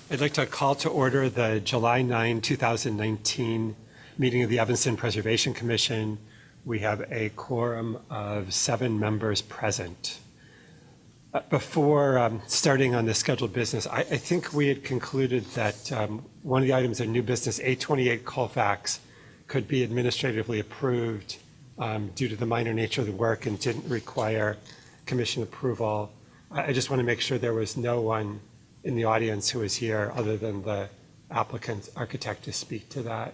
I'd like to call to order the July 9, 2019 meeting of the Evanston Preservation Commission. We have a quorum of 7 members present. Before starting on the scheduled business, I think we had concluded that one of the items of new business, 828 Colfax, could be administratively approved due to the minor nature of the work and didn't require commission approval. I just want to make sure there was no one in the audience who is here other than the applicant's architect to speak to that.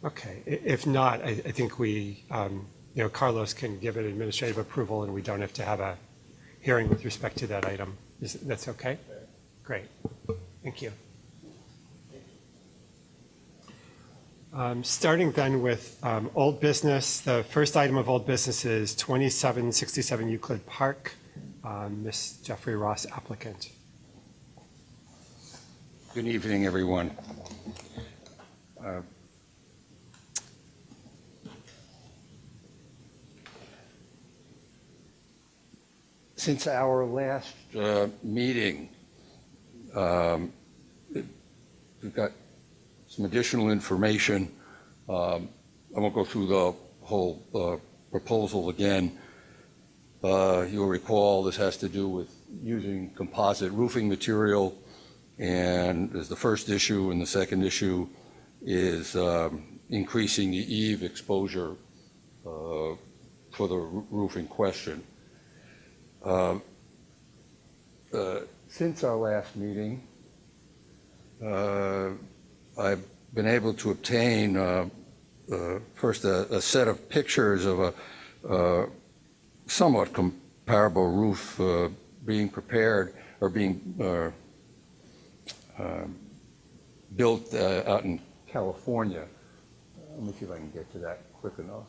Okay, if not, I think we, Carlos can give it administrative approval and we don't have to have a hearing with respect to that item. That's okay? Great, thank you. Starting then with old business, the first item of old business is 2767 Euclid Park. Ms. Jeffrey Ross, applicant. Good evening, everyone. Since our last meeting, we've got some additional information. I won't go through the whole proposal again. You'll recall this has to do with using composite roofing material, and there's the first issue, and the second issue is increasing the eave exposure for the roof in question. Since our last meeting, I've been able to obtain first a set of pictures of a somewhat comparable roof being prepared or being built out in California. Let me see if I can get to that quick enough.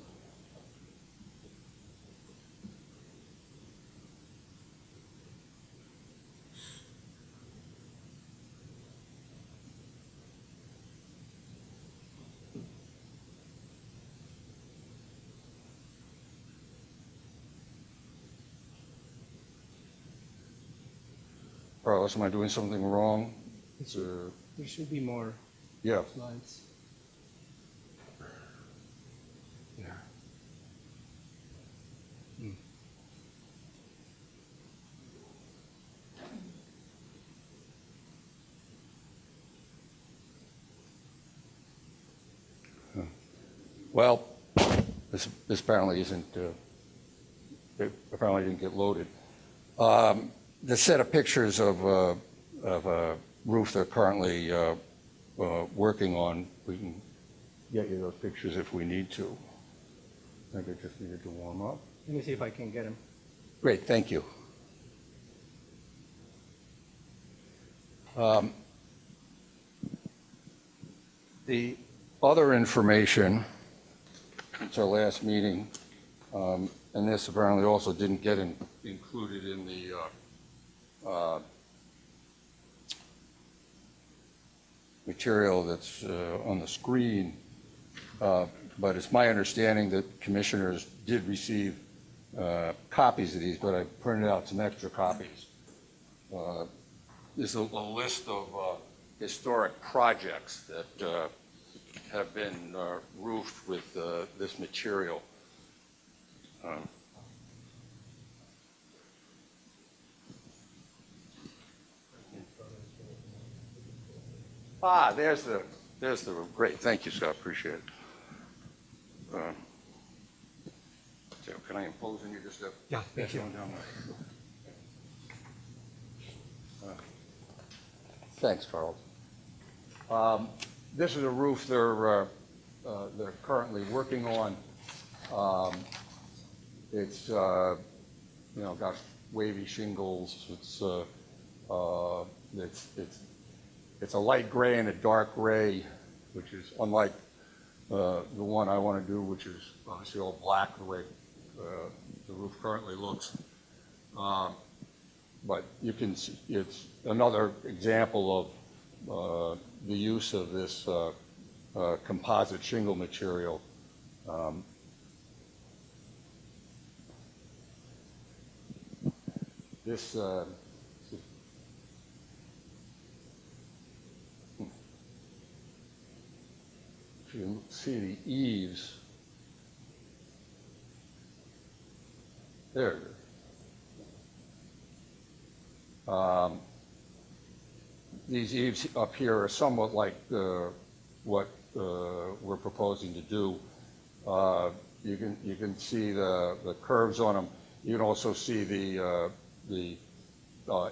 Carlos, am I doing something wrong? There should be more slides. Yeah. Well, this apparently isn't. It apparently didn't get loaded. The set of pictures of a roof they're currently working on, we can get you those pictures if we need to. I think I just needed to warm up. Let me see if I can get them. Great, thank you. The other information since our last meeting, and this apparently also didn't get included in the material that's on the screen, but it's my understanding that commissioners did receive copies of these, but I printed out some extra copies. There's a list of historic projects that have been roofed with this material. There's the great. Thank you, Scott. Appreciate it. So can I impose on you just a Yeah, thank you. down there? Thanks, Charles. This is a roof they're currently working on. It's got wavy shingles. It's a light gray and a dark gray, which is unlike the one I want to do, which is obviously all black the way the roof currently looks. But you can see it's another example of the use of this composite shingle material. This you can see the eaves. There it is. These eaves up here are somewhat like what we're proposing to do. You can see the curves on them. You can also see the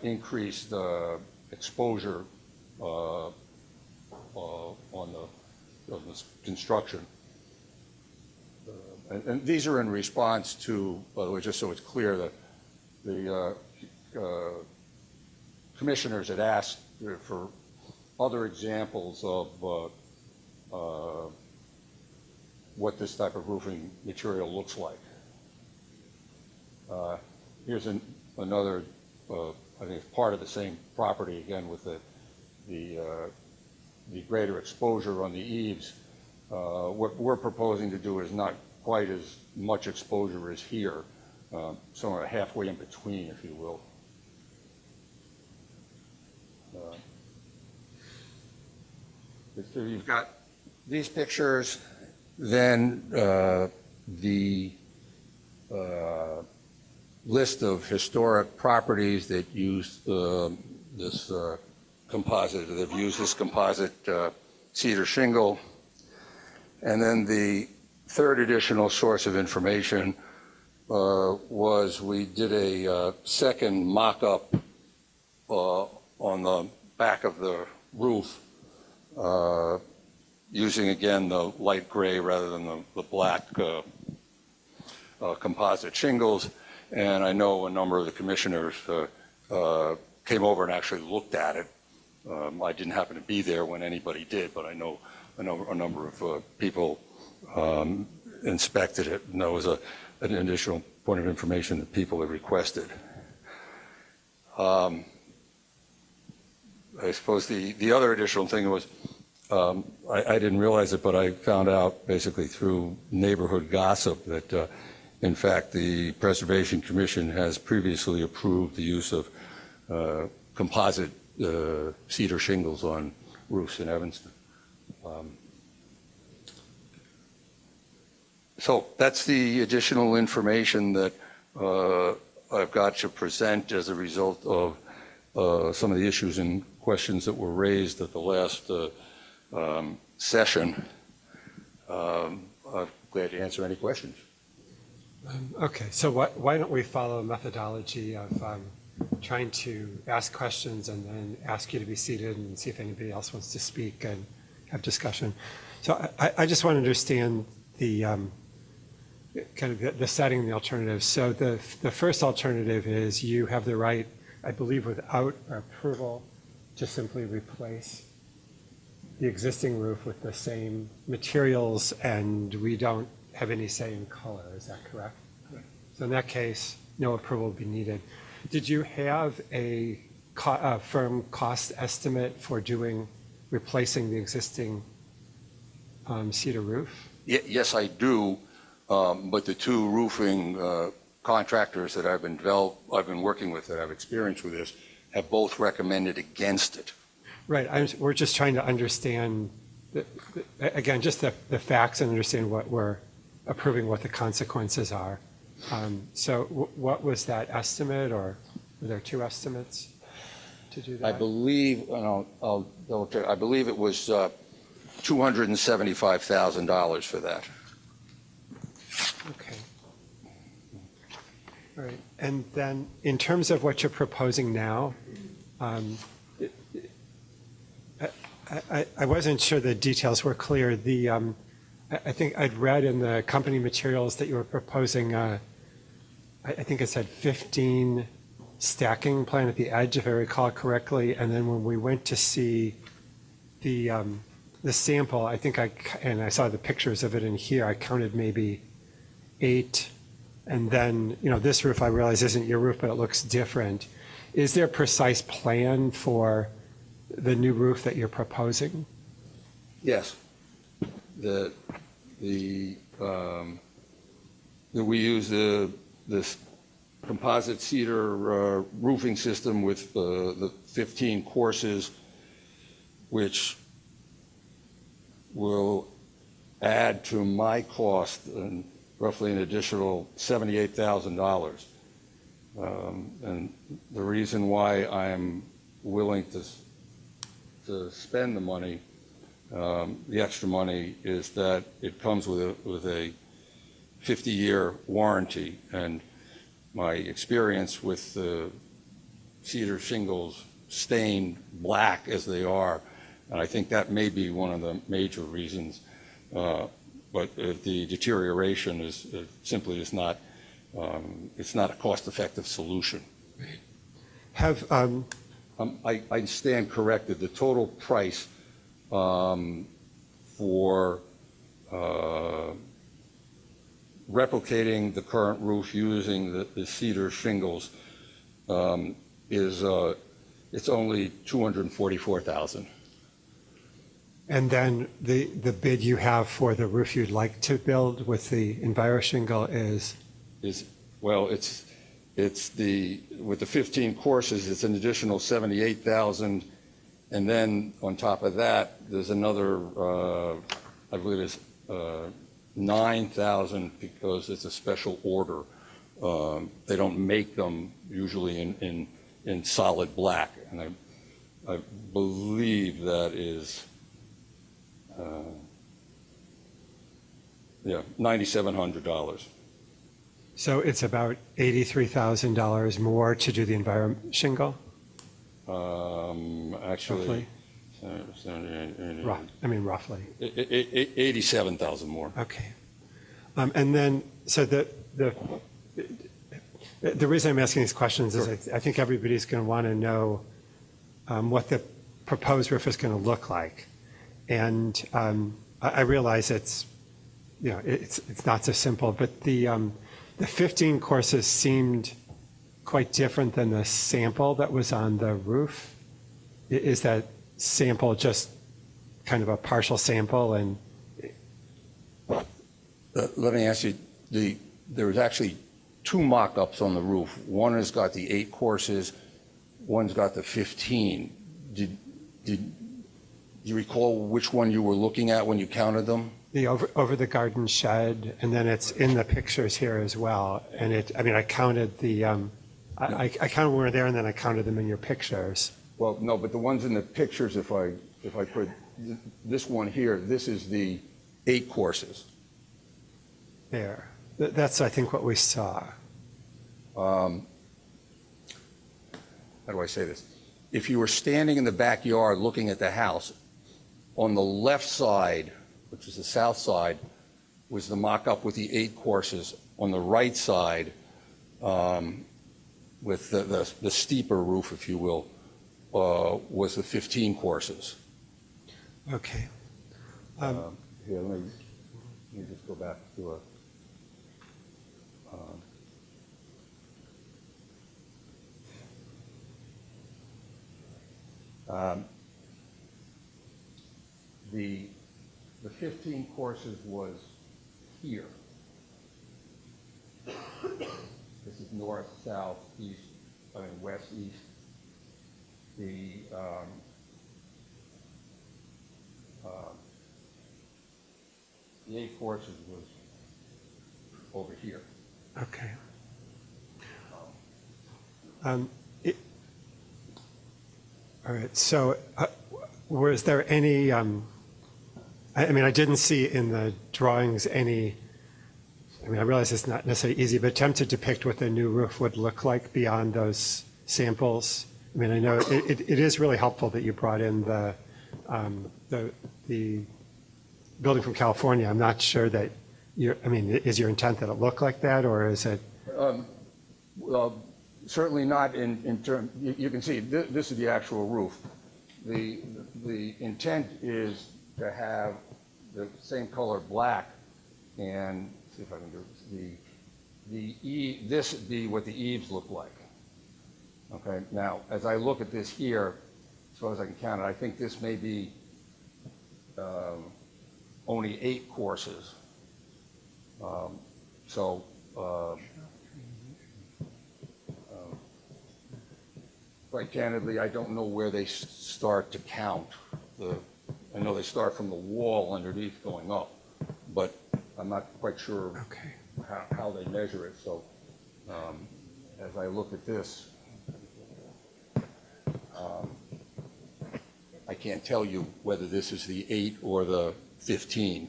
increased exposure on the construction. And these are in response to, by the way, just so it's clear, that the commissioners had asked for other examples of what this type of roofing material looks like. Here's another, I think it's part of the same property, again, with the greater exposure on the eaves. What we're proposing to do is not quite as much exposure as here, somewhere halfway in between, if you will. So you've got these pictures, then the list of historic properties that use this composite, that have used this composite cedar shingle. And then the third additional source of information was we did a second mock-up on the back of the roof using, again, the light gray rather than the black composite shingles. And I know a number of the commissioners came over and actually looked at it. I didn't happen to be there when anybody did, but I know a number of people inspected it, and that was an additional point of information that people had requested. I suppose the other additional thing was, I didn't realize it, but I found out basically through neighborhood gossip that in fact the Preservation Commission has previously approved the use of composite cedar shingles on roofs in Evanston. So that's the additional information that I've got to present as a result of some of the issues and questions that were raised at the last session. I'm glad to answer any questions. Okay, so why don't we follow a methodology of trying to ask questions and then ask you to be seated and see if anybody else wants to speak and have discussion. So I just want to understand the kind of the setting and the alternatives. So the first alternative is you have the right, I believe, without approval, to simply replace the existing roof with the same materials, and we don't have any say in color. Is that correct? Correct. So in that case, no approval would be needed. Did you have a firm cost estimate for replacing the existing cedar roof? Yes, I do. But the two roofing contractors that I've been working with, that have experience with this, have both recommended against it. Right. We're just trying to understand, again, just the facts and understand what we're approving, what the consequences are. So what was that estimate, or were there two estimates to do that? I believe, and I'll double check, I believe it was $275,000 for that. Okay. All right. And then in terms of what you're proposing now, I wasn't sure the details were clear. I think I'd read in the company materials that you were proposing, I think it said 15 stacking plan at the edge, if I recall correctly. And then when we went to see the sample, I think and I saw the pictures of it in here, I counted maybe 8. And then, this roof I realize isn't your roof, but it looks different. Is there a precise plan for the new roof that you're proposing? Yes. We use this composite cedar roofing system with the 15 courses, which will add to my cost roughly an additional $78,000. And the reason why I'm willing to spend the money, the extra money, is that it comes with a 50-year warranty. And my experience with the cedar shingles stained black as they are, and I think that may be one of the major reasons. But the deterioration simply is not, it's not a cost-effective solution. Have, I stand corrected. The total price for replicating the current roof using the cedar shingles is it's only $244,000. and then the bid you have for the roof you'd like to build with the EnviroShingle is? Well, it's with the 15 courses, it's an additional $78,000, and then on top of that, there's another, I believe it's $9,000 because it's a special order. They don't make them usually in solid black, and I believe that is, $9,700. So it's about $83,000 more to do the EnviroShingle? Actually, Roughly. 87,000 more. Okay. And then, so the reason I'm asking these questions is I think everybody's going to want to know what the proposed roof is going to look like. And I realize it's not so simple, but the 15 courses seemed quite different than the sample that was on the roof. Is that sample just kind of a partial sample? And let me ask you, there was actually two mock-ups on the roof. One has got the 8 courses, one's got the 15. Did you recall which one you were looking at when you counted them? the over the garden shed, and then it's in the pictures here as well. And I counted the, I counted when we were there, and then I counted them in your pictures. Well, no, but the ones in the pictures, if I put this one here, this is the 8 courses. There. That's, I think, what we saw. How do I say this? If you were standing in the backyard looking at the house, on the left side, which is the south side, was the mock-up with the 8 courses. On the right side, with the steeper roof, if you will, was the 15 courses. Okay. Here, let me just go back to a. The 15 courses was here. This is north, south, east, west, east. The 8 courses was over here. Okay. All right. So, was there any? I didn't see in the drawings any. I realize it's not necessarily easy, but attempt to depict what the new roof would look like beyond those samples. I know it is really helpful that you brought in the building from California. I'm not sure that is your intent that it look like that, or is it? Well, certainly not in terms. You can see this is the actual roof. The intent is to have the same color black, and see if I can do this be what the eaves look like. Okay. Now, as I look at this here, as far as I can count it, I think this may be only 8 courses. Quite candidly, I don't know where they start to count. I know they start from the wall underneath going up. but I'm not quite sure Okay. how they measure it. So as I look at this, I can't tell you whether this is the 8 or the 15.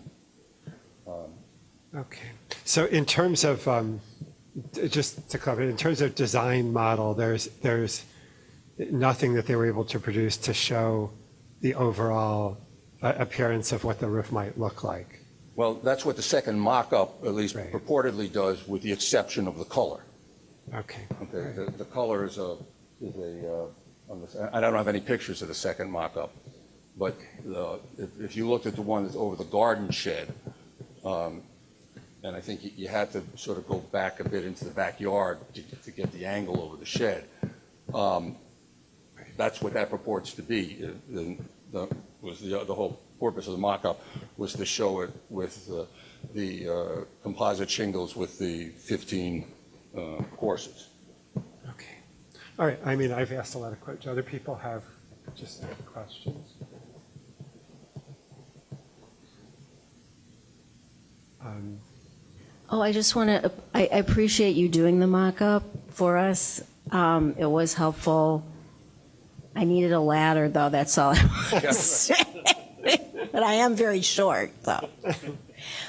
Okay. So in terms of, just to clarify, in terms of design model, there's nothing that they were able to produce to show the overall appearance of what the roof might look like. Well, that's what the second mock-up, at least Right. purportedly does, with the exception of the color. Okay. Okay, the color is I don't have any pictures of the second mock-up, but if you looked at the one that's over the garden shed, and I think you had to sort of go back a bit into the backyard to get the angle over the shed. That's what that purports to be. The whole purpose of the mock-up was to show it with the composite shingles with the 15 courses. Okay. All right. I mean, I've asked a lot of questions. Other people have just questions? Oh, I just want to, I appreciate you doing the mock-up for us. It was helpful. I needed a ladder, though, that's all I want to say. But I am very short, though.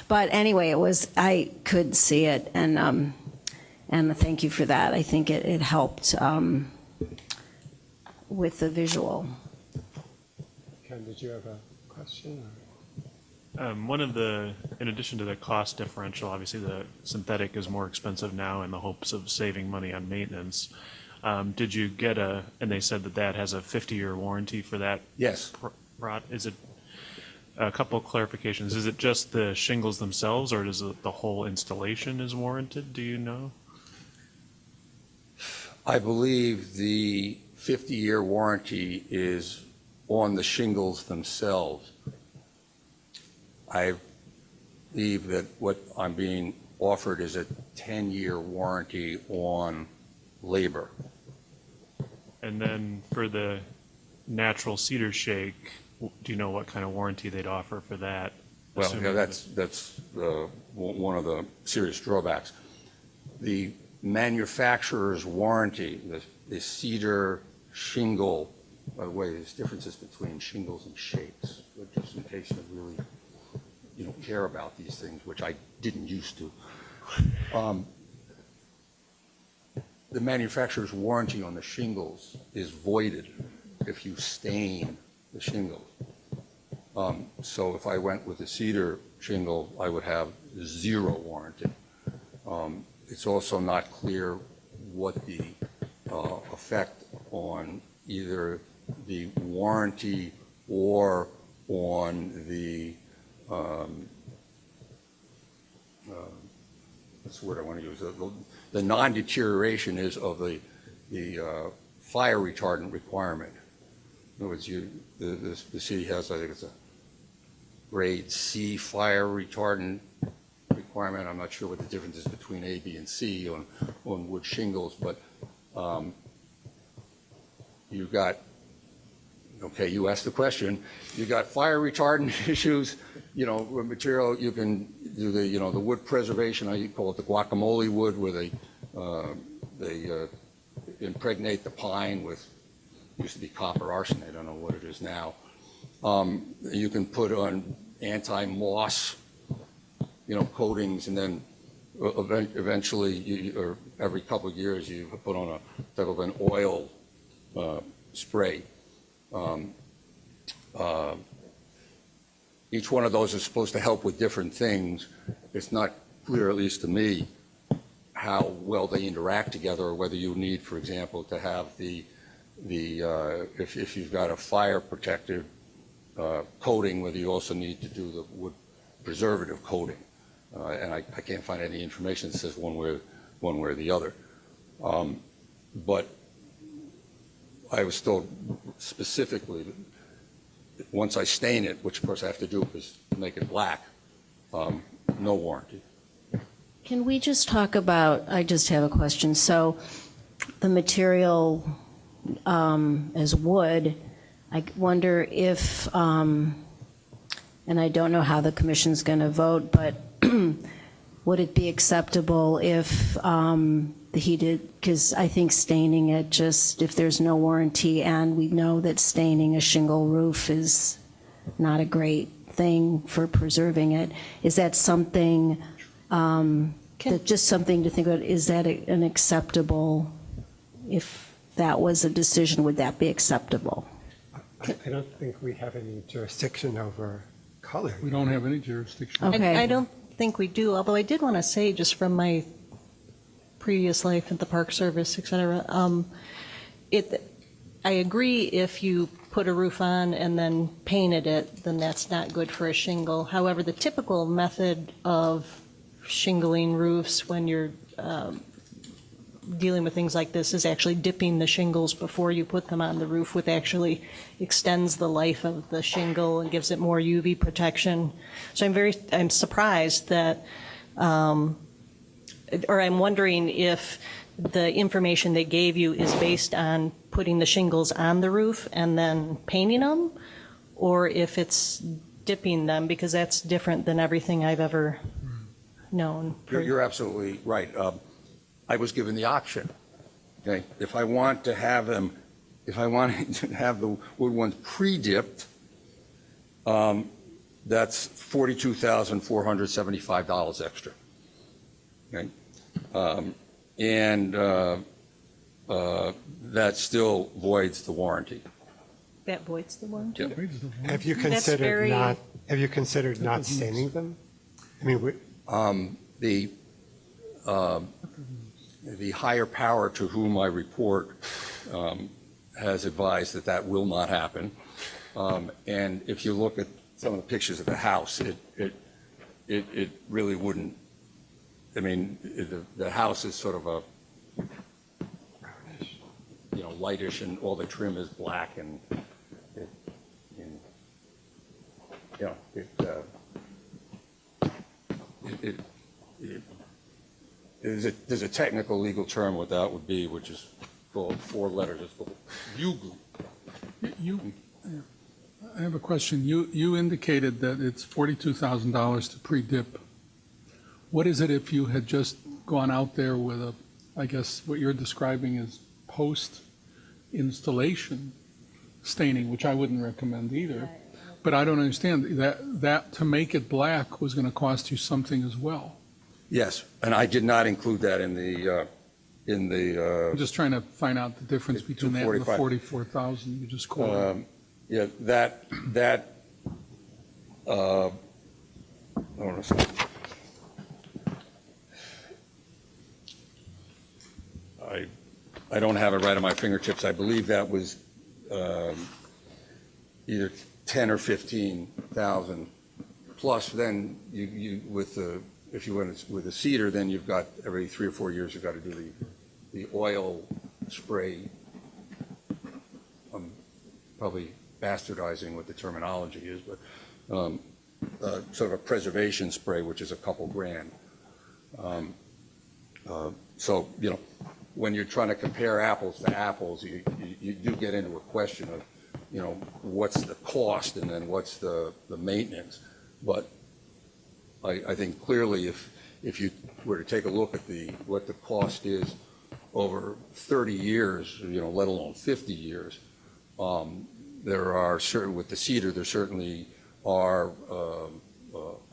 But anyway, I could see it, and thank you for that. I think it helped with the visual. Ken, did you have a question? In addition to the cost differential, obviously the synthetic is more expensive now in the hopes of saving money on maintenance. Did you get and they said that has a 50-year warranty for that? Yes. Is it, a couple of clarifications, is it just the shingles themselves, or is it the whole installation is warranted? Do you know? I believe the 50-year warranty is on the shingles themselves. I believe that what I'm being offered is a 10-year warranty on labor. And then for the natural cedar shake, do you know what kind of warranty they'd offer for that? Well, Assuming yeah, that's one of the serious drawbacks. The manufacturer's warranty, the cedar shingle, by the way, there's differences between shingles and shakes, but just in case you really care about these things, which I didn't used to. The manufacturer's warranty on the shingles is voided if you stain the shingles. So if I went with the cedar shingle, I would have 0 warranty. It's also not clear what the effect on either the warranty or on the what's the word I want to use? The non-deterioration is of the fire retardant requirement. In other words, the city has, I think it's a grade C fire retardant requirement. I'm not sure what the difference is between A, B, and C on wood shingles, but you've got, okay, you asked the question, you got fire retardant issues, with material, you can do the wood preservation, I call it the guacamole wood, where they impregnate the pine with, used to be copper arsenate, I don't know what it is now. You can put on anti-moss, coatings, and then eventually, or every couple of years, you put on a type of an oil spray. Each one of those is supposed to help with different things. It's not clear, at least to me, how well they interact together, or whether you need, for example, to have if you've got a fire protective coating, whether you also need to do the wood preservative coating. And I can't find any information that says one way or the other. But I was told specifically that once I stain it, which of course I have to do because to make it black, no warranty. Can we just talk about, I just have a question. So the material as wood, I wonder if and I don't know how the commission's going to vote, but would it be acceptable if the heated, because I think staining it, just if there's no warranty, and we know that staining a shingle roof is not a great thing for preserving it, is that something, just something to think about, is that an acceptable, if that was a decision, would that be acceptable? I don't think we have any jurisdiction over color. We don't have any jurisdiction. Okay. I don't think we do, although I did want to say, just from my previous life at the Park Service, et cetera, I agree if you put a roof on and then painted it, then that's not good for a shingle. However, the typical method of shingling roofs when you're dealing with things like this is actually dipping the shingles before you put them on the roof, which actually extends the life of the shingle and gives it more UV protection. So I'm surprised that, or I'm wondering if the information they gave you is based on putting the shingles on the roof and then painting them, or if it's dipping them, because that's different than everything I've ever known. You're absolutely right. I was given the option, okay? If I want to have them, if I want to have the wood ones pre-dipped, that's $42,475 extra, okay? And that still voids the warranty. That voids the warranty? Yep. Have you That's considered very- not staining them? I mean, The higher power to whom I report has advised that that will not happen. And if you look at some of the pictures of the house, it really wouldn't. I mean, the house is sort of a, lightish, and all the trim is black, and there's a technical legal term what that would be, which is called 4 letters. It's called UGLU. I have a question. You indicated that it's $42,000 to pre-dip. What is it if you had just gone out there with I guess what you're describing is post-installation staining, which I wouldn't recommend either. But I don't understand, that to make it black was going to cost you something as well. Yes, and I did not include that in the I'm just trying to find out the difference between that and the 245. 44,000 you just quoted. Yeah, hold on a second. I don't have it right at my fingertips. I believe that was either 10 or 15,000. Plus, then you if you went with a cedar, then you've got every 3 or 4 years you've got to do the oil spray. I'm probably bastardizing what the terminology is, but sort of a preservation spray, which is a couple grand. So, when you're trying to compare apples to apples, you do get into a question of, what's the cost and then what's the maintenance. But I think clearly if you were to take a look at what the cost is over 30 years, let alone 50 years, there are with the cedar, there certainly are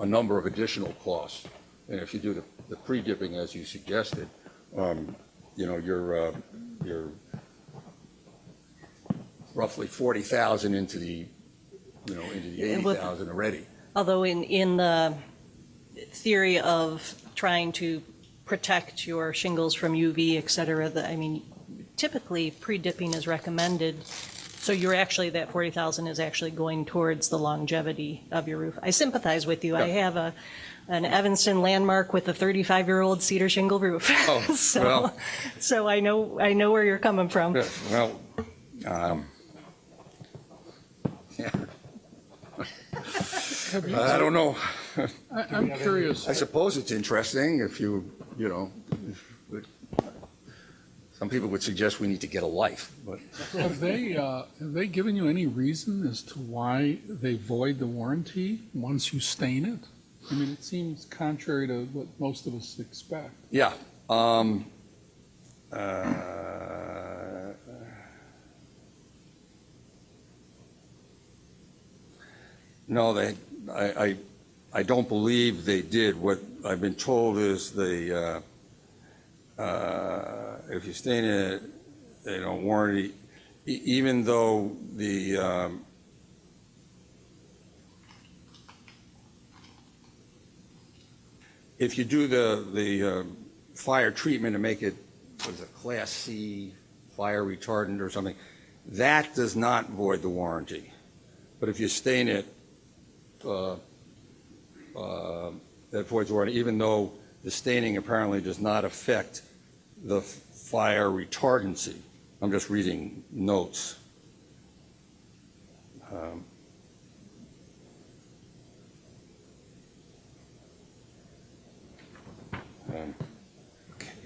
a number of additional costs. And if you do the pre-dipping as you suggested, you're roughly 40,000 into the 80,000 already. Although in the theory of trying to protect your shingles from UV, et cetera, typically pre-dipping is recommended. So that 40,000 is actually going towards the longevity of your roof. I sympathize with you. Yeah. I have an Evanston landmark with a 35-year-old cedar shingle roof. Oh, well. So I know where you're coming from. Yeah, well, yeah. I don't know. I'm curious. I suppose it's interesting if Some people would suggest we need to get a life, but Have they given you any reason as to why they void the warranty once you stain it? I mean, it seems contrary to what most of us expect. yeah. No, I don't believe they did. What I've been told is if you stain it, they don't warranty, even though if you do the fire treatment to make it, was a Class C fire retardant or something, that does not void the warranty. But if you stain it, that voids warranty, even though the staining apparently does not affect the fire retardancy. I'm just reading notes.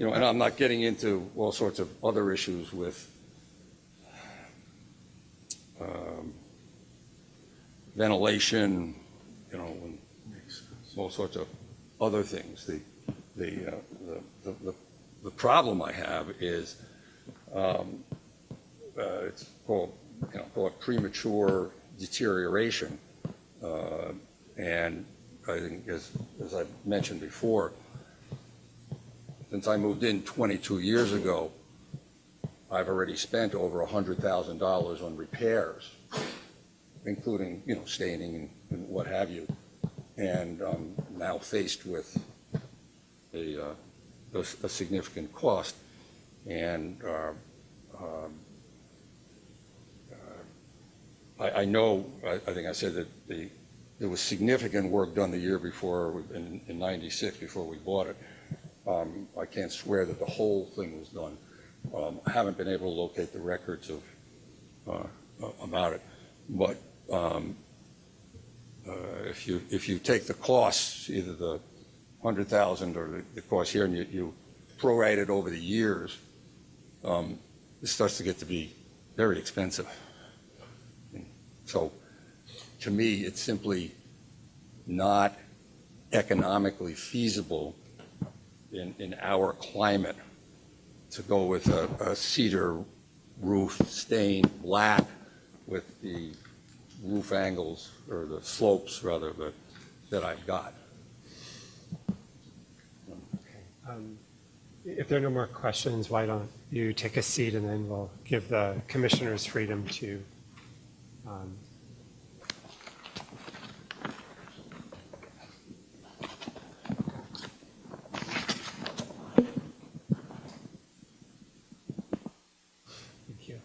And I'm not getting into all sorts of other issues with ventilation, and all sorts of other things. The problem I have is it's called premature deterioration, and I think as I mentioned before, since I moved in 22 years ago, I've already spent over $100,000 on repairs, including staining and what have you, and I'm now faced with a significant cost. And I know, I think I said that there was significant work done the year before, in '96, before we bought it. I can't swear that the whole thing was done. I haven't been able to locate the records about it. But if you take the costs, either the $100,000 or the cost here, and you prorate it over the years, it starts to get to be very expensive. So, to me, it's simply not economically feasible in our climate to go with a cedar roof stained black with the roof angles, or the slopes rather, that I've got. If there are no more questions, why don't you take a seat, and then we'll give the commissioners freedom to Thank you.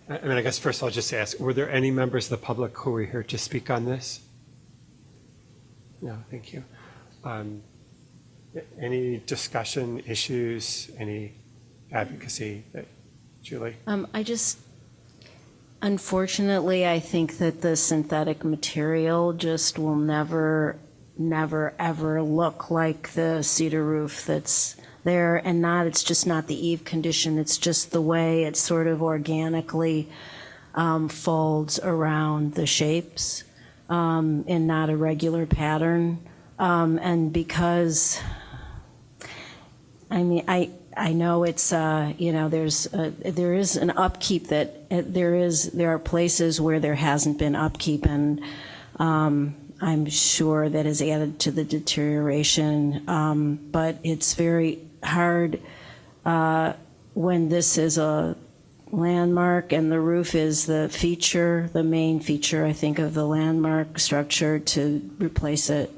I mean, I guess first I'll just ask, were there any members of the public who were here to speak on this? No, thank you. Any discussion, issues, any advocacy? Julie? Unfortunately, I think that the synthetic material just will never, ever look like the cedar roof that's there, and it's just not the eave condition, it's just the way it sort of organically folds around the shapes in not a regular pattern. And because, I mean, I know it's, there is an upkeep that, there are places where there hasn't been upkeep, and I'm sure that has added to the deterioration. But it's very hard when this is a landmark and the roof is the main feature, I think, of the landmark structure, to replace it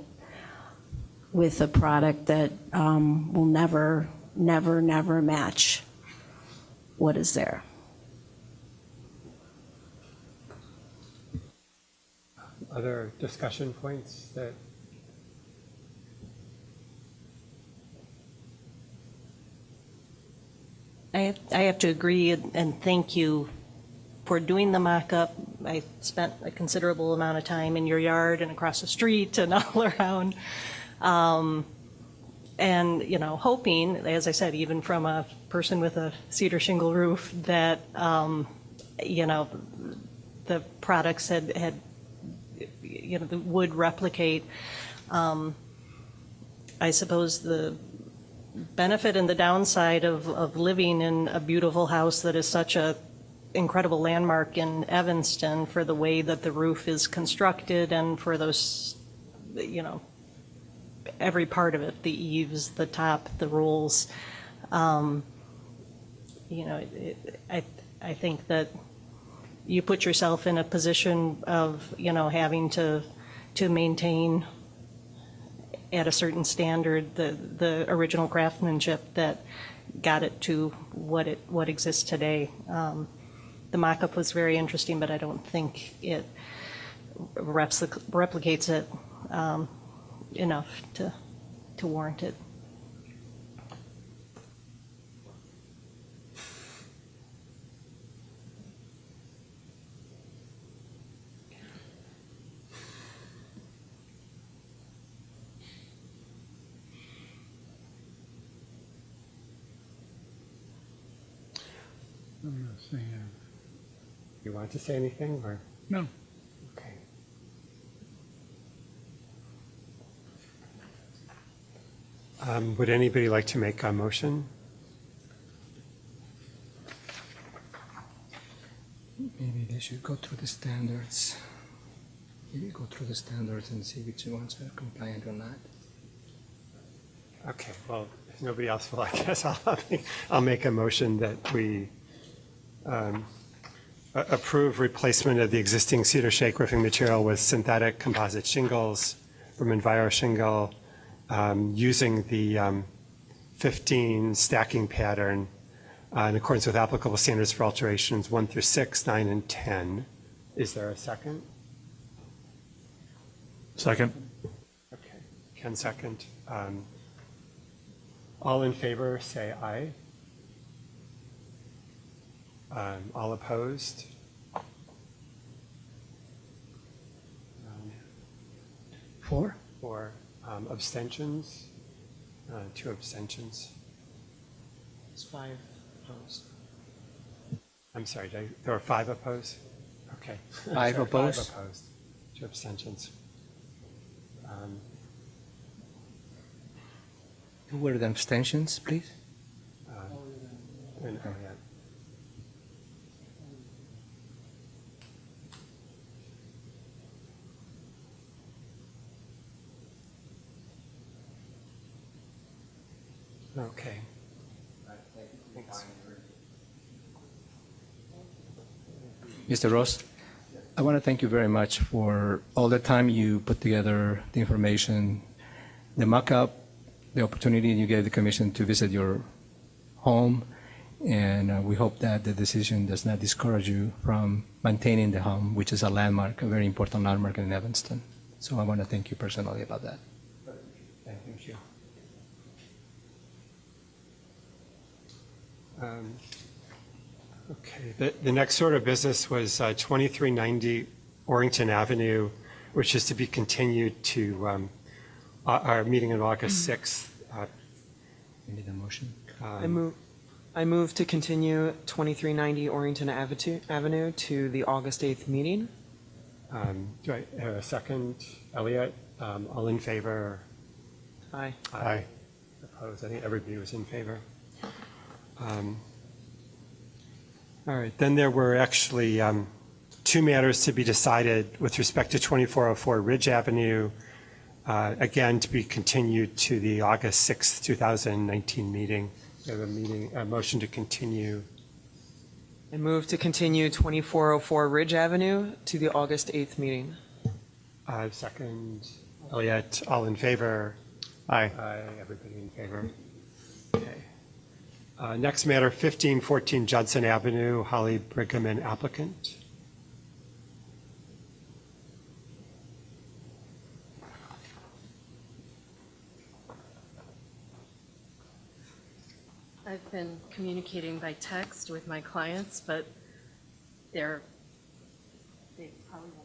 with a product that will never match what is there. Other discussion points that? I have to agree and thank you for doing the mock-up. I spent a considerable amount of time in your yard and across the street and all around. And, hoping, as I said, even from a person with a cedar shingle roof, that, the products had would replicate. I suppose the benefit and the downside of living in a beautiful house that is such a incredible landmark in Evanston, for the way that the roof is constructed and for those, every part of it, the eaves, the top, the rolls. I think that you put yourself in a position of, having to maintain at a certain standard the original craftsmanship that got it to what exists today. The mock-up was very interesting, but I don't think it replicates it enough to warrant it. I'm not saying, You want to say anything, or? no. Okay. Would anybody like to make a motion? Maybe they should go through the standards. Maybe go through the standards and see which ones are compliant or not. Okay, well, if nobody else will, I guess I'll make a motion that we approve replacement of the existing cedar shake roofing material with synthetic composite shingles from Enviro Shingle, using the 15 stacking pattern in accordance with applicable standards for alterations 1 through 6, 9, and 10. Is there a second? Second. Okay, Ken second. All in favor, say aye. All opposed? Four? Or abstentions? 2 abstentions. It's 5 opposed. I'm sorry, there were 5 opposed? Okay. 5 opposed? 5 opposed, 2 abstentions. Who were the abstentions, please? And Elliot. Okay. Thanks. Mr. Ross, I want to thank you very much for all the time you put together the information, the mock-up, the opportunity you gave the commission to visit your home, and we hope that the decision does not discourage you from maintaining the home, which is a landmark, a very important landmark in Evanston. So I want to thank you personally about that. Thank you. Okay, the next order of business was 2390 Orrington Avenue, which is to be continued to our meeting on August 6th. You need a motion? I move to continue 2390 Orrington Avenue to the August 8th meeting. Do I have a second? Elliot, all in favor? Aye. Aye. Opposed? I think everybody was in favor. All right, then there were actually 2 matters to be decided with respect to 2404 Ridge Avenue, again, to be continued to the August 6th, 2019 meeting. We have a motion to continue. I move to continue 2404 Ridge Avenue to the August 8th meeting. Second, Elliot, all in favor? Aye. Aye, everybody in favor. Okay. Next matter, 1514 Judson Avenue, Holly Brigham and applicant. I've been communicating by text with my clients, but they probably won't.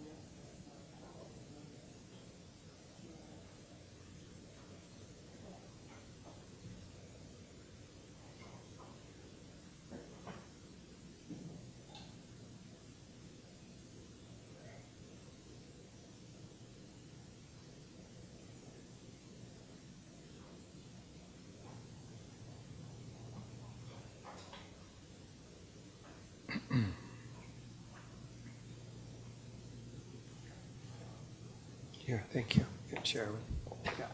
Here, thank you. You can share with. Yeah.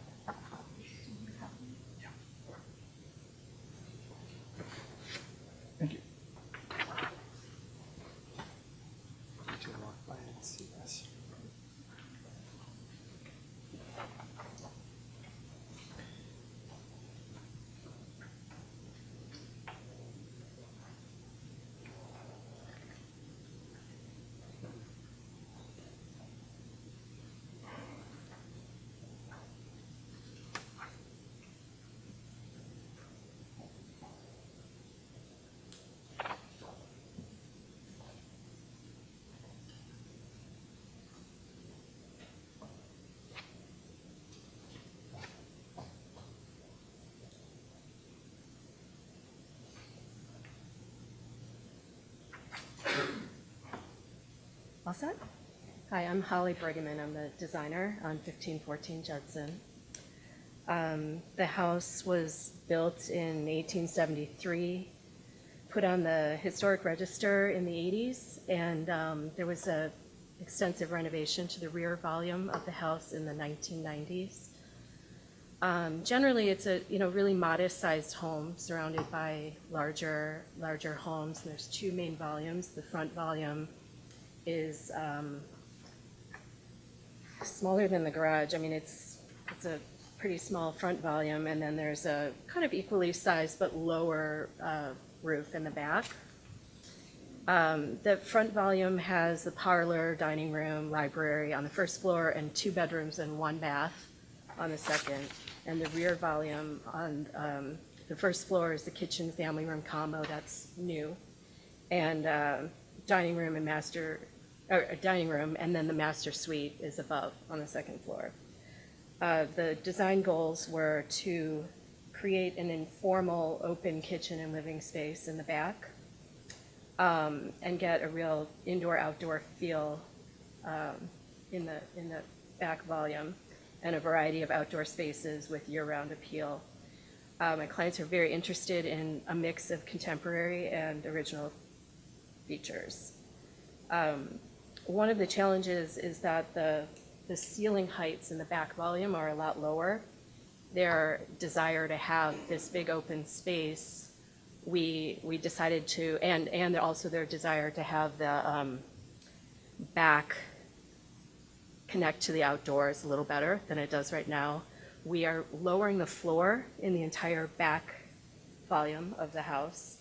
Thank you. To walk by and see this. All set? Hi, I'm Holly Brigham. I'm the designer on 1514 Judson. The house was built in 1873, put on the historic register in the 80s, and there was a extensive renovation to the rear volume of the house in the 1990s. Generally, it's a really modest-sized home surrounded by larger homes. And there's two main volumes. The front volume is smaller than the garage. I mean, it's a pretty small front volume, and then there's a kind of equally sized but lower roof in the back. The front volume has the parlor, dining room, library on the first floor, and 2 bedrooms and 1 bath on the second. And the rear volume on the first floor is the kitchen family room combo, that's new, and dining room, and then the master suite is above on the second floor. The design goals were to create an informal open kitchen and living space in the back, and get a real indoor-outdoor feel in the back volume, and a variety of outdoor spaces with year-round appeal. My clients are very interested in a mix of contemporary and original features. One of the challenges is that the ceiling heights in the back volume are a lot lower. Their desire to have this big open space, we decided to, and also their desire to have the back connect to the outdoors a little better than it does right now. We are lowering the floor in the entire back volume of the house.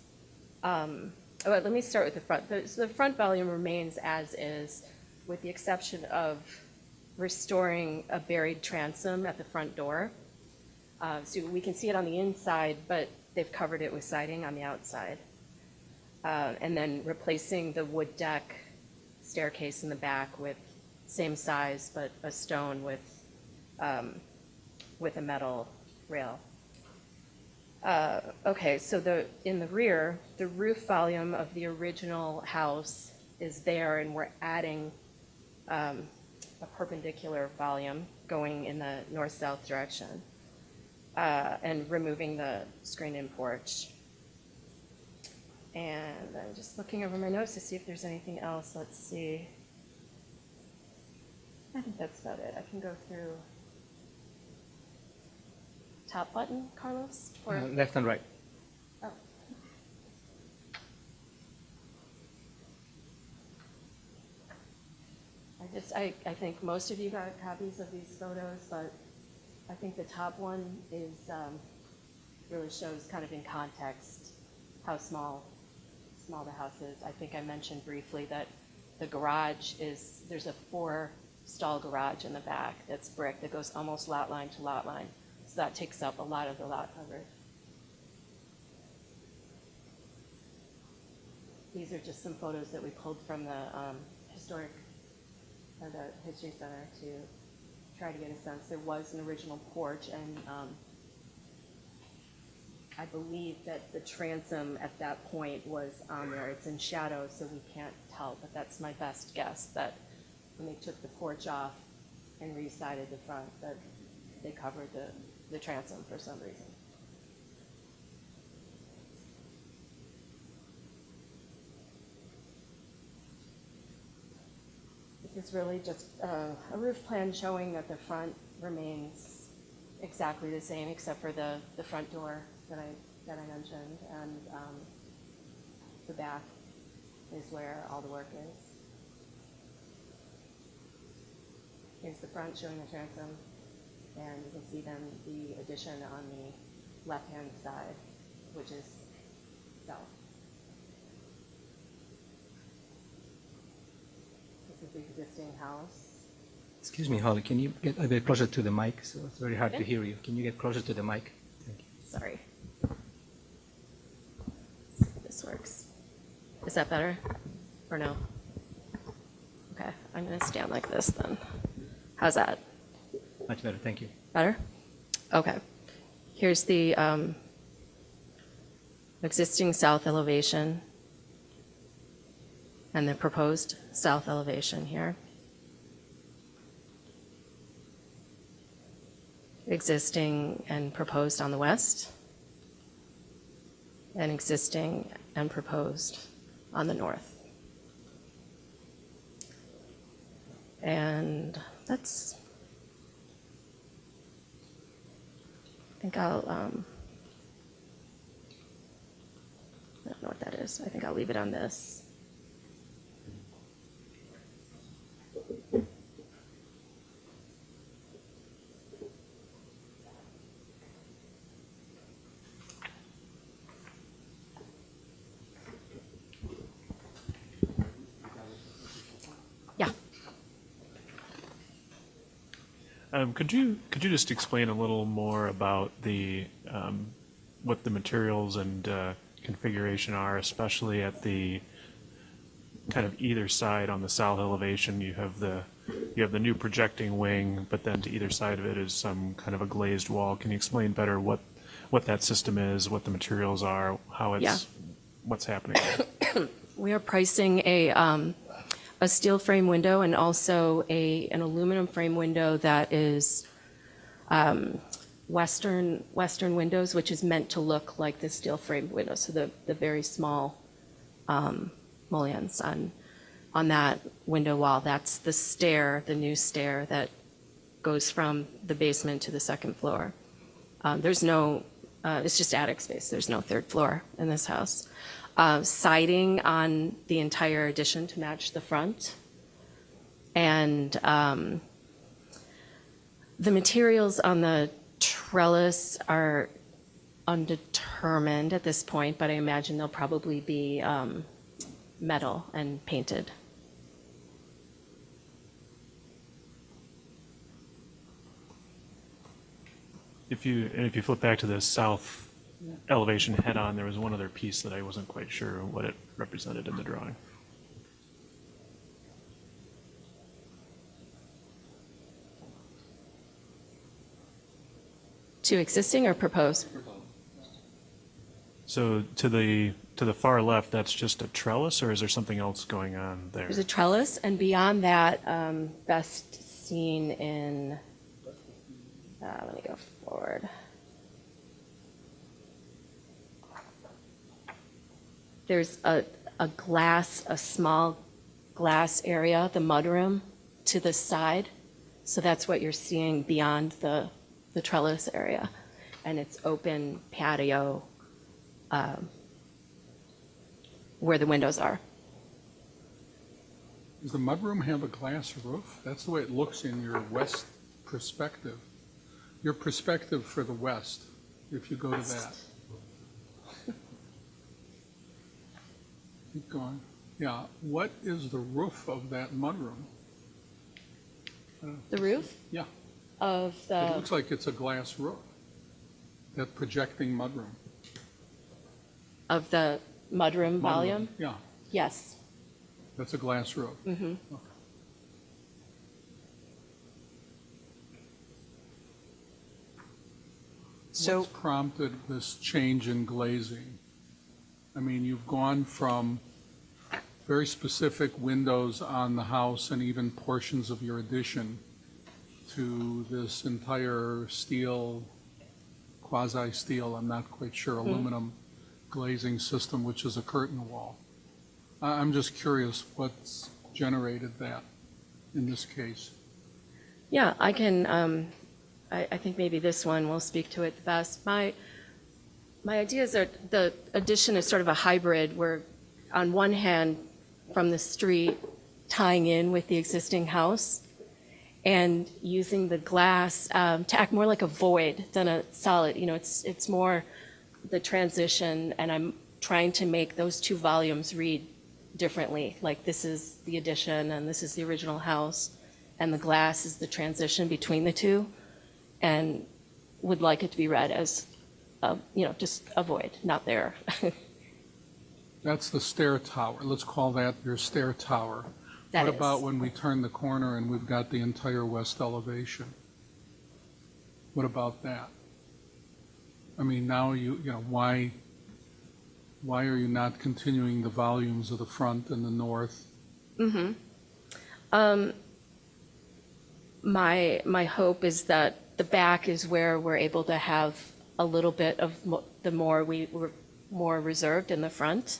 Let me start with the front. So the front volume remains as is, with the exception of restoring a buried transom at the front door. So we can see it on the inside, but they've covered it with siding on the outside. And then replacing the wood deck staircase in the back with same size, but a stone with a metal rail. Okay, so in the rear, the roof volume of the original house is there, and we're adding a perpendicular volume going in the north-south direction, and removing the screened-in porch. And I'm just looking over my notes to see if there's anything else. Let's see. I think that's about it. I can go through. Top button, Carlos? Or Left and right. oh. I think most of you got copies of these photos, but I think the top one is really shows kind of in context how small the house is. I think I mentioned briefly that the garage there's a 4-stall garage in the back that's brick that goes almost lot line to lot line. So that takes up a lot of the lot coverage. These are just some photos that we pulled from the History Center to try to get a sense. There was an original porch, and I believe that the transom at that point was on there. It's in shadow, so we can't tell, but that's my best guess, that when they took the porch off and re-sided the front, that they covered the transom for some reason. is really just a roof plan showing that the front remains exactly the same except for the front door that I mentioned, and the back is where all the work is. Here's the front showing the transom, and you can see then the addition on the left-hand side, which is south. This is the existing house. Excuse me, Holly, can you get a bit closer to the mic? So it's very hard to hear you. Can you get closer to the mic? Thank you. Sorry. This works. Is that better or no? Okay, I'm going to stand like this then. How's that? Much better, thank you. Better? Okay. Here's the existing south elevation and the proposed south elevation here. Existing and proposed on the west, and existing and proposed on the north. And that's, I think I'll, I don't know what that is. I think I'll leave it on this. Yeah. Could you just explain a little more about the what the materials and configuration are, especially at the kind of either side on the south elevation? You have the new projecting wing, but then to either side of it is some kind of a glazed wall. Can you explain better what that system is, what the materials are, how it's Yeah. what's happening? We are pricing a steel frame window and also an aluminum frame window that is Western windows, which is meant to look like the steel frame window. So the very small mullions on that window wall. That's the stair, the new stair that goes from the basement to the second floor. There's no, it's just attic space. There's no third floor in this house. Siding on the entire addition to match the front. And the materials on the trellis are undetermined at this point, but I imagine they'll probably be metal and painted. If you flip back to the south elevation head-on, there was one other piece that I wasn't quite sure what it represented in the drawing. To existing or proposed? So to the far left, that's just a trellis, or is there something else going on there? There's a trellis, and beyond that, best seen in, let me go forward. There's a small glass area, the mudroom, to the side. So that's what you're seeing beyond the trellis area. And it's open patio where the windows are. Does the mudroom have a glass roof? That's the way it looks in your west perspective. Your perspective for the west, if you go to that. Keep going. Yeah, what is the roof of that mudroom? The roof Yeah, of it the, looks like it's a glass roof, that projecting mudroom. of the mudroom volume? Yeah, Yes. that's a glass roof. Mhm. Okay. So, What's prompted this change in glazing? I mean, you've gone from very specific windows on the house and even portions of your addition to this entire steel, quasi-steel, I'm not quite sure, aluminum glazing system, which is a curtain wall. I'm just curious what's generated that. in this case? Yeah, I can, I think maybe this one will speak to it the best. My ideas are, the addition is sort of a hybrid, where on one hand, from the street, tying in with the existing house, and using the glass to act more like a void than a solid. You know, it's more the transition, and I'm trying to make those two volumes read differently. Like, this is the addition, and this is the original house, and the glass is the transition between the two, and would like it to be read as, just a void, not there. That's the stair tower. Let's call that your stair tower. That What is. about when we turn the corner and we've got the entire west elevation? What about that? I mean, now why are you not continuing the volumes of the front and the north? My hope is that the back is where we're able to have a little bit of the more we were more reserved in the front,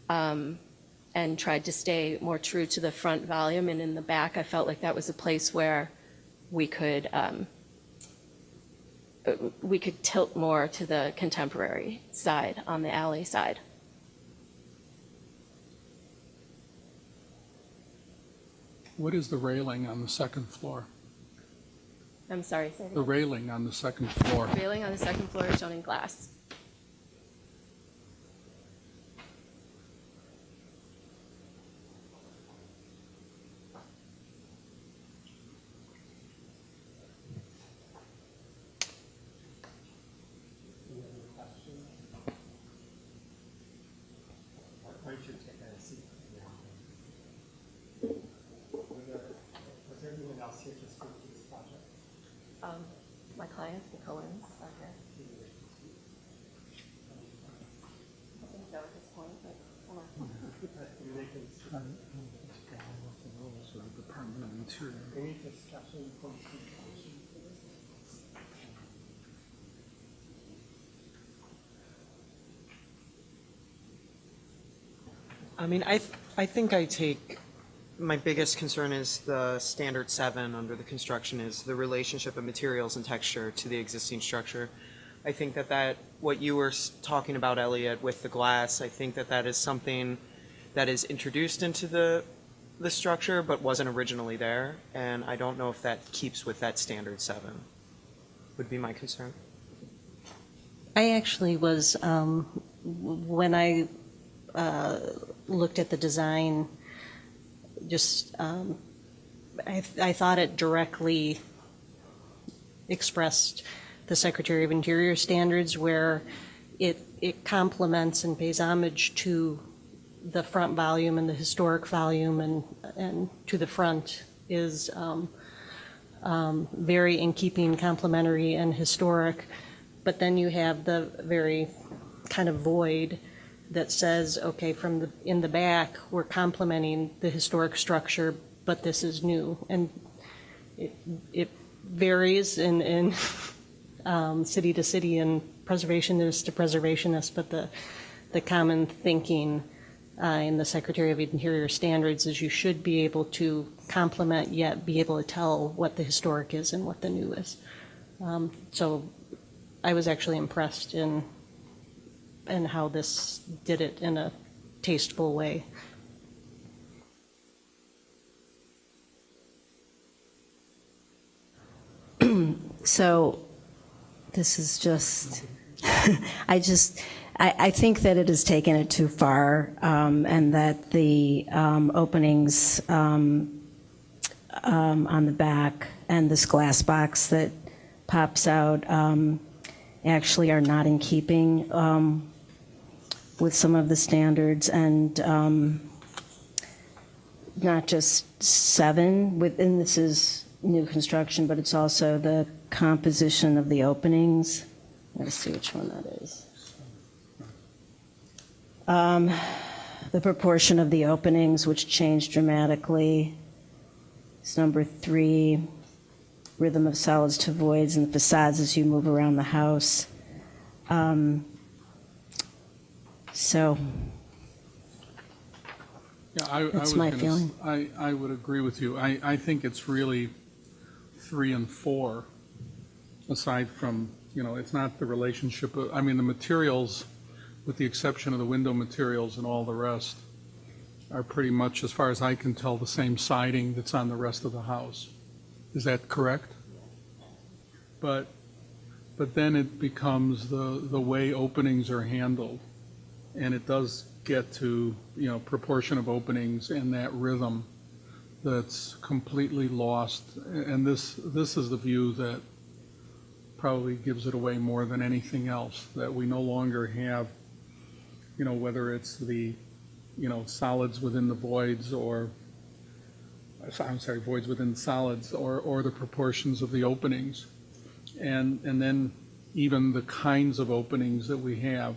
and tried to stay more true to the front volume. And in the back, I felt like that was a place where we could tilt more to the contemporary side on the alley side. What is the railing on the second floor? I'm sorry, say The railing on the second floor. the railing on the second floor is shown in glass. Was there anyone else here to speak to this project? My clients, the Cohens, are here. I think that was his point, but hold on. Any discussion from I mean, I think I take, my biggest concern is the standard 7 under the construction is the relationship of materials and texture to the existing structure. I think that what you were talking about, Elliot, with the glass, I think that is something that is introduced into the structure but wasn't originally there, and I don't know if that keeps with that standard 7, would be my concern. I actually was, when I looked at the design, just, I thought it directly expressed the Secretary of Interior standards, where it complements and pays homage to the front volume and the historic volume, and to the front is very in keeping, complementary and historic. But then you have the very kind of void that says, okay, in the back, we're complementing the historic structure, but this is new. And it varies in city to city and preservationist to preservationist, but the common thinking in the Secretary of Interior standards is you should be able to complement, yet be able to tell what the historic is and what the new is. So I was actually impressed in how this did it in a tasteful way. So this is just, I think that it has taken it too far, and that the openings on the back and this glass box that pops out actually are not in keeping with some of the standards, and not just 7 within, this is new construction, but it's also the composition of the openings. Let's see which one that is. The proportion of the openings, which changed dramatically. It's number 3, rhythm of solids to voids and the facades as you move around the house. So Yeah, I That's was my gonna feeling. I would agree with you. I think it's really 3 and 4, aside from, it's not the relationship, I mean, the materials, with the exception of the window materials and all the rest, are pretty much, as far as I can tell, the same siding that's on the rest of the house. Is that correct? But then it becomes the way openings are handled, and it does get to, proportion of openings and that rhythm that's completely lost. And this is the view that probably gives it away more than anything else, that we no longer have, whether it's the, solids within the voids, or, I'm sorry, voids within solids, or the proportions of the openings. And then even the kinds of openings that we have,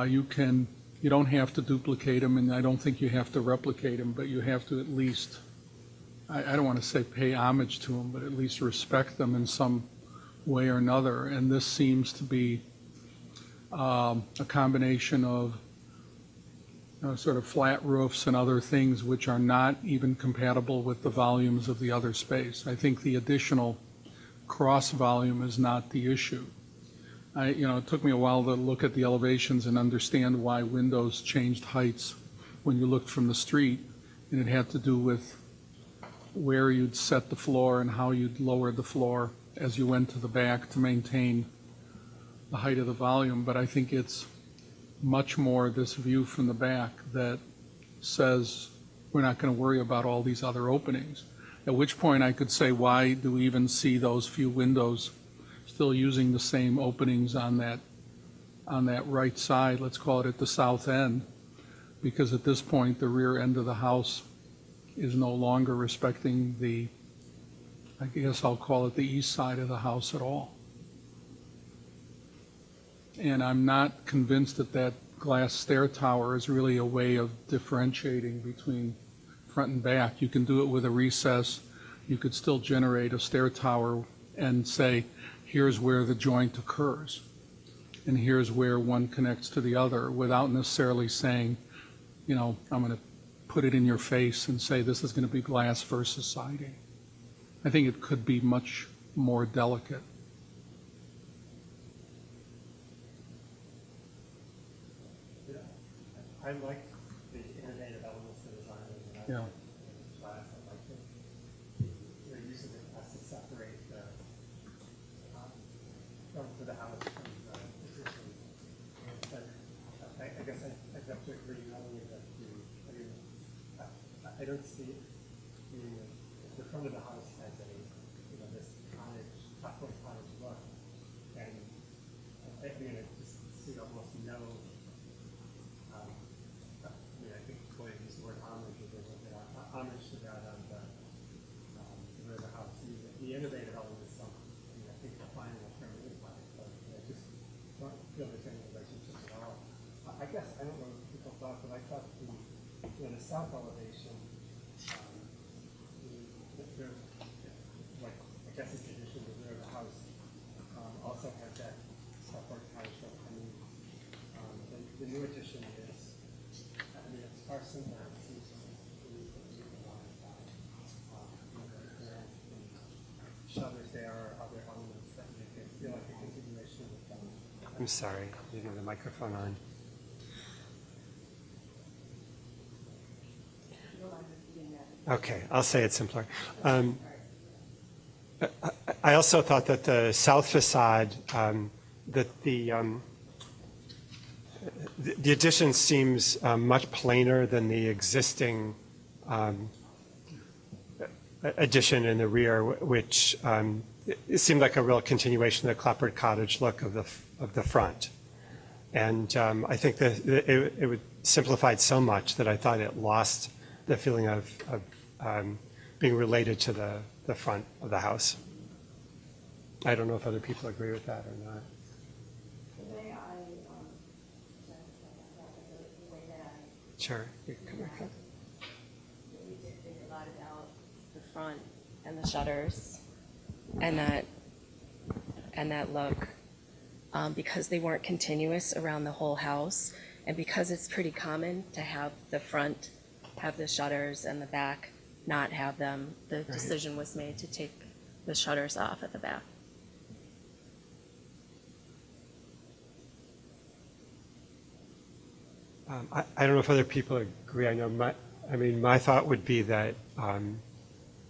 you don't have to duplicate them, and I don't think you have to replicate them, but you have to at least, I don't want to say pay homage to them, but at least respect them in some way or another. And this seems to be a combination of sort of flat roofs and other things which are not even compatible with the volumes of the other space. I think the additional cross volume is not the issue. It took me a while to look at the elevations and understand why windows changed heights when you looked from the street, and it had to do with where you'd set the floor and how you'd lower the floor as you went to the back to maintain the height of the volume. But I think it's much more this view from the back that says we're not going to worry about all these other openings. At which point I could say, why do we even see those few windows still using the same openings on that right side, let's call it at the south end? Because at this point, the rear end of the house is no longer respecting the, I guess I'll call it the east side of the house at all. And I'm not convinced that that glass stair tower is really a way of differentiating between front and back. You can do it with a recess. You could still generate a stair tower and say, here's where the joint occurs, and here's where one connects to the other, without necessarily saying, I'm going to put it in your face and say this is going to be glass versus siding. I think it could be much more delicate. I like the innovative elements of design. Yeah. Glass, I like it. The use of it as to separate the front of the house from the existing. But I guess I have to agree not only that I don't see the front of the house has a this cottage, top floor cottage look, and I just see almost no. I think Clay used the word homage, or there's a bit of homage to that on the rear of the house. The innovative element is something, I think the final term is like, but I just don't feel there's any relationship at all. I guess, I don't know what people thought, but I thought the south elevation, there's, like, I guess it's the addition to the rear of the house, also has that south part cottage look. I mean, the new addition is, it's far simpler. It seems to me shutters there are other elements that make it feel like a continuation of the film. I'm sorry, you have the microphone on. Okay, I'll say it simpler. I also thought that the south facade, that the addition seems much plainer than the existing addition in the rear, which it seemed like a real continuation of the clapboard cottage look of the front. And I think that it would simplify it so much that I thought it lost the feeling of being related to the front of the house. I don't know if other people agree with that or not. Sure. You can come back up. We did think a lot about the front and the shutters and that look, because they weren't continuous around the whole house, and because it's pretty common to have the front have the shutters and the back not have them. The decision was made to take the shutters off at the back. I don't know if other people agree. I know my thought would be that,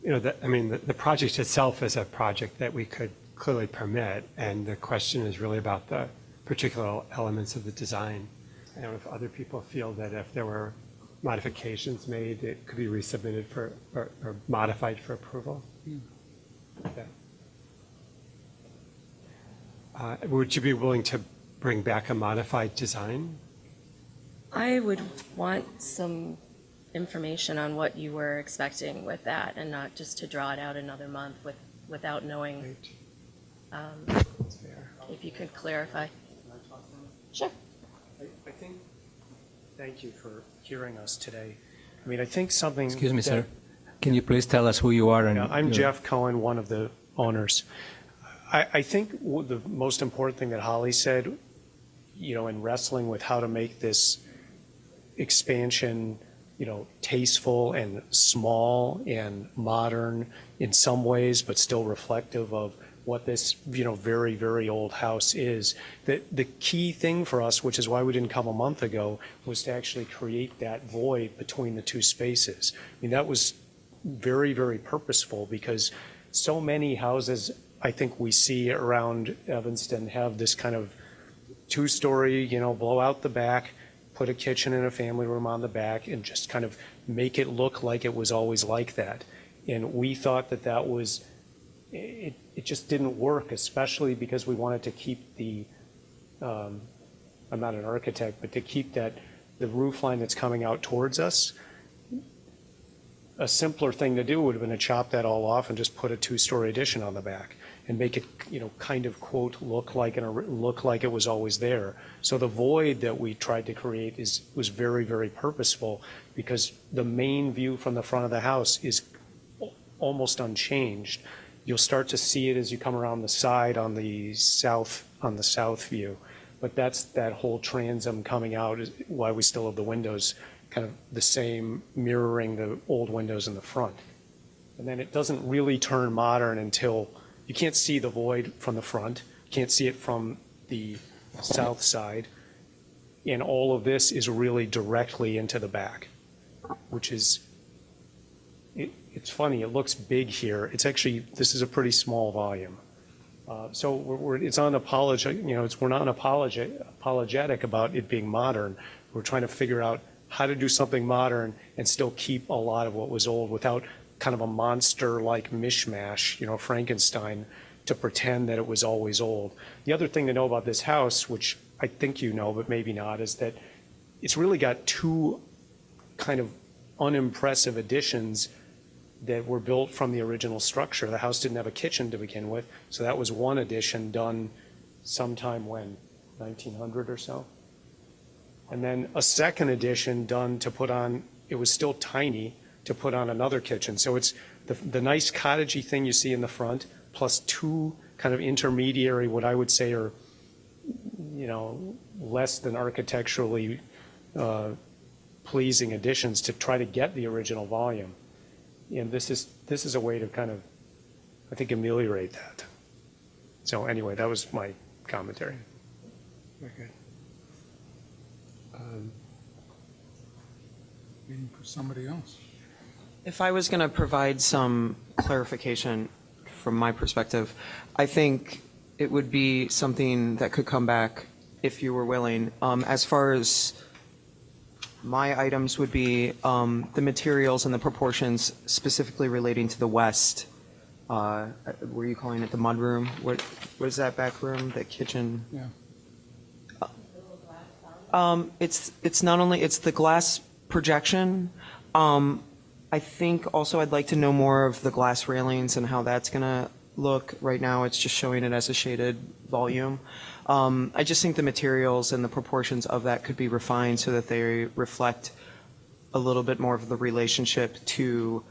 the project itself is a project that we could clearly permit, and the question is really about the particular elements of the design. I don't know if other people feel that if there were modifications made, it could be resubmitted or modified for approval. Yeah. Would you be willing to bring back a modified design? I would want some information on what you were expecting with that, and not just to draw it out another month without knowing. That's fair. If you could clarify. Sure. I think, thank you for hearing us today. I mean, I think something. Excuse me, that- sir. Can you please tell us who you are? And Yeah, I'm your- Jeff Cohen, one of the owners. I think the most important thing that Holly said, in wrestling with how to make this expansion, tasteful and small and modern in some ways, but still reflective of what this, very, very old house is. The key thing for us, which is why we didn't come a month ago, was to actually create that void between the two spaces. I mean, that was very, very purposeful, because so many houses I think we see around Evanston have this kind of two-story, blow out the back, put a kitchen and a family room on the back, and just kind of make it look like it was always like that. And we thought that was, it just didn't work, especially because we wanted to keep the, I'm not an architect, but to keep the roof line that's coming out towards us. A simpler thing to do would have been to chop that all off and just put a two-story addition on the back and make it, kind of, quote, look like it was always there. So the void that we tried to create was very, very purposeful, because the main view from the front of the house is almost unchanged. You'll start to see it as you come around the side on the south view. But that's that whole transom coming out is why we still have the windows kind of the same, mirroring the old windows in the front. And then it doesn't really turn modern until you can't see the void from the front, you can't see it from the south side, and all of this is really directly into the back, which is, it's funny, it looks big here. It's actually, this is a pretty small volume. So it's unapologetic, we're not apologetic about it being modern. We're trying to figure out how to do something modern and still keep a lot of what was old without kind of a monster-like mishmash, Frankenstein, to pretend that it was always old. The other thing to know about this house, which I think you know, but maybe not, is that it's really got two kind of unimpressive additions that were built from the original structure. The house didn't have a kitchen to begin with, so that was one addition done sometime when, 1900 or so? And then a second addition done to put on, it was still tiny, to put on another kitchen. So it's the nice cottagey thing you see in the front, plus two kind of intermediary, what I would say are, less than architecturally pleasing additions to try to get the original volume. And this is a way to kind of, I think, ameliorate that. So anyway, that was my commentary. Very good. Waiting for somebody else. If I was going to provide some clarification from my perspective, I think it would be something that could come back if you were willing. As far as my items would be the materials and the proportions specifically relating to the west. Were you calling it the mudroom? What is that back room? The kitchen? Yeah. It's not only, it's the glass projection. I think also I'd like to know more of the glass railings and how that's going to look. Right now it's just showing it as a shaded volume. I just think the materials and the proportions of that could be refined so that they reflect a little bit more of the relationship to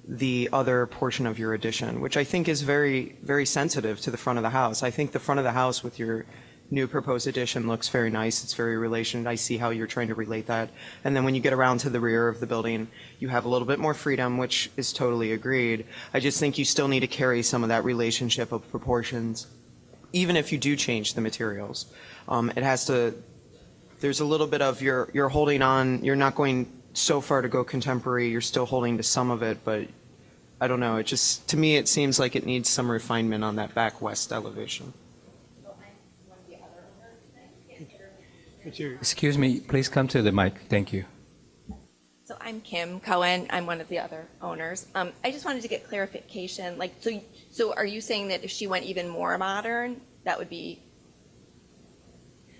the other portion of your addition, which I think is very, very sensitive to the front of the house. I think the front of the house with your new proposed addition looks very nice. It's very related. I see how you're trying to relate that. And then when you get around to the rear of the building, you have a little bit more freedom, which is totally agreed. I just think you still need to carry some of that relationship of proportions, even if you do change the materials. It has to, there's a little bit of you're holding on, you're not going so far to go contemporary, you're still holding to some of it, but I don't know, it just, to me, it seems like it needs some refinement on that back west elevation. Could you, Excuse me, please come to the mic. Thank you. So I'm Kim Cohen. I'm one of the other owners. I just wanted to get clarification. Like, so are you saying that if she went even more modern, that would be?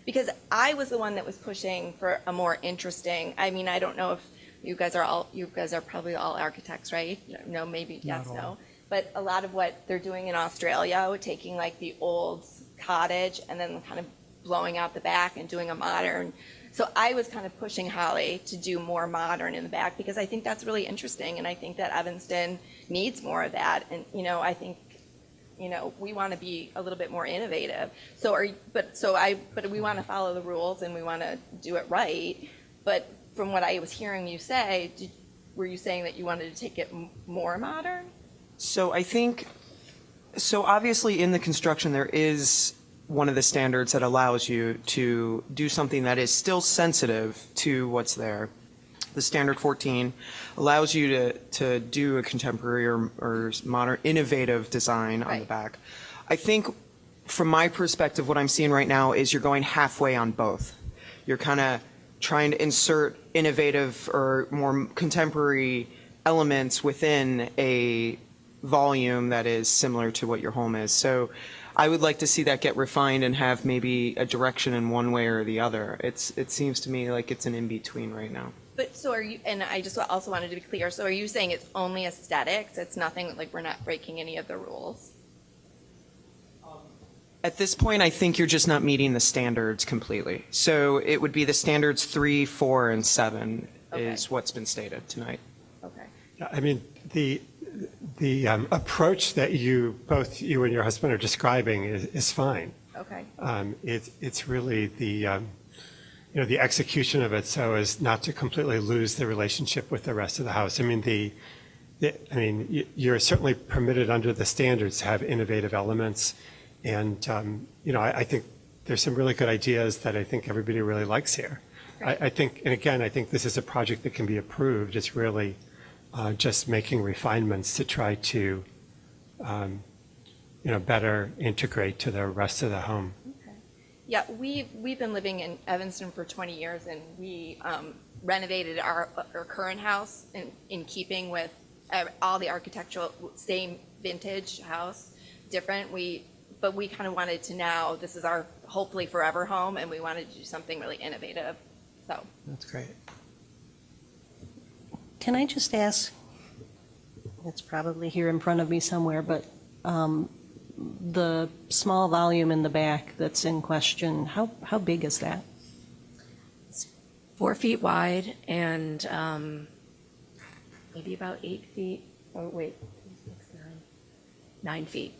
Because I was the one that was pushing for a more interesting. I mean, I don't know if you guys are probably all architects, right? No, maybe yes, no. But a lot of what they're doing in Australia, taking like the old cottage and then kind of blowing out the back and doing a modern. So I was kind of pushing Holly to do more modern in the back because I think that's really interesting, and I think that Evanston needs more of that. And I think we want to be a little bit more innovative. But we want to follow the rules and we want to do it right. But from what I was hearing you say, were you saying that you wanted to take it more modern? So I think, so obviously in the construction, there is one of the standards that allows you to do something that is still sensitive to what's there. The standard 14 allows you to do a contemporary or modern, innovative design on the back. I think from my perspective, what I'm seeing right now is you're going halfway on both. You're kind of trying to insert innovative or more contemporary elements within a volume that is similar to what your home is. So I would like to see that get refined and have maybe a direction in one way or the other. It seems to me like it's an in-between right now. But so are you, and I just also wanted to be clear, so are you saying it's only aesthetics? It's nothing, like we're not breaking any of the rules? At this point, I think you're just not meeting the standards completely. So it would be the standards 3, 4, and 7 is what's been stated tonight. Okay. I mean, the approach that both you and your husband are describing is fine. Okay. It's really the execution of it so as not to completely lose the relationship with the rest of the house. I mean, you're certainly permitted under the standards to have innovative elements. And, I think there's some really good ideas that I think everybody really likes here. I think, and again, I think this is a project that can be approved. It's really just making refinements to try to, better integrate to the rest of the home. Okay. Yeah, we've been living in Evanston for 20 years, and we renovated our current house in keeping with all the architectural, same vintage house, different. But we kind of wanted to now, this is our hopefully forever home, and we wanted to do something really innovative. So That's great. Can I just ask, it's probably here in front of me somewhere, but the small volume in the back that's in question, how big is that? 4 feet wide and maybe about 8 feet, oh wait, 9 feet.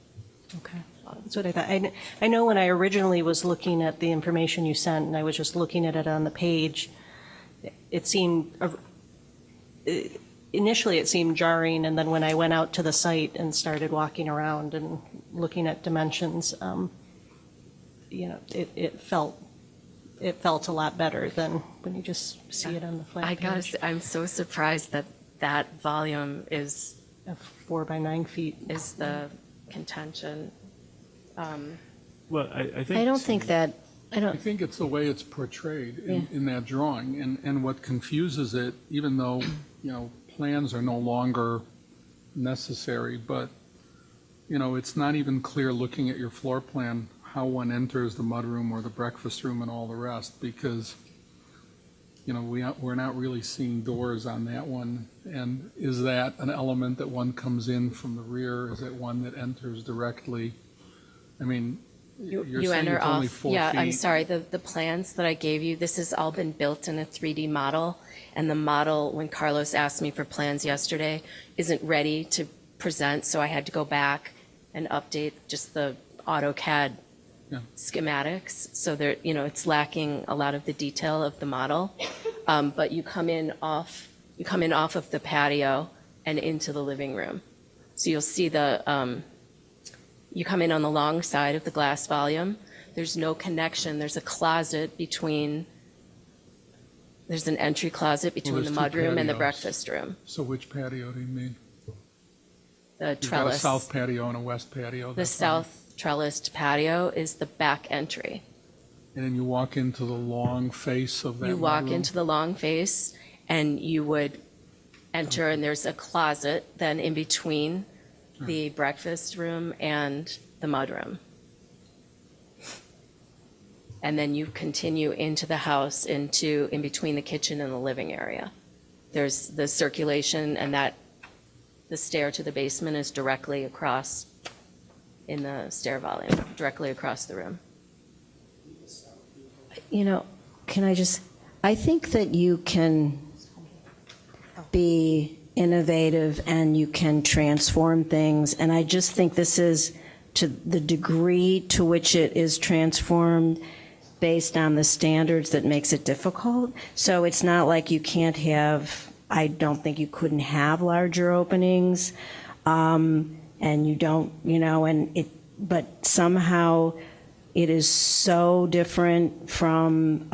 Okay, that's what I thought. I know when I originally was looking at the information you sent, and I was just looking at it on the page, it seemed, initially it seemed jarring, and then when I went out to the site and started walking around and looking at dimensions, it felt a lot better than when you just see it on the flat page. I'm so surprised that volume is 4 by 9 feet. is the contention. Well, I think. I don't think that, I think it's the way it's portrayed in that drawing, and what confuses it, even though, plans are no longer necessary, but, it's not even clear looking at your floor plan how one enters the mudroom or the breakfast room and all the rest, because, we're not really seeing doors on that one. And is that an element that one comes in from the rear? Is it one that enters directly? I mean, you're you saying enter it's only off. 4 Yeah, feet. I'm sorry. The plans that I gave you, this has all been built in a 3D model, and the model, when Carlos asked me for plans yesterday, isn't ready to present, so I had to go back and update just the AutoCAD schematics, so there, it's lacking a lot of the detail of the model. But you come in off of the patio and into the living room. So you'll see you come in on the long side of the glass volume. There's no connection. There's a closet there's an entry closet between the there's two mudroom and the patios. breakfast room. So which patio do you mean? The You've got a trellis. south patio and a west patio. The that's fine. south trellised patio is the back entry. And then you walk into the long face of that You walk mudroom? into the long face and you would enter, and there's a closet then in between the breakfast room and the mudroom. And then you continue into the house in between the kitchen and the living area. There's the circulation, and the stair to the basement is directly across in the stair volume, directly across the room. I think that you can be innovative and you can transform things, and I just think this is, to the degree to which it is transformed based on the standards, that makes it difficult. So it's not like you can't have, I don't think you couldn't have larger openings, and you don't, but somehow it is so different from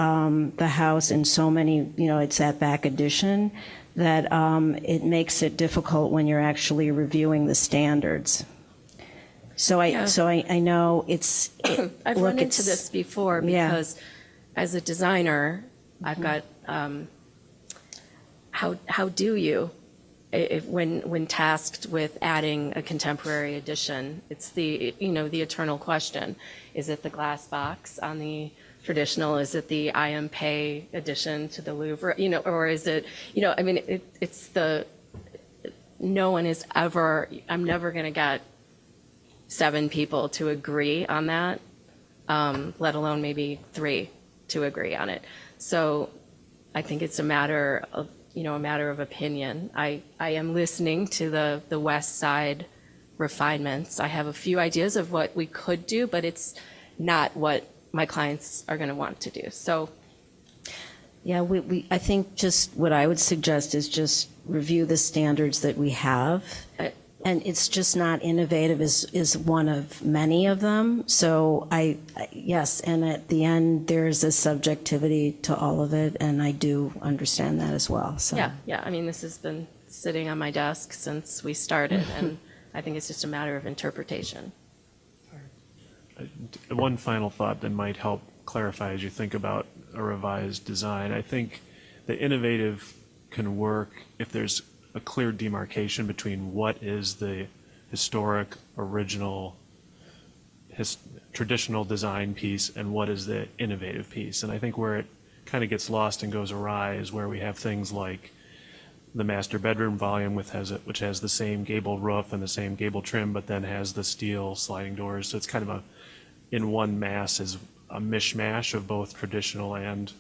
the house in so many, it's that back addition, that it makes it difficult when you're actually reviewing the standards. So I know it's. I've run into this before Yeah. because as a designer, I've got, how do you, when tasked with adding a contemporary addition, it's the eternal question. Is it the glass box on the traditional? Is it the I Am Pei addition to the Louvre? Or is it, it's no one is ever, I'm never going to get 7 people to agree on that, let alone maybe 3 to agree on it. So I think it's a matter of opinion. I am listening to the West Side refinements. I have a few ideas of what we could do, but it's not what my clients are going to want to do. So Yeah, I think just what I would suggest is just review the standards that we have. And it's just not innovative is one of many of them. So yes, and at the end, there's a subjectivity to all of it, and I do understand that as well, so. yeah. I mean, this has been sitting on my desk since we started, and I think it's just a matter of interpretation. One final thought that might help clarify as you think about a revised design. I think the innovative can work if there's a clear demarcation between what is the historic, original, traditional design piece and what is the innovative piece. And I think where it kind of gets lost and goes awry is where we have things like the master bedroom volume, which has the same gable roof and the same gable trim, but then has the steel sliding doors. So it's kind of in one mass is a mishmash of both traditional and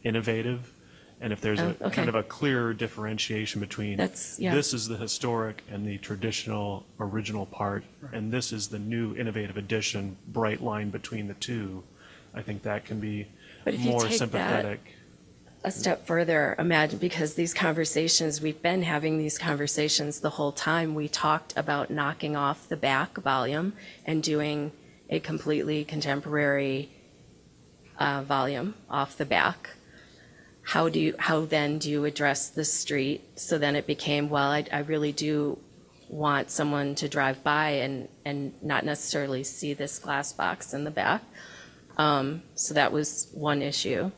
innovative. And if there's okay. kind of a clear differentiation between this is the historic and the traditional original part, and this is the new innovative addition, bright line between the two, I think that can be But if you more take sympathetic. A step further, imagine, because we've been having these conversations the whole time. We talked about knocking off the back volume and doing a completely contemporary volume off the back. How then do you address the street? So then it became, well, I really do want someone to drive by and not necessarily see this glass box in the back. So that was one issue.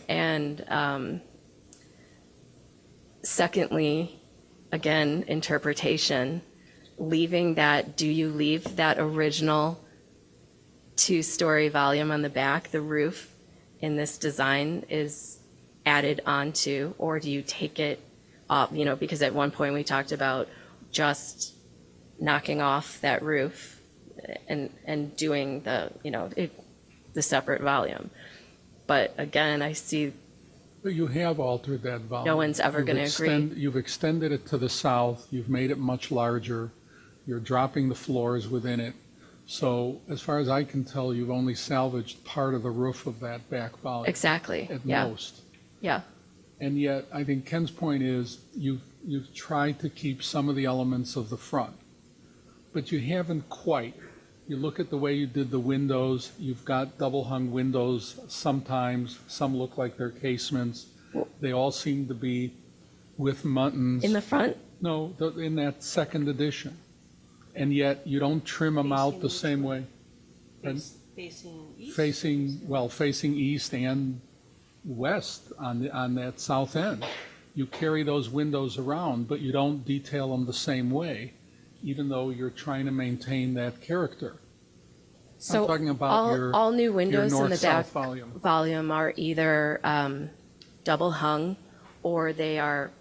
And secondly, again, interpretation, do you leave that original 2-story volume on the back, the roof in this design is added onto, or do you take it off, because at one point we talked about just knocking off that roof and doing the separate volume. But again, I see But you have altered that volume. no one's ever going to agree. You've extended it to the south, you've made it much larger, you're dropping the floors within it. So as far as I can tell, you've only salvaged part of the roof of that back volume. Exactly, At yeah, most. yeah. And yet, I think Ken's point is, you've tried to keep some of the elements of the front, but you haven't quite. You look at the way you did the windows, you've got double-hung windows sometimes, some look like they're casements. They all seem to be with muttons. In the front? No, in that second edition. And yet, you don't trim them out the same way. And Facing east? Facing east and west on that south end. You carry those windows around, but you don't detail them the same way, even though you're trying to maintain that character. So talking about all new windows in the back north-south volume. volume are either double hung or they are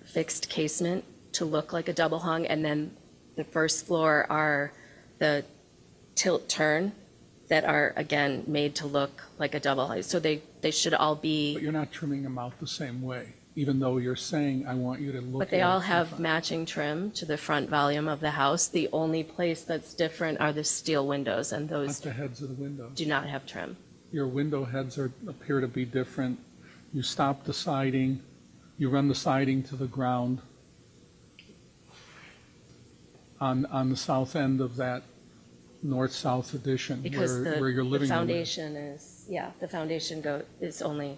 fixed casement to look like a double hung, and then the first floor are the tilt turn that are, again, made to look like a double hung. So they should all But be, you're not trimming them out the same way, even though you're saying, I want you to look at but they all it have different." matching trim to the front volume of the house. The only place that's different are the steel windows, and Not those the heads of the windows. do not have trim. Your window heads appear to be different. You stop the siding, you run the siding to the ground on the south end of that north-south addition Because where your the living room is. foundation is, yeah, the foundation is only Well,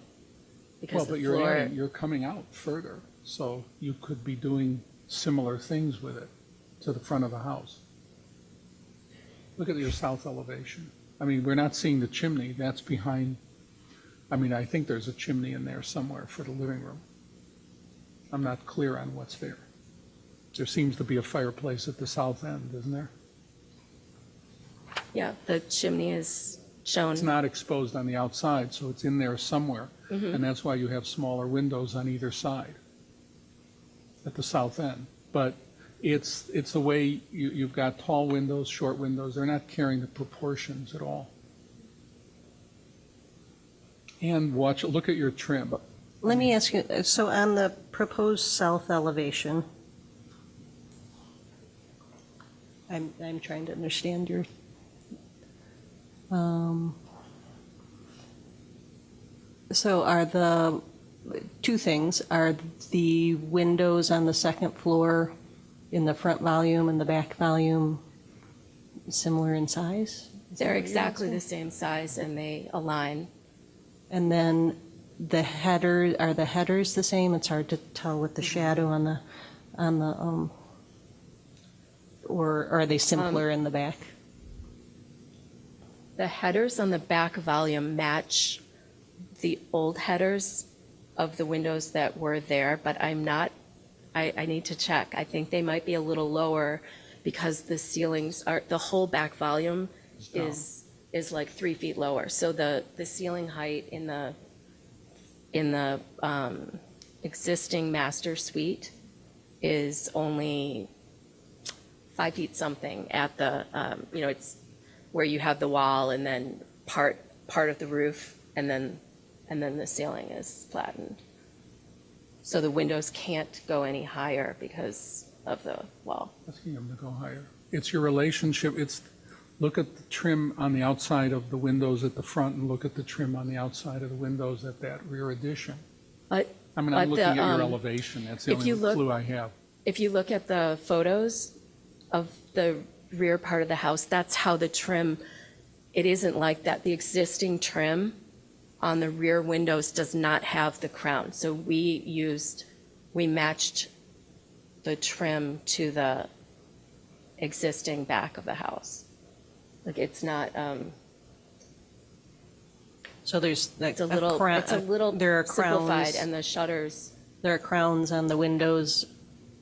because but the you're floor. adding, you're coming out further, so you could be doing similar things with it to the front of the house. Look at your south elevation. I mean, we're not seeing the chimney, that's behind, I mean, I think there's a chimney in there somewhere for the living room. I'm not clear on what's there. There seems to be a fireplace at the south end, isn't there? Yeah, the chimney is shown. It's not exposed on the outside, so it's in there somewhere. Mm-hmm. And that's why you have smaller windows on either side at the south end. But it's the way you've got tall windows, short windows. They're not carrying the proportions at all. And look at your trim. Let me ask you, so on the proposed south elevation, I'm trying to understand your, so are the, two things, are the windows on the second floor in the front volume and the back volume similar in size? Is that They're what you're exactly asking? the same size and they align. And then the header, are the headers the same? It's hard to tell with the shadow on the, or are they simpler in the back? The headers on the back volume match the old headers of the windows that were there, but I'm not, I need to check. I think they might be a little lower because the ceilings are, the whole back volume is like 3 feet lower. So the ceiling height in the existing master suite is only 5 feet something at the, it's where you have the wall and then part of the roof and then the ceiling is flattened. So the windows can't go any higher because of the wall. Asking them to go higher. It's your relationship, look at the trim on the outside of the windows at the front and look at the trim on the outside of the windows at that rear addition. But I mean, But I'm looking the, at your um, elevation, that's the if only you look- clue I have. if you look at the photos of the rear part of the house, that's how the trim, it isn't like that. The existing trim on the rear windows does not have the crown. So we matched the trim to the existing back of the house. Like it's not, So there's like it's a little there are simplified crowns, and the shutters, there are crowns on the windows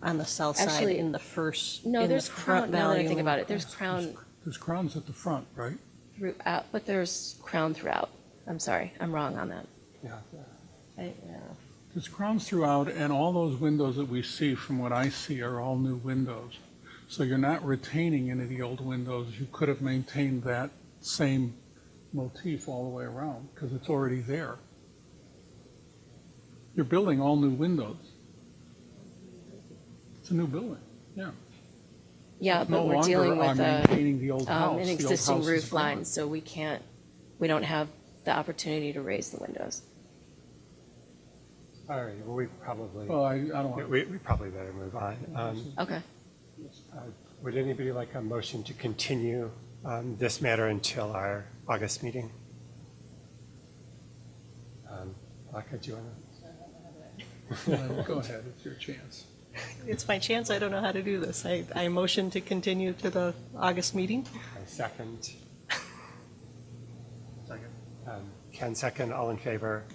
on the south side Actually, in the first, no, in the there's front crown, now that I volume. think about it, there's crown There's crowns at the front, right? throughout, but there's crown throughout. I'm sorry, I'm wrong on that. Yeah. Yeah. There's crowns throughout, and all those windows that we see, from what I see, are all new windows. So you're not retaining any of the old windows. You could have maintained that same motif all the way around, because it's already there. You're building all new windows. It's a new building, yeah. Yeah, No but we're longer dealing are with maintaining the old house. an The old existing house is roof line, gone. so we don't have the opportunity to raise the windows. All right, well, we probably, Well, I don't want, we probably better move on. Okay. Would anybody like a motion to continue this matter until our August meeting? Alaka, do you want to? go ahead, it's your chance. It's my chance, I don't know how to do this. I motion to continue to the August meeting. Second. Ken, second, all in favor?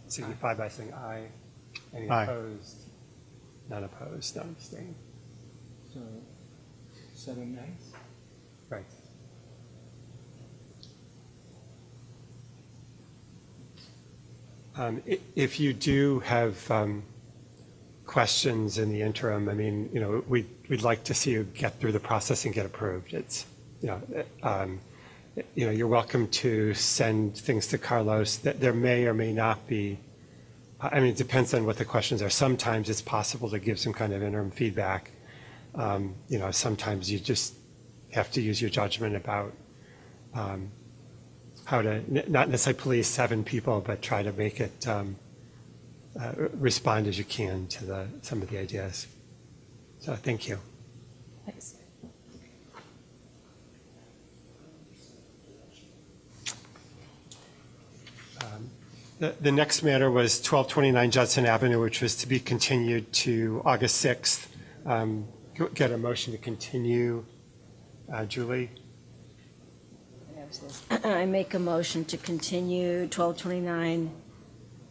Signify by saying aye. Any Aye. opposed? None opposed, none abstained. So, 7 nights? Right. If you do have questions in the interim, I mean, you know, we'd like to see you get through the process and get approved. It's, you're welcome to send things to Carlos. That there may or may not be, I mean, it depends on what the questions are. Sometimes it's possible to give some kind of interim feedback. Sometimes you just have to use your judgment about how to, not necessarily police 7 people, but try to make it respond as you can to some of the ideas. So thank you. Thanks. The next matter was 1229 Judson Avenue, which was to be continued to August 6th. Get a motion to continue. Julie? I make a motion to continue 1229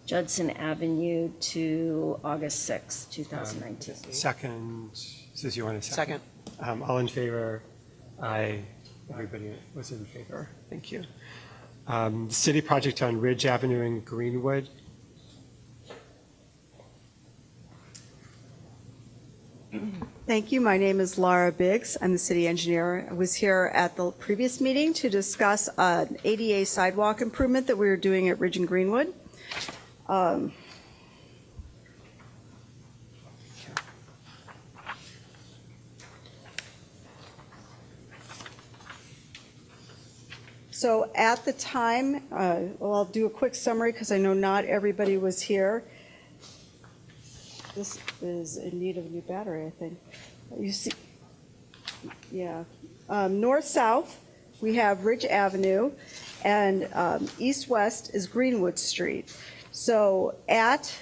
Judson Avenue to August 6th, 2019. Second, says you want a second? Second. All in favor? Aye. Everybody was in favor. Thank you. City project on Ridge Avenue in Greenwood. Thank you. My name is Laura Biggs. I'm the city engineer. I was here at the previous meeting to discuss an ADA sidewalk improvement that we were doing at Ridge and Greenwood. So at the time, I'll do a quick summary because I know not everybody was here. This is in need of a new battery, I think. You see, yeah. North-south, we have Ridge Avenue, and east-west is Greenwood Street. So at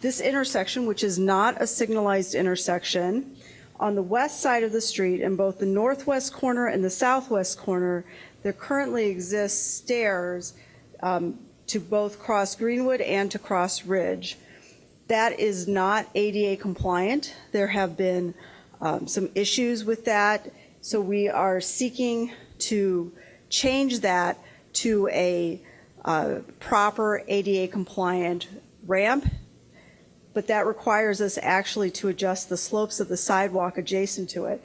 this intersection, which is not a signalized intersection, on the west side of the street, in both the northwest corner and the southwest corner, there currently exists stairs to both cross Greenwood and to cross Ridge. That is not ADA compliant. There have been some issues with that, so we are seeking to change that to a proper ADA compliant ramp, but that requires us actually to adjust the slopes of the sidewalk adjacent to it.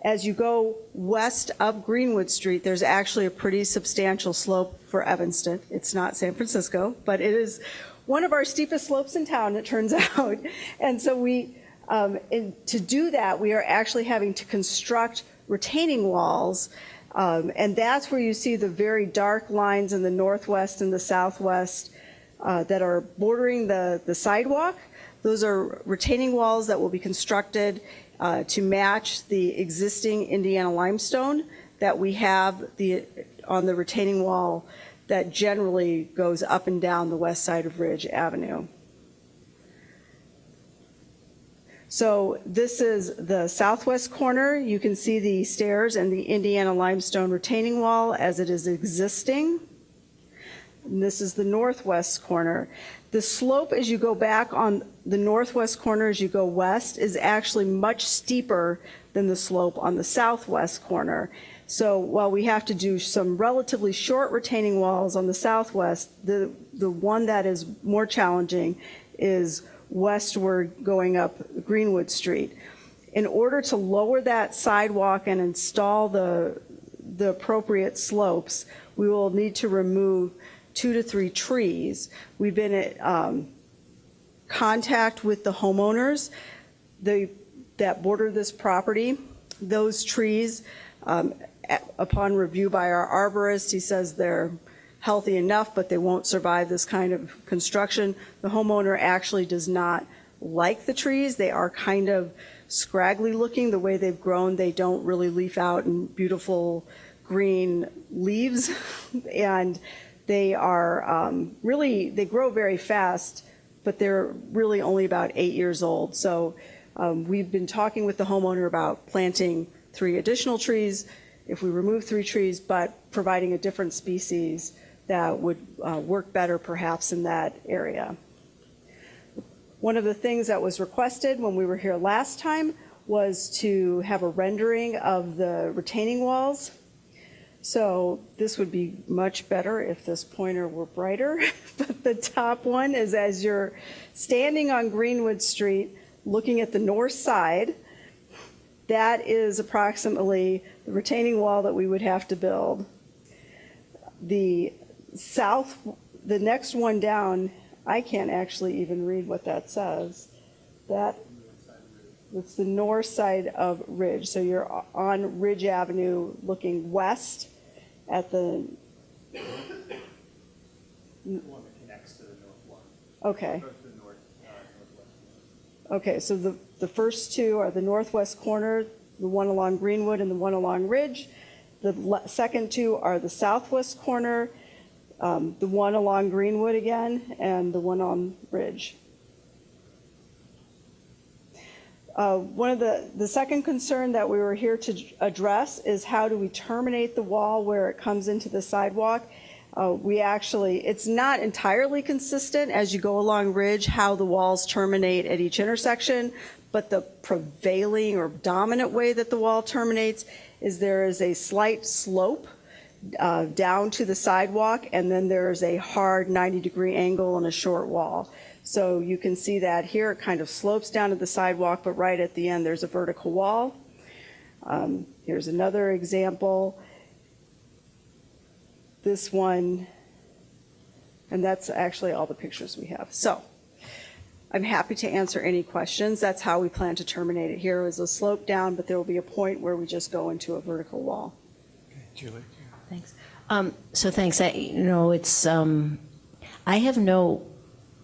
As you go west up Greenwood Street, there's actually a pretty substantial slope for Evanston. It's not San Francisco, but it is one of our steepest slopes in town, it turns out. And so to do that, we are actually having to construct retaining walls. And that's where you see the very dark lines in the northwest and the southwest that are bordering the sidewalk. Those are retaining walls that will be constructed to match the existing Indiana limestone that we have on the retaining wall that generally goes up and down the west side of Ridge Avenue. So this is the southwest corner. You can see the stairs and the Indiana limestone retaining wall as it is existing. And this is the northwest corner. The slope as you go back on the northwest corner as you go west is actually much steeper than the slope on the southwest corner. So while we have to do some relatively short retaining walls on the southwest, the one that is more challenging is westward going up Greenwood Street. In order to lower that sidewalk and install the appropriate slopes, we will need to remove 2 to 3 trees. We've been at contact with the homeowners that border this property, Those trees, upon review by our arborist, he says they're healthy enough, but they won't survive this kind of construction. The homeowner actually does not like the trees. They are kind of scraggly looking. The way they've grown, they don't really leaf out in beautiful green leaves. And they are really, they grow very fast, but they're really only about 8 years old. So we've been talking with the homeowner about planting 3 additional trees if we remove 3 trees, but providing a different species that would work better perhaps in that area. One of the things that was requested when we were here last time was to have a rendering of the retaining walls. So this would be much better if this pointer were brighter. But the top one is as you're standing on Greenwood Street looking at the north side, that is approximately the retaining wall that we would have to build. The next one down, I can't actually even read what that says. It's the north side of Ridge. So you're on Ridge Avenue looking west at the one that connects to the north one. Okay. Okay, so the first 2 are the northwest corner, the one along Greenwood and the one along Ridge. The second 2 are the southwest corner, the one along Greenwood again, and the one on Ridge. One of the second concern that we were here to address is how do we terminate the wall where it comes into the sidewalk. It's not entirely consistent as you go along Ridge how the walls terminate at each intersection, but the prevailing or dominant way that the wall terminates is there is a slight slope down to the sidewalk, and then there's a hard 90-degree angle and a short wall. So you can see that here it kind of slopes down to the sidewalk, but right at the end there's a vertical wall. Here's another example. This one, and that's actually all the pictures we have. So I'm happy to answer any questions. That's how we plan to terminate it. Here is a slope down, but there will be a point where we just go into a vertical wall. Okay, Julie. Thanks. So thanks.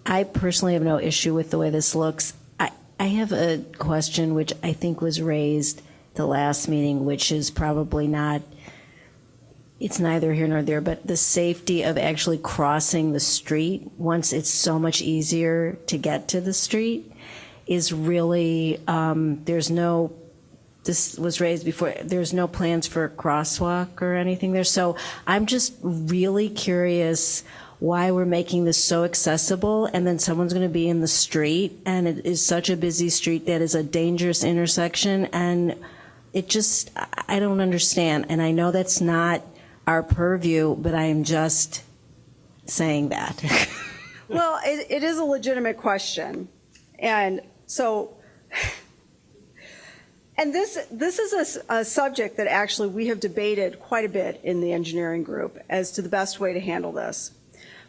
I personally have no issue with the way this looks. I have a question which I think was raised the last meeting, which is probably not, it's neither here nor there, but the safety of actually crossing the street once it's so much easier to get to the street is really, this was raised before, there's no plans for a crosswalk or anything there. So I'm just really curious why we're making this so accessible, and then someone's going to be in the street, and it is such a busy street that is a dangerous intersection, and it just, I don't understand. And I know that's not our purview, but I am just saying that. Well, it is a legitimate question. And so, and this is a subject that actually we have debated quite a bit in the engineering group as to the best way to handle this.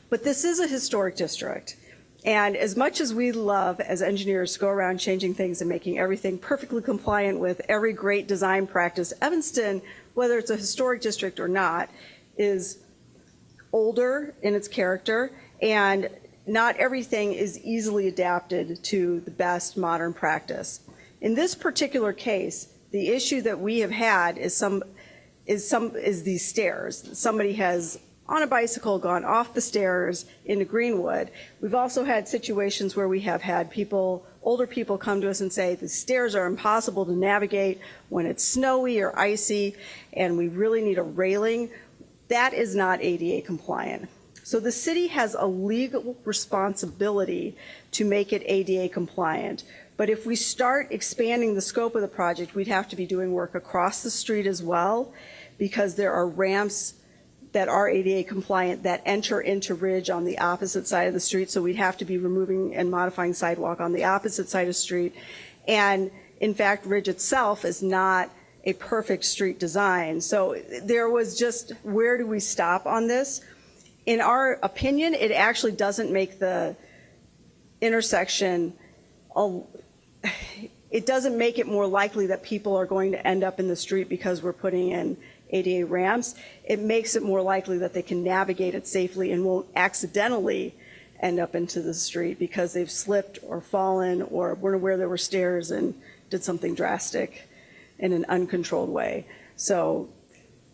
But this is a historic district. And as much as we love, as engineers, to go around changing things and making everything perfectly compliant with every great design practice, Evanston, whether it's a historic district or not, is older in its character, and not everything is easily adapted to the best modern practice. In this particular case, the issue that we have had is these stairs. Somebody has, on a bicycle, gone off the stairs into Greenwood. We've also had situations where we have had older people come to us and say the stairs are impossible to navigate when it's snowy or icy, and we really need a railing. That is not ADA compliant. So the city has a legal responsibility to make it ADA compliant. But if we start expanding the scope of the project, we'd have to be doing work across the street as well, because there are ramps that are ADA compliant that enter into Ridge on the opposite side of the street. So we'd have to be removing and modifying sidewalk on the opposite side of the street. And in fact, Ridge itself is not a perfect street design. So there was just, where do we stop on this? In our opinion, it actually doesn't make the intersection, it doesn't make it more likely that people are going to end up in the street because we're putting in ADA ramps. It makes it more likely that they can navigate it safely and won't accidentally end up into the street because they've slipped or fallen or weren't aware there were stairs and did something drastic in an uncontrolled way. So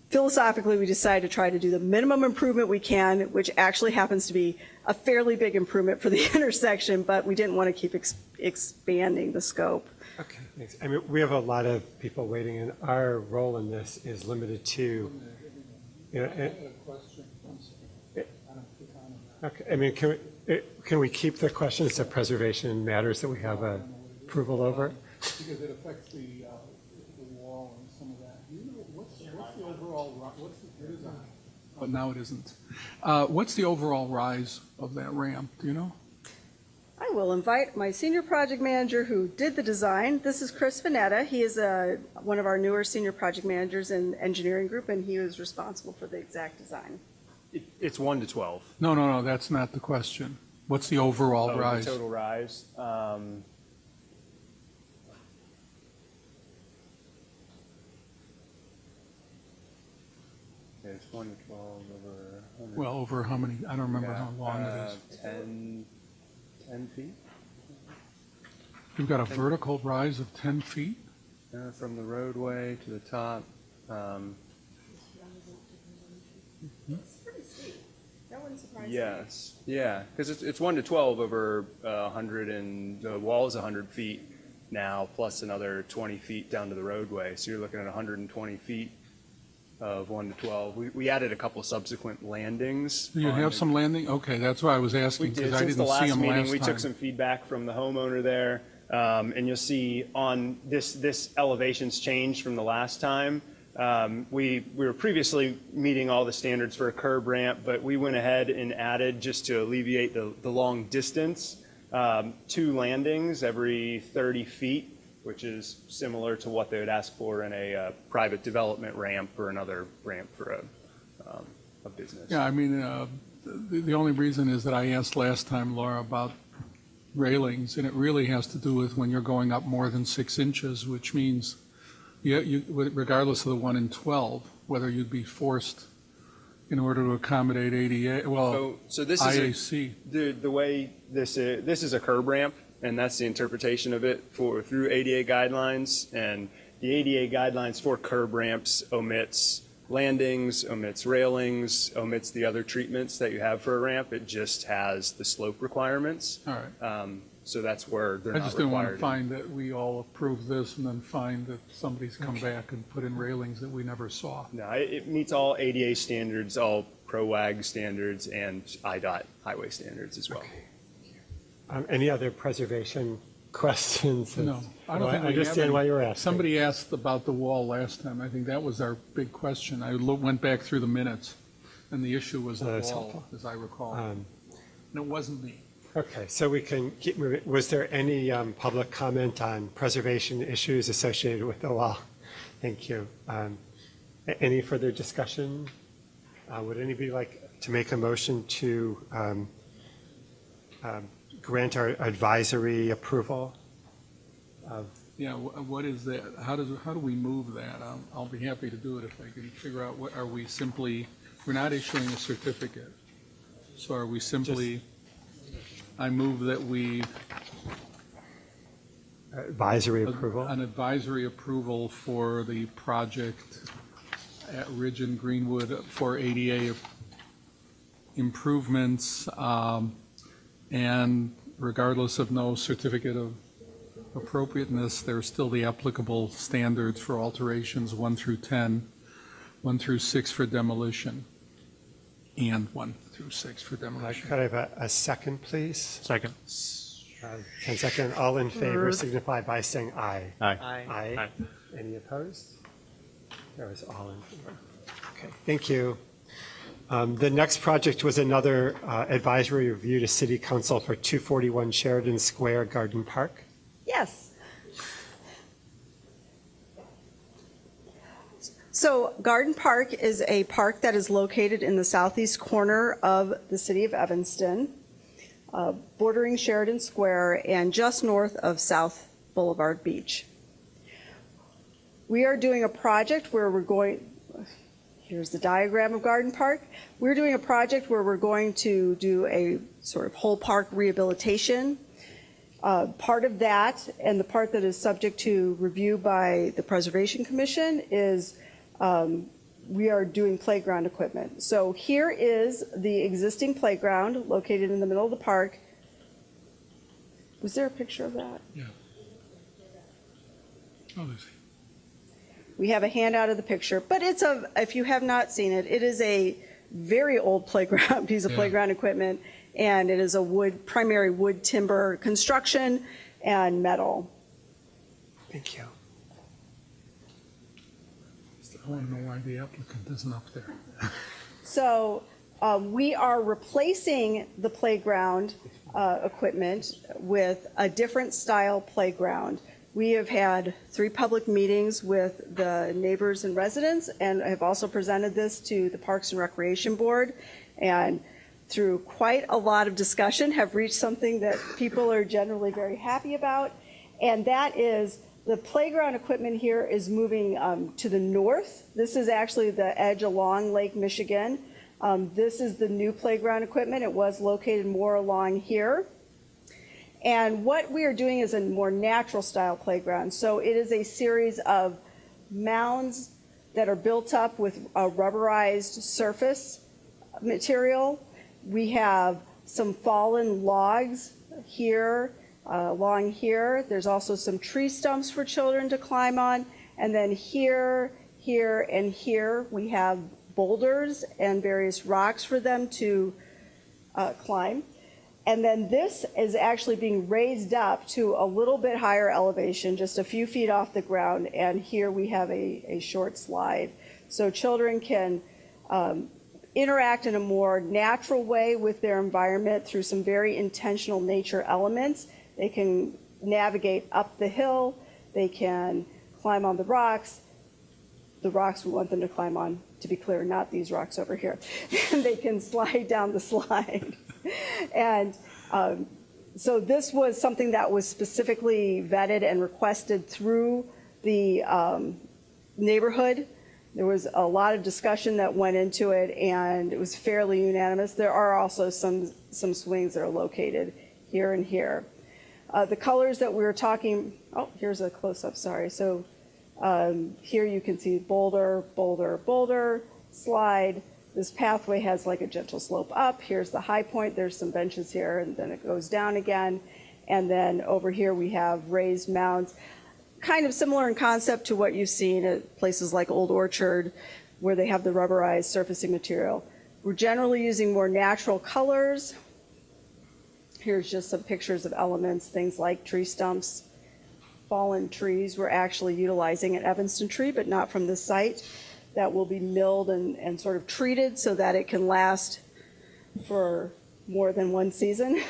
philosophically, we decided to try to do the minimum improvement we can, which actually happens to be a fairly big improvement for the intersection, but we didn't want to keep expanding the scope. Okay, thanks. I mean, we have a lot of people waiting, and our role in this is limited to, you know, okay, I mean, can we keep the questions to preservation matters that we have approval over? Because it affects the wall and some of that. Do you know, what's the overall, it is on, but now it isn't. What's the overall rise of that ramp, do you know? I will invite my senior project manager who did the design. This is Chris Vanetta. He is one of our newer senior project managers in the engineering group, and he was responsible for the exact design. It's 1 to 12. No, that's not the question. What's the overall Oh, rise? the total rise. It's 1 to 12 over 100. Well, over how many? I don't remember how long it is. 10 feet You've got a vertical rise of 10 feet? from the roadway to the top. That wouldn't surprise Yes, yeah, because it's 1 to 12 over 100, and the wall is 100 feet now, plus another 20 feet down to the roadway. So you're looking at 120 feet of 1 to 12. We added a couple subsequent landings. Do you have some landing? Okay, that's why I was We asking, did. because I Since the didn't see last them meeting, last we time. took some feedback from the homeowner there, and you'll see on this elevation's changed from the last time. We were previously meeting all the standards for a curb ramp, but we went ahead and added, just to alleviate the long distance, 2 landings every 30 feet, which is similar to what they would ask for in a private development ramp or another ramp for a business. Yeah, I mean, the only reason is that I asked last time, Laura, about railings, and it really has to do with when you're going up more than 6 inches, which means, regardless of the 1 in 12, whether you'd be forced in order to accommodate ADA, well, So this is IAC. the way this is a curb ramp, and that's the interpretation of it through ADA guidelines. And the ADA guidelines for curb ramps omits landings, omits railings, omits the other treatments that you have for a ramp. It just has the slope requirements. All right. So that's where they're I not just didn't want to required. find that we all approve this and then find that somebody's come back and put in railings that we never saw. No, it meets all ADA standards, all ProWAG standards, and IDOT highway standards as well. Any other preservation questions? No, I don't think we I understand have why any. you were asking. Somebody asked about the wall last time. I think that was our big question. I went back through the minutes, and the issue was the That's wall, helpful. as I recall. And it wasn't me. Okay, so we can keep moving. Was there any public comment on preservation issues associated with the wall? Thank you. Any further discussion? Would anybody like to make a motion to grant our advisory approval? Yeah, what is that? How do we move that? I'll be happy to do it if I can figure out what, are we simply, we're not issuing a certificate. So are we simply, I move that we. Advisory approval? An advisory approval for the project at Ridge and Greenwood for ADA improvements, and regardless of no certificate of appropriateness, there's still the applicable standards for alterations 1 through 10, 1 through 6 for demolition, and 1 through 6 for demolition. Could I have a second, please? Second. 10 second. All in favor signify by saying aye. Aye. Aye. Aye. Any opposed? There was all in favor. Okay, thank you. The next project was another advisory review to City Council for 241 Sheridan Square Garden Park. Yes. So Garden Park is a park that is located in the southeast corner of the city of Evanston, bordering Sheridan Square and just north of South Boulevard Beach. We are doing a project where we're going, here's the diagram of Garden Park. We're doing a project where we're going to do a sort of whole park rehabilitation. Part of that, and the part that is subject to review by the Preservation Commission, is we are doing playground equipment. So here is the existing playground located in the middle of the park. Was there a picture of that? Yeah. Oh, there's- We have a handout of the picture, but if you have not seen it, it is a very old playground, piece of playground equipment, and it is a primary wood timber construction and metal. Thank you. I want to know why the applicant isn't up there. So we are replacing the playground equipment with a different style playground. We have had 3 public meetings with the neighbors and residents, and have also presented this to the Parks and Recreation Board, and through quite a lot of discussion have reached something that people are generally very happy about, and that is the playground equipment here is moving to the north. This is actually the edge along Lake Michigan. This is the new playground equipment. It was located more along here. And what we are doing is a more natural style playground. So it is a series of mounds that are built up with a rubberized surface material. We have some fallen logs here, along here. There's also some tree stumps for children to climb on. And then here, here, and here, we have boulders and various rocks for them to climb. And then this is actually being raised up to a little bit higher elevation, just a few feet off the ground, and here we have a short slide. So children can interact in a more natural way with their environment through some very intentional nature elements. They can navigate up the hill, they can climb on the rocks we want them to climb on, to be clear, not these rocks over here. And they can slide down the slide. And so this was something that was specifically vetted and requested through the neighborhood. There was a lot of discussion that went into it, and it was fairly unanimous. There are also some swings that are located here and here. The colors that we were talking, here's a close-up, sorry. So here you can see boulder, boulder, boulder, slide. This pathway has like a gentle slope up. Here's the high point. There's some benches here, and then it goes down again. And then over here we have raised mounds, kind of similar in concept to what you've seen at places like Old Orchard, where they have the rubberized surfacing material. We're generally using more natural colors. Here's just some pictures of elements, things like tree stumps, fallen trees. We're actually utilizing an Evanston tree, but not from this site, that will be milled and sort of treated so that it can last for more than one season.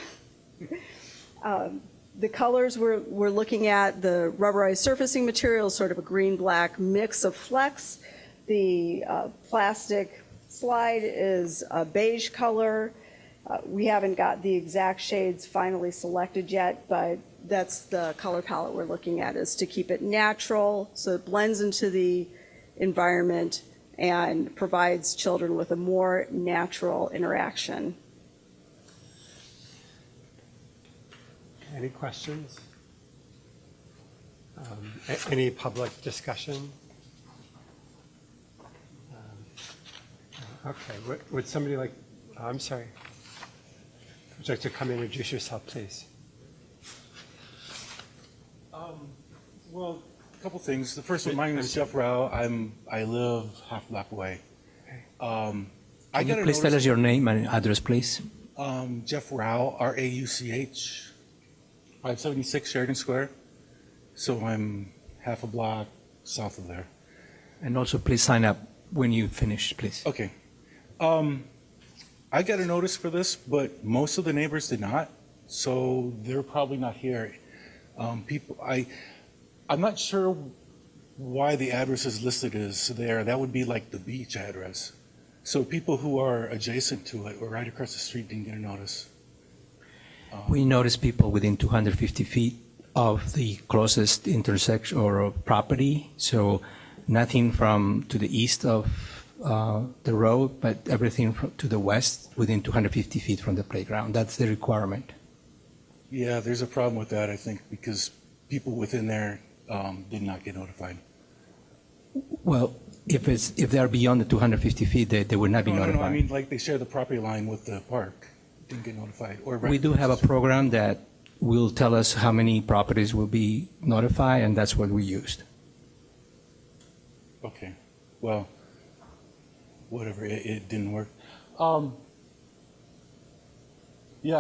The colors we're looking at, the rubberized surfacing material, sort of a green-black mix of flex. The plastic slide is a beige color. We haven't got the exact shades finally selected yet, but that's the color palette we're looking at, is to keep it natural so it blends into the environment and provides children with a more natural interaction. Any questions? Any public discussion? Okay, would somebody like, I'm sorry. Would you like to come and introduce yourself, please? Well, a couple things. The first one, my name is Jeff Rao. I live half block away. Can you please tell us your name and address, please? Jeff Rao, R-A-U-C-H, 576 Sheridan Square. So I'm half a block south of there. And also, please sign up when you finish, please. Okay. I got a notice for this, but most of the neighbors did not, so they're probably not here. I'm not sure why the address is listed as there. That would be like the beach address. So people who are adjacent to it or right across the street didn't get a notice. We notice people within 250 feet of the closest intersection or property. So nothing from to the east of the road, but everything to the west within 250 feet from the playground. That's the requirement. Yeah, there's a problem with that, I think, because people within there did not get notified. Well, if they're beyond the 250 feet, they would not be No, notified. I mean, like they share the property line with the park, didn't get notified. Or We do have a program that will tell us how many properties will be notified, and that's what we used. Okay, well, whatever, it didn't work. Yeah,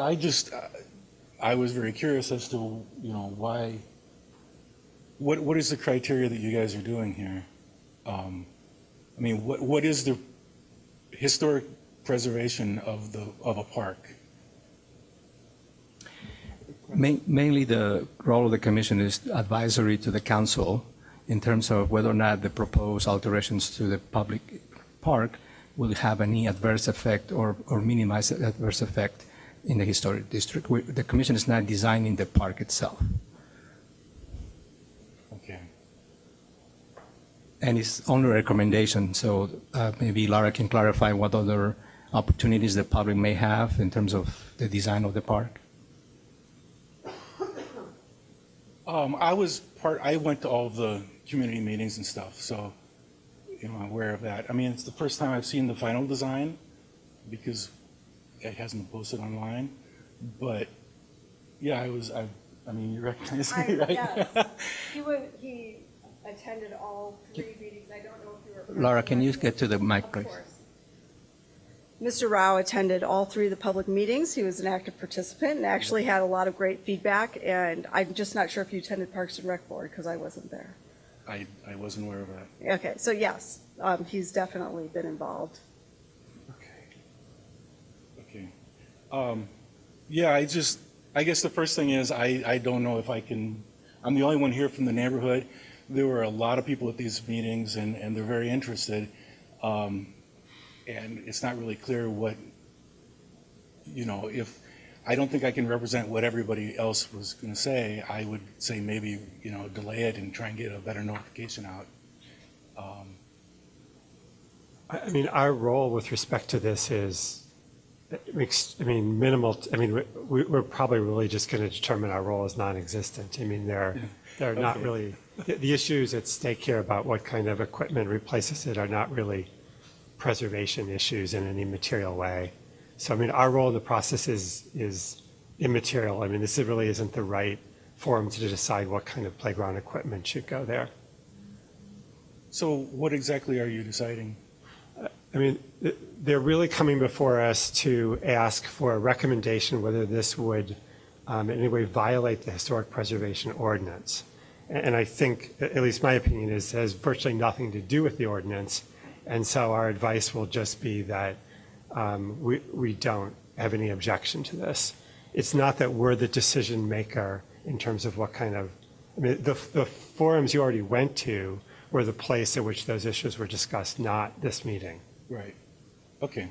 I was very curious as to, why, what is the criteria that you guys are doing here? I mean, what is the historic preservation of a park? Mainly, the role of the commission is advisory to the council in terms of whether or not the proposed alterations to the public park will have any adverse effect or minimize the adverse effect in the historic district. The commission is not designing the park itself. Okay. And it's only a recommendation, so maybe Laura can clarify what other opportunities the public may have in terms of the design of the park. I went to all of the community meetings and stuff, so, I'm aware of that. I mean, it's the first time I've seen the final design because it hasn't been posted online, but yeah, I mean, you recognize me, right? Yes. He attended all 3 meetings. I don't know if you were. Laura, can you get to the mic, please? Of course. Mr. Rao attended all 3 of the public meetings. He was an active participant and actually had a lot of great feedback. And I'm just not sure if you attended Parks and Rec Board because I wasn't there. I wasn't aware of that. Okay, so yes, he's definitely been involved. Okay. Yeah, I guess the first thing is I don't know if I'm the only one here from the neighborhood. There were a lot of people at these meetings and they're very interested. And it's not really clear what, if I don't think I can represent what everybody else was going to say. I would say maybe, delay it and try and get a better notification out. I mean, our role with respect to this is, minimal. We're probably really just going to determine our role as non-existent. I mean, they're not Okay. really, the issues at stake here about what kind of equipment replaces it are not really preservation issues in any material way. So, I mean, our role in the process is immaterial. I mean, this really isn't the right forum to decide what kind of playground equipment should go there. So what exactly are you deciding? I mean, they're really coming before us to ask for a recommendation whether this would in any way violate the historic preservation ordinance. And I think, at least my opinion is, it has virtually nothing to do with the ordinance. And so our advice will just be that we don't have any objection to this. It's not that we're the decision maker in terms of what kind of, the forums you already went to were the place at which those issues were discussed, not this meeting. Right. Okay.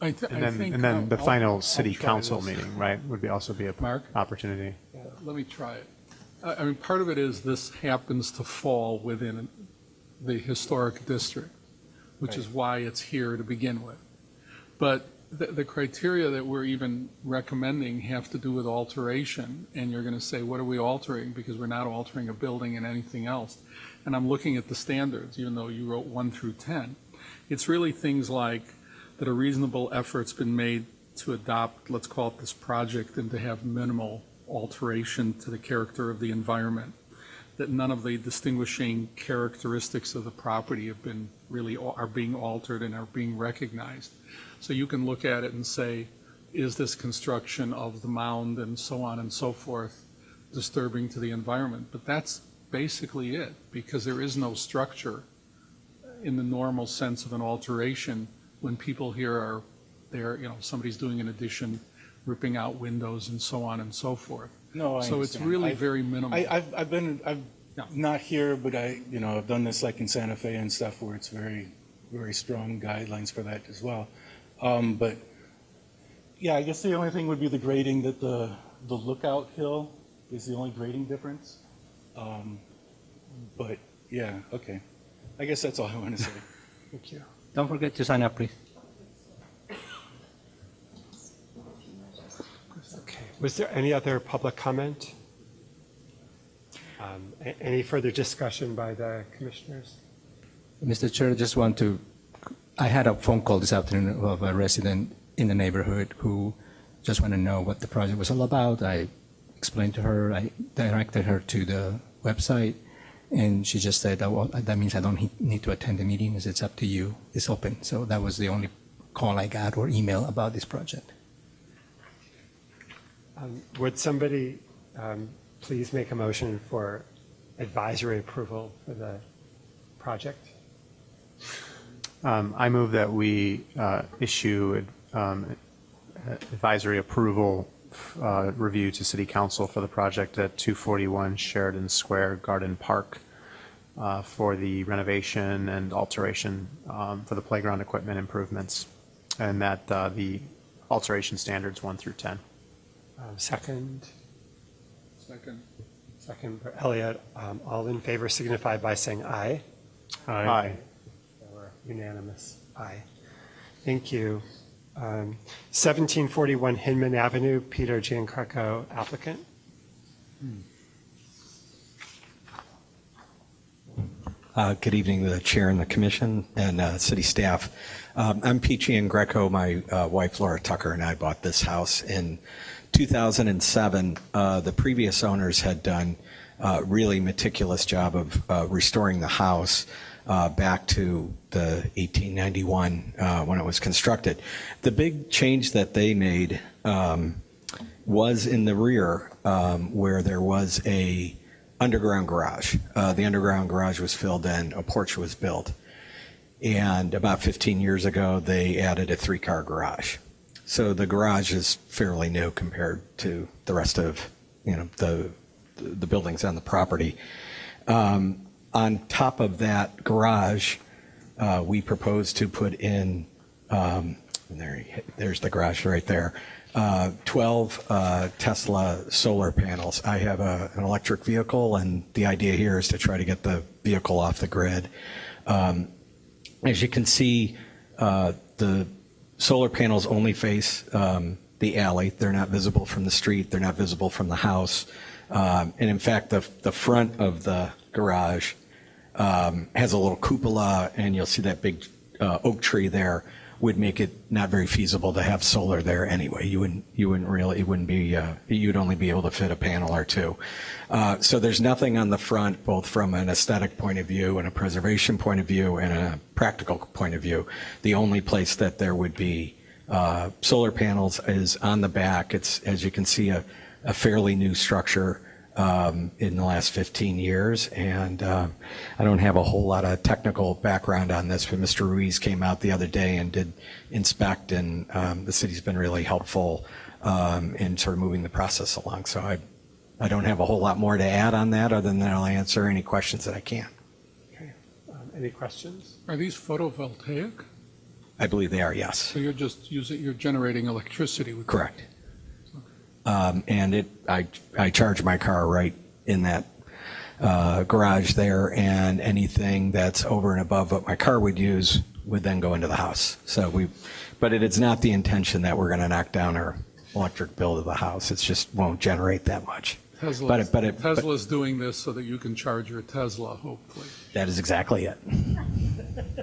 I think And then the I'll- final I'll city try council this. meeting, right, would also be a Mark? opportunity. Let me try it. I mean, part of it is this happens to fall within the historic district, which is why it's here to begin with. But the criteria that we're even recommending have to do with alteration, and you're going to say, what are we altering? Because we're not altering a building and anything else. And I'm looking at the standards, even though you wrote 1 through 10. It's really things like that a reasonable effort's been made to adopt, let's call it this project, and to have minimal alteration to the character of the environment, that none of the distinguishing characteristics of the property have been are being altered and are being recognized. So you can look at it and say, is this construction of the mound and so on and so forth disturbing to the environment? But that's basically it, because there is no structure in the normal sense of an alteration when people here are there, somebody's doing an addition, ripping out windows and so on and so forth. No, I So it's understand. really very minimal. I've not here, but I've done this like in Santa Fe and stuff where it's very, very strong guidelines for that as well. But yeah, I guess the only thing would be the grading that the lookout hill is the only grading difference. But yeah, okay. I guess that's all I want to say. Thank you. Don't forget to sign up, please. Okay. Was there any other public comment? Any further discussion by the commissioners? Mr. Chair, I had a phone call this afternoon of a resident in the neighborhood who just wanted to know what the project was all about. I explained to her, I directed her to the website, and she just said, "Oh, well, that means I don't need to attend the meeting, as it's up to you. It's open." So that was the only call I got or email about this project. Would somebody please make a motion for advisory approval for the project? I move that we issue advisory approval review to City Council for the project at 241 Sheridan Square Garden Park for the renovation and alteration for the playground equipment improvements, and that the alteration standards 1 through 10. Second. Second. Second for Elliot. All in favor signify by saying aye. Aye. Or unanimous aye. Thank you. 1741 Hinman Avenue, Peter Giancarlo, applicant. Good evening to the chair and the commission and city staff. I'm Pete Giangreco. My wife Laura Tucker and I bought this house in 2007. The previous owners had done a really meticulous job of restoring the house back to the 1891 when it was constructed. The big change that they made was in the rear where there was a underground garage. The underground garage was filled in, a porch was built. And about 15 years ago, they added a 3-car garage. So the garage is fairly new compared to the rest of, the buildings on the property. On top of that garage, we propose to put in, there's the garage right there, 12 Tesla solar panels. I have an electric vehicle, and the idea here is to try to get the vehicle off the grid. As you can see, the solar panels only face the alley. They're not visible from the street. They're not visible from the house. And in fact, the front of the garage has a little cupola, and you'll see that big oak tree there would make it not very feasible to have solar there anyway. You'd only be able to fit a panel or two. So there's nothing on the front, both from an aesthetic point of view and a preservation point of view and a practical point of view. The only place that there would be solar panels is on the back. It's, as you can see, a fairly new structure in the last 15 years, and I don't have a whole lot of technical background on this, but Mr. Ruiz came out the other day and did inspect, and the city's been really helpful in sort of moving the process along. So I don't have a whole lot more to add on that, other than I'll answer any questions that I can. Okay. Any questions? Are these photovoltaic? I believe they are, yes. So you're just you're generating electricity with Correct. And I charge my car right in that garage there, and anything that's over and above what my car would use would then go into the house. But it's not the intention that we're going to knock down our electric bill to the house. It just won't generate that much. Tesla's doing this so that you can charge your Tesla, hopefully. That is exactly it.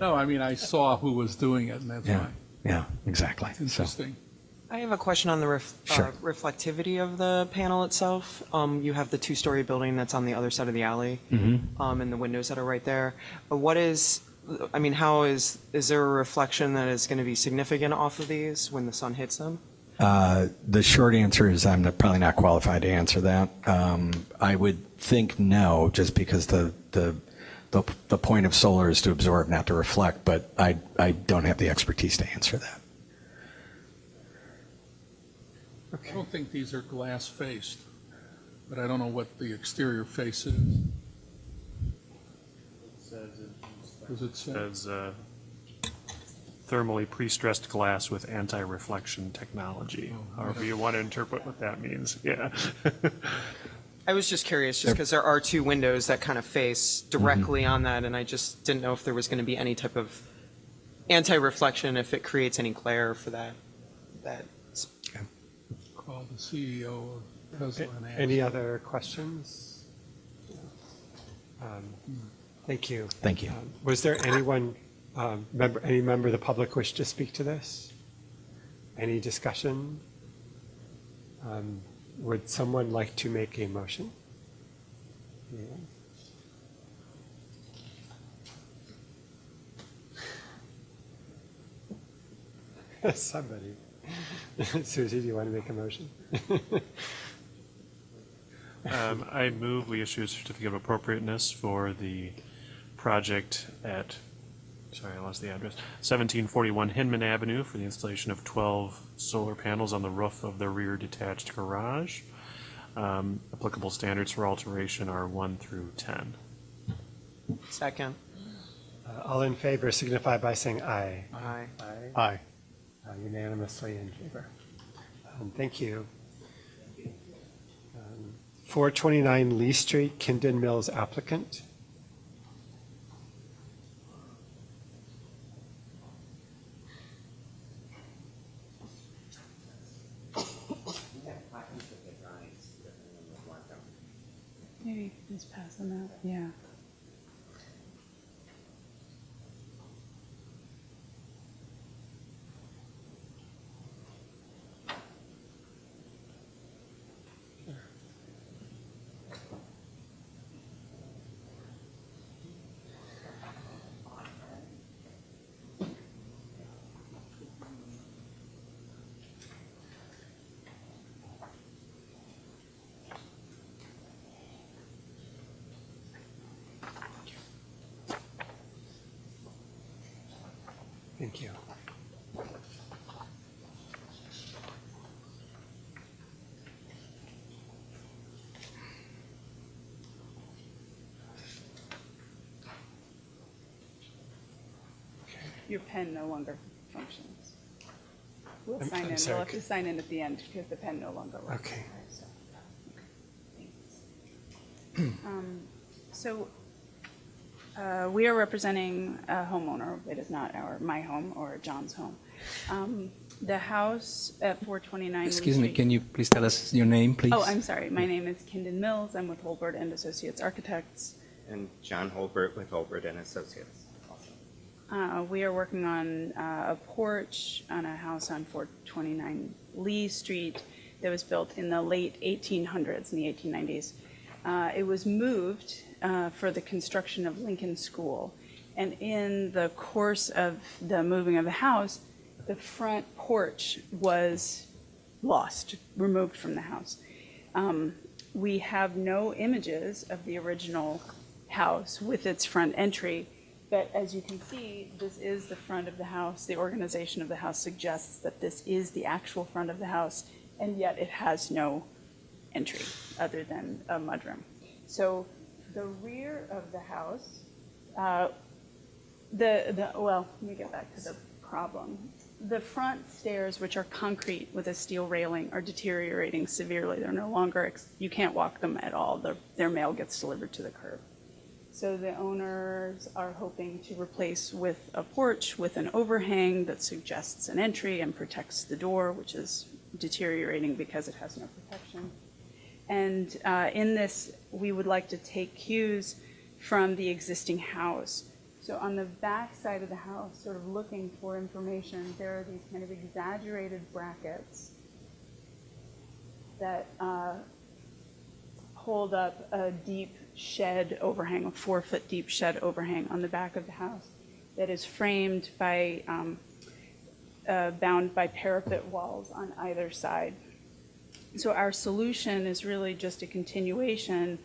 No, I mean, I saw who was doing it, and that's why. Yeah, exactly. It's interesting. I have a question on the Sure. reflectivity of the panel itself. You have the 2-story building that's on the other side of the alley, and the windows that are right there. Is there a reflection that is going to be significant off of these when the sun hits them? The short answer is I'm probably not qualified to answer that. I would think no, just because the point of solar is to absorb, not to reflect, but I don't have the expertise to answer that. I don't think these are glass-faced, but I don't know what the exterior face is. Does it say? It says thermally pre-stressed glass with anti-reflection technology, however you want to interpret what that means. Yeah. I was just curious, just because there are two windows that kind of face directly on that, and I just didn't know if there was going to be any type of anti-reflection, if it creates any glare for that. Call the CEO of Tesla and ask. Any other questions? Thank you. Thank you. Was there anyone, any member of the public wish to speak to this? Any discussion? Would someone like to make a motion? Anyone? Somebody. Susie, do you want to make a motion? I move we issue a certificate of appropriateness for the project at, sorry, I lost the address, 1741 Hinman Avenue for the installation of 12 solar panels on the roof of the rear detached garage. Applicable standards for alteration are 1 through 10. Second. All in favor signify by saying aye. Aye. Aye. Unanimously in favor. Thank you. 429 Lee Street, Kindon Mills applicant. Maybe just pass them out, yeah. Thank you. Your pen no longer functions. We'll I'm- sign I'm in, sorry, we'll have to sign in at the end because the pen no longer works. Okay. So, thanks. So, we are representing a homeowner. It is not my home or John's home. The house at 429 Lee Excuse me, Street- can you please tell us your name, please? Oh, I'm sorry. My name is Kindon Mills. I'm with Holbert and Associates Architects. And John Holbert with Holbert and Associates. We are working on a porch on a house on 429 Lee Street that was built in the late 1800s, in the 1890s. It was moved for the construction of Lincoln School. And in the course of the moving of the house, the front porch was lost, removed from the house. We have no images of the original house with its front entry, but as you can see, this is the front of the house. The organization of the house suggests that this is the actual front of the house, and yet it has no entry other than a mudroom. So the rear of the house, well, let me get back to the problem. The front stairs, which are concrete with a steel railing, are deteriorating severely. They're no longer, you can't walk them at all. Their mail gets delivered to the curb. So the owners are hoping to replace with a porch with an overhang that suggests an entry and protects the door, which is deteriorating because it has no protection. And in this, we would like to take cues from the existing house. So on the back side of the house, sort of looking for information, there are these kind of exaggerated brackets that hold up a deep shed overhang, a 4-foot deep shed overhang on the back of the house that is framed by, bound by parapet walls on either side. So our solution is really just a continuation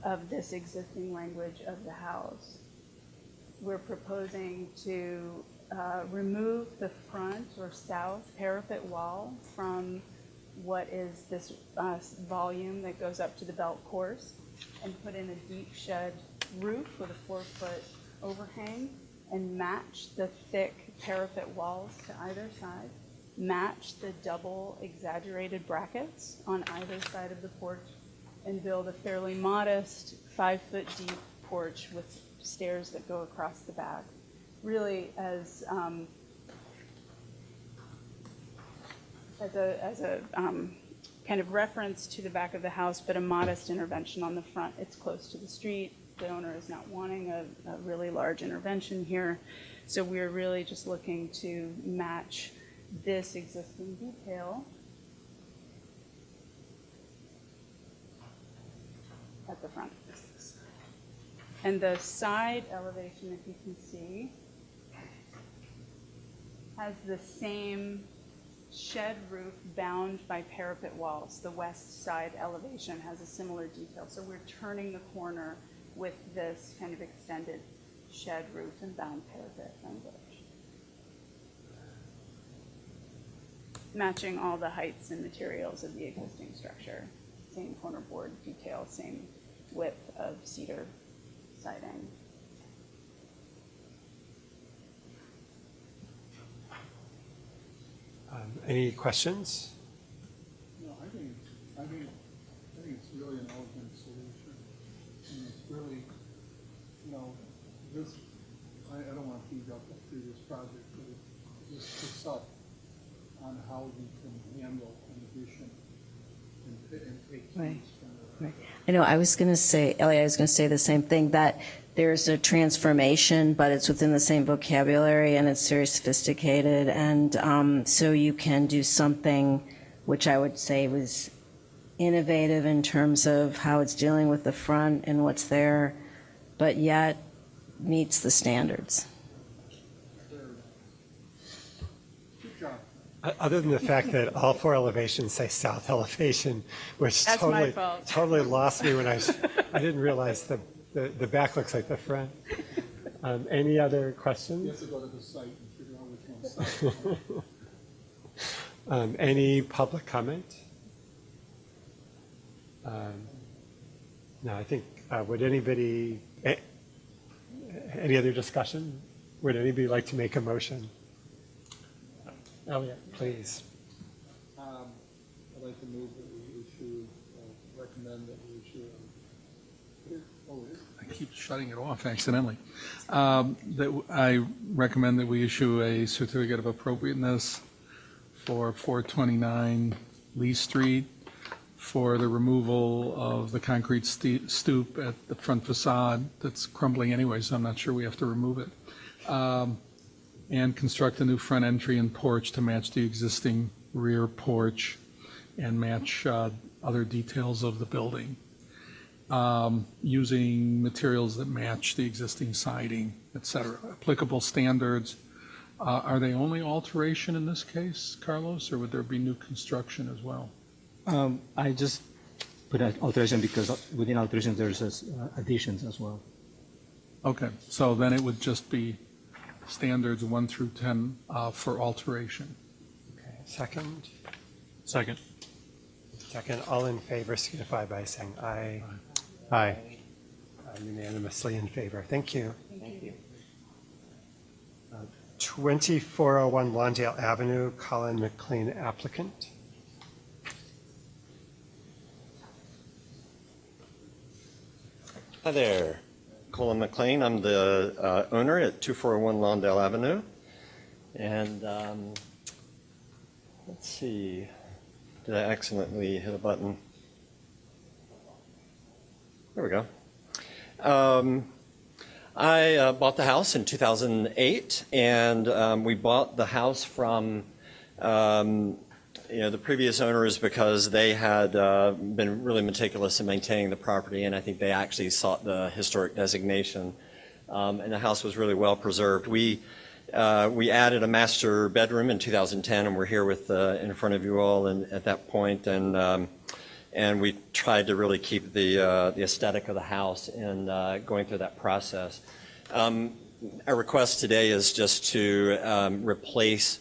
of this existing language of the house. We're proposing to remove the front or south parapet wall from what is this volume that goes up to the belt course and put in a deep shed roof with a 4-foot overhang and match the thick parapet walls to either side, match the double exaggerated brackets on either side of the porch and build a fairly modest 5-foot deep porch with stairs that go across the back, really as a kind of reference to the back of the house, but a modest intervention on the front. It's close to the street. The owner is not wanting a really large intervention here. So we're really just looking to match this existing detail at the front. And the side elevation, if you can see, has the same shed roof bound by parapet walls. The west side elevation has a similar detail. So we're turning the corner with this kind of extended shed roof and bound parapet language, matching all the heights and materials of the existing structure. Same corner board detail, same width of cedar siding. Any questions? No, I think it's really an elegant solution. And it's really, this, I don't want to feed up the previous project, but it just picks up on how you can handle an addition and take things from Right. I know, I was going to say, Ellie, I was going to say the same thing, that there's a transformation, but it's within the same vocabulary and it's very sophisticated. And so you can do something which I would say was innovative in terms of how it's dealing with the front and what's there, but yet meets the standards. Other than the fact that all 4 elevations say south elevation, which That's my fault. totally lost me when I didn't realize the back looks like the front. Any other questions? You have to go to the site and figure out which one's south. Any public comment? No, I think, would anybody, any other discussion? Would anybody like to make a motion? Elliot, please. I'd like to move that we issue, recommend that we issue, I keep shutting it off accidentally. That I recommend that we issue a certificate of appropriateness for 429 Lee Street for the removal of the concrete stoop at the front facade that's crumbling anyway, so I'm not sure we have to remove it. And construct a new front entry and porch to match the existing rear porch and match other details of the building, using materials that match the existing siding, et cetera. Applicable standards. Are they only alteration in this case, Carlos, or would there be new construction as well? I just put an alteration because within alterations there's additions as well. Okay, so then it would just be standards 1 through 10 for alteration. Okay, second? Second. Second, all in favor signify by saying aye. Aye. Unanimously in favor. Thank you. Thank you. 2401 Lawndale Avenue, Colin McLean applicant. Hi there, Colin McLean. I'm the owner at 2401 Lawndale Avenue. And let's see, did I accidentally hit a button? There we go. I bought the house in 2008, and we bought the house from the previous owners because they had been really meticulous in maintaining the property, and I think they actually sought the historic designation. And the house was really well preserved. We added a master bedroom in 2010, and we're here with in front of you all at that point, and we tried to really keep the aesthetic of the house in going through that process. Our request today is just to replace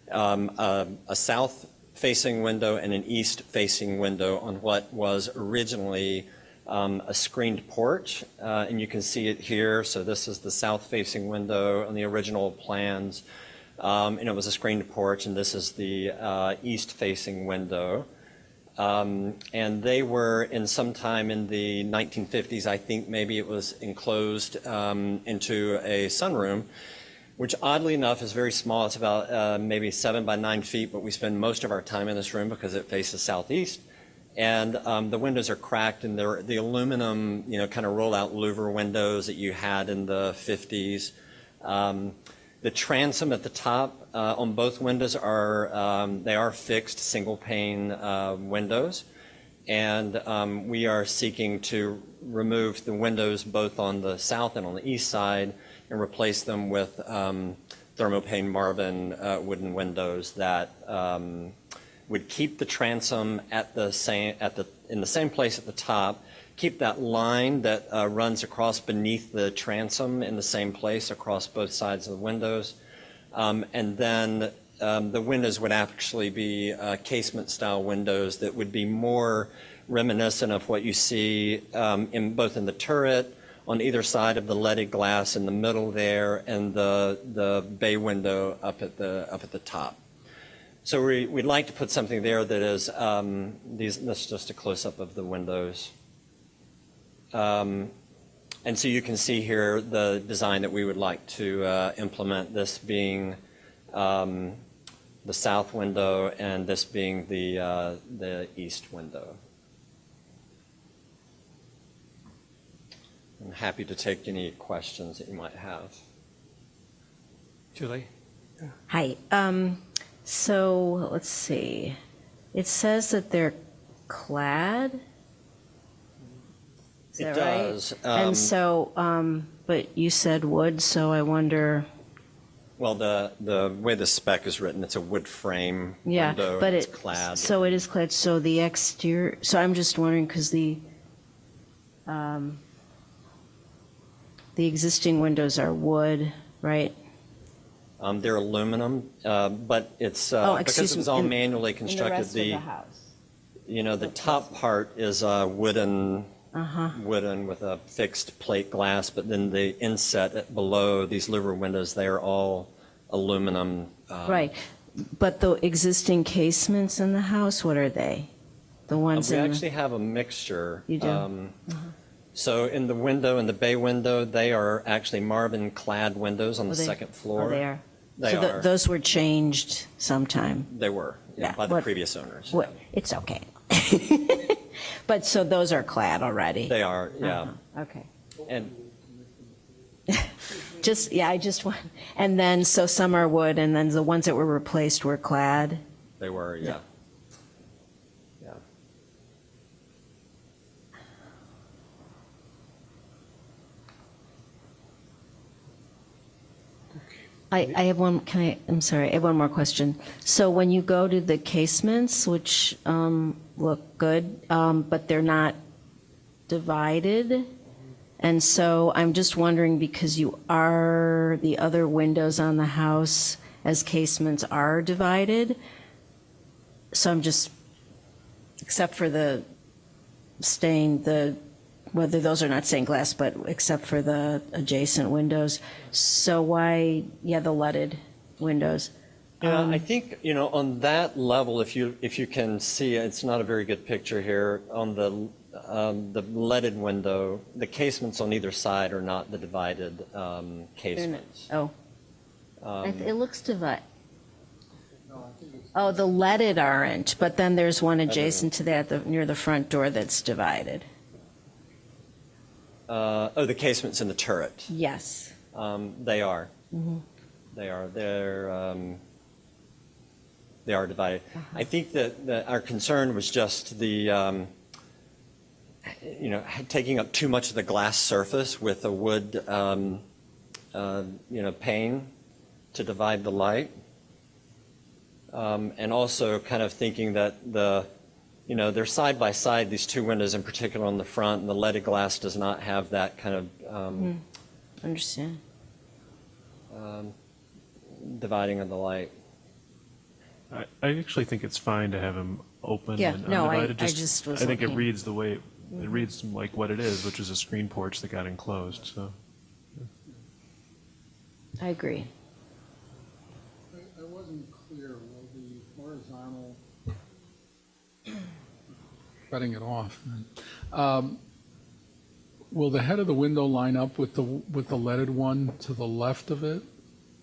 a south-facing window and an east-facing window on what was originally a screened porch, and you can see it here. So this is the south-facing window on the original plans, and it was a screened porch, and this is the east-facing window. And they were in sometime in the 1950s, I think maybe it was enclosed into a sunroom, which oddly enough is very small. It's about maybe 7 by 9 feet, but we spend most of our time in this room because it faces southeast. And the windows are cracked, and they're the aluminum, kind of roll-out louver windows that you had in the 50s. The transom at the top on both windows they are fixed single pane windows, and we are seeking to remove the windows both on the south and on the east side and replace them with thermopane Marvin wooden windows that would keep the transom in the same place at the top, keep that line that runs across beneath the transom in the same place across both sides of the windows. And then the windows would actually be casement-style windows that would be more reminiscent of what you see both in the turret, on either side of the leaded glass in the middle there, and the bay window up at the top. So we'd like to put something there that is, this is just a close-up of the windows. And so you can see here the design that we would like to implement, this being the south window and this being the east window. I'm happy to take any questions that you might have. Julie? Hi. So let's see. It says that they're clad. Is It that does. right? And so, but you said wood, so I wonder. Well, the way the spec is written, it's a wood frame Yeah, window, but and it's clad. So it is clad. So the exterior. So I'm just wondering because the existing windows are wood, right? They're aluminum, but it's Oh, because excuse it was me, all in- manually in the constructed. rest of the house. The top part is wooden, Uh-huh. wooden with a fixed plate glass, but then the inset below these louver windows, they are all aluminum. Right. But the existing casements in the house, what are they? The ones We in actually have a mixture. You do? So in the window, in the bay window, they are actually Marvin clad windows on the second floor. Oh, they are. They So are. those were changed sometime. They were, Yeah, by the what- previous owners. What? It's okay. But so those are clad already. They are, yeah. Uh-huh. Okay. And I just want. And then so some are wood, and then the ones that were replaced were clad. they were, yeah. Yeah. I have one, I'm sorry, I have one more question. So when you go to the casements, which look good, but they're not divided, and so I'm just wondering, because the other windows on the house as casements are divided, so I'm just, except for whether those are not stained glass, but except for the adjacent windows. So why, the leaded windows? Yeah, I think, on that level, if you can see, it's not a very good picture here, on the leaded window, the casements on either side are not the divided casements. Oh. It looks divided. Oh, the leaded aren't, but then there's one adjacent to that, near the front door, that's divided. The casements in the turret. Yes. They are. Mhm. They are. They are divided. I think that our concern was just the, taking up too much of the glass surface with a wood, pane to divide the light. And also kind of thinking that they're side by side, these two windows in particular on the front, and the leaded glass does not have that kind of Understand. dividing of the light. I actually think it's fine to have them open Yeah, and no, I undivided. just was I think it looking. reads the way it reads like what it is, which is a screen porch that got enclosed. So I agree. I wasn't clear, will the horizontal cutting it off. Will the head of the window line up with the leaded one to the left of it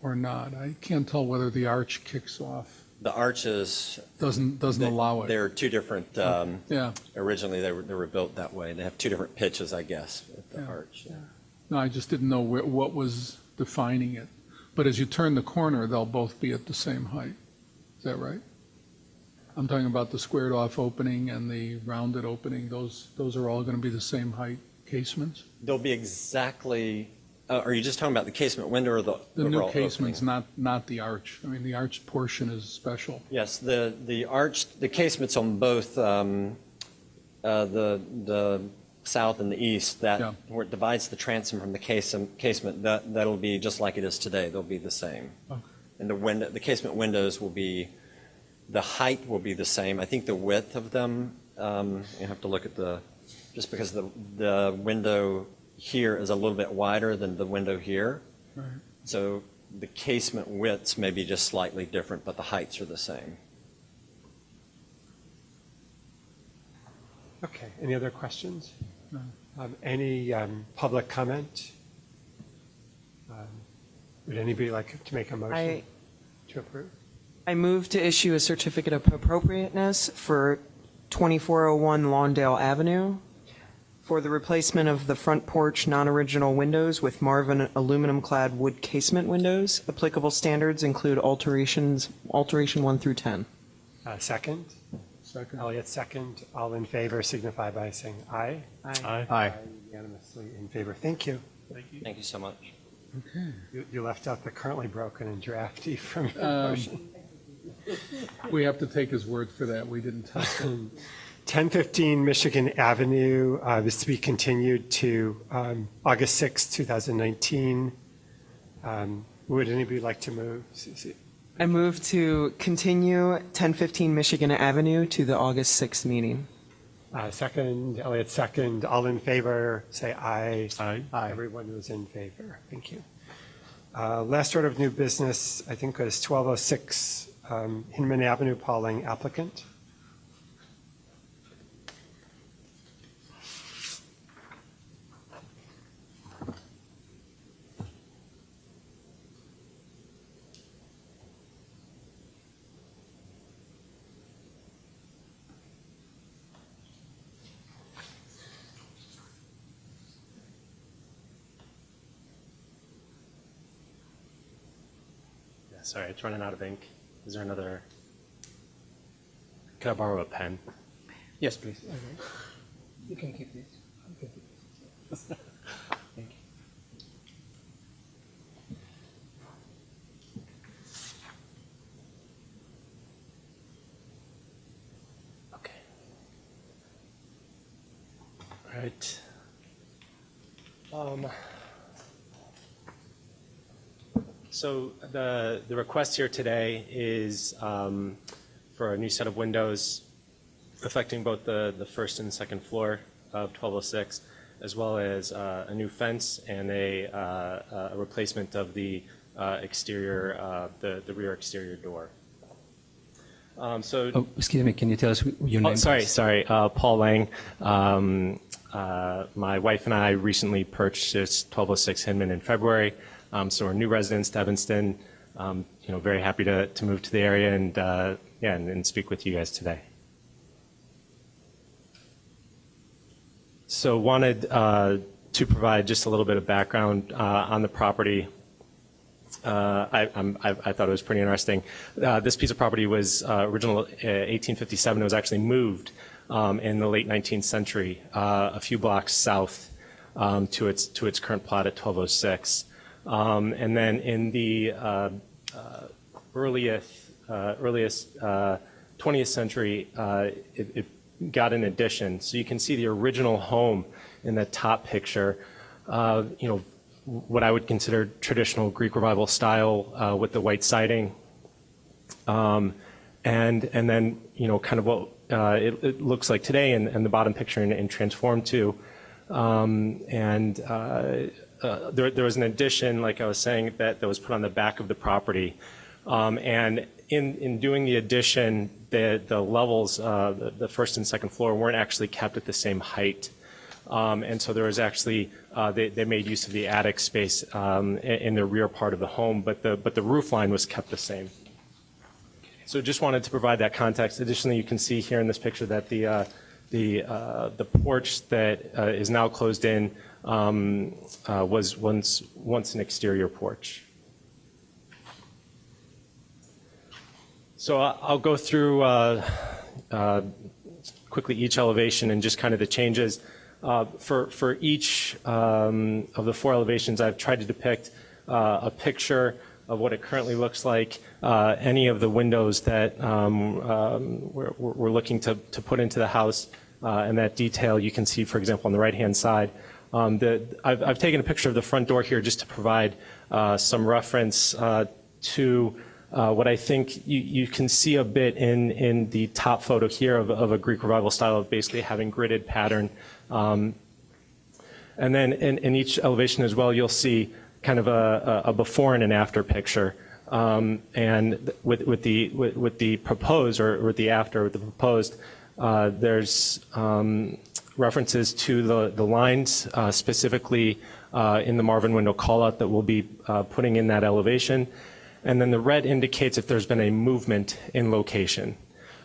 or not? I can't tell whether the arch kicks off. The arches. Doesn't allow it. They're two different, Yeah. originally they were built that way. They have two different pitches, I guess, with the Yeah. arch. Yeah. No, I just didn't know what was defining it. But as you turn the corner, they'll both be at the same height. Is that right? I'm talking about the squared off opening and the rounded opening. Those are all going to be the same height casements? They'll be exactly, are you just talking about the casement window or the The new overall casements, opening? not the arch. I mean, the arch portion is special. Yes, the arch, the casements on both the south and the east, that where it divides the transom from the casement, that'll be just like it is today. They'll be the same. Okay. And the casement windows will be, the height will be the same. I think the width of them, you have to look at just because the window here is a little bit wider than the window here. Right. So the casement widths may be just slightly different, but the heights are the same. Okay, any other questions? No. Any public comment? Would anybody like to make a motion to approve? I move to issue a certificate of appropriateness for 2401 Lawndale Avenue for the replacement of the front porch non-original windows with Marvin aluminum-clad wood casement windows. Applicable standards include alteration 1 through 10. Second? Second. Elliot, second. All in favor signify by saying aye. Aye. Aye. Unanimously in favor. Thank you. Thank you so much. Okay. You left out the currently broken and drafty from your motion. We have to take his word for that. We didn't test it. 1015 Michigan Avenue is to be continued to August 6, 2019. Would anybody like to move? Susie? I move to continue 1015 Michigan Avenue to the August 6th meeting. Second, Elliot, second. All in favor, say aye. Aye. Everyone who's in favor. Thank you. Last order of new business, I think, was 1206 Hinman Avenue, Pauling applicant. Sorry, it's running out of ink. Is there another? Can I borrow a pen? Yes, please. You can keep this. Thank you. Okay. All right. So the request here today is for a new set of windows affecting both the first and second floor of 1206, as well as a new fence and a replacement of the exterior, the rear exterior door. Oh, excuse me, can you tell us your name? Sorry, Paul Lang. My wife and I recently purchased 1206 Hinman in February. So we're new residents to Evanston. Very happy to move to the area and speak with you guys today. So wanted to provide just a little bit of background on the property. I thought it was pretty interesting. This piece of property was original 1857. It was actually moved in the late 19th century, a few blocks south to its current plot at 1206. And then in the earliest 20th century, it got an addition. So you can see the original home in the top picture, what I would consider traditional Greek Revival style with the white siding. And then, kind of what it looks like today and the bottom picture and transformed to. There was an addition, like I was saying, that was put on the back of the property. And in doing the addition, the levels, the first and second floor weren't actually kept at the same height. And so there was actually, they made use of the attic space in the rear part of the home, but the roof line was kept the same. So just wanted to provide that context. Additionally, you can see here in this picture that the porch that is now closed in was once an exterior porch. So I'll go through quickly each elevation and just kind of the changes. For each of the 4 elevations, I've tried to depict a picture of what it currently looks like, any of the windows that we're looking to put into the house, and that detail you can see, for example, on the right-hand side. I've taken a picture of the front door here just to provide some reference to what I think you can see a bit in the top photo here of a Greek Revival style of basically having gridded pattern. And then in each elevation as well, you'll see kind of a before and an after picture. And with the proposed, or with the after, with the proposed, there's references to the lines, specifically in the Marvin window callout that we'll be putting in that elevation. And then the red indicates if there's been a movement in location.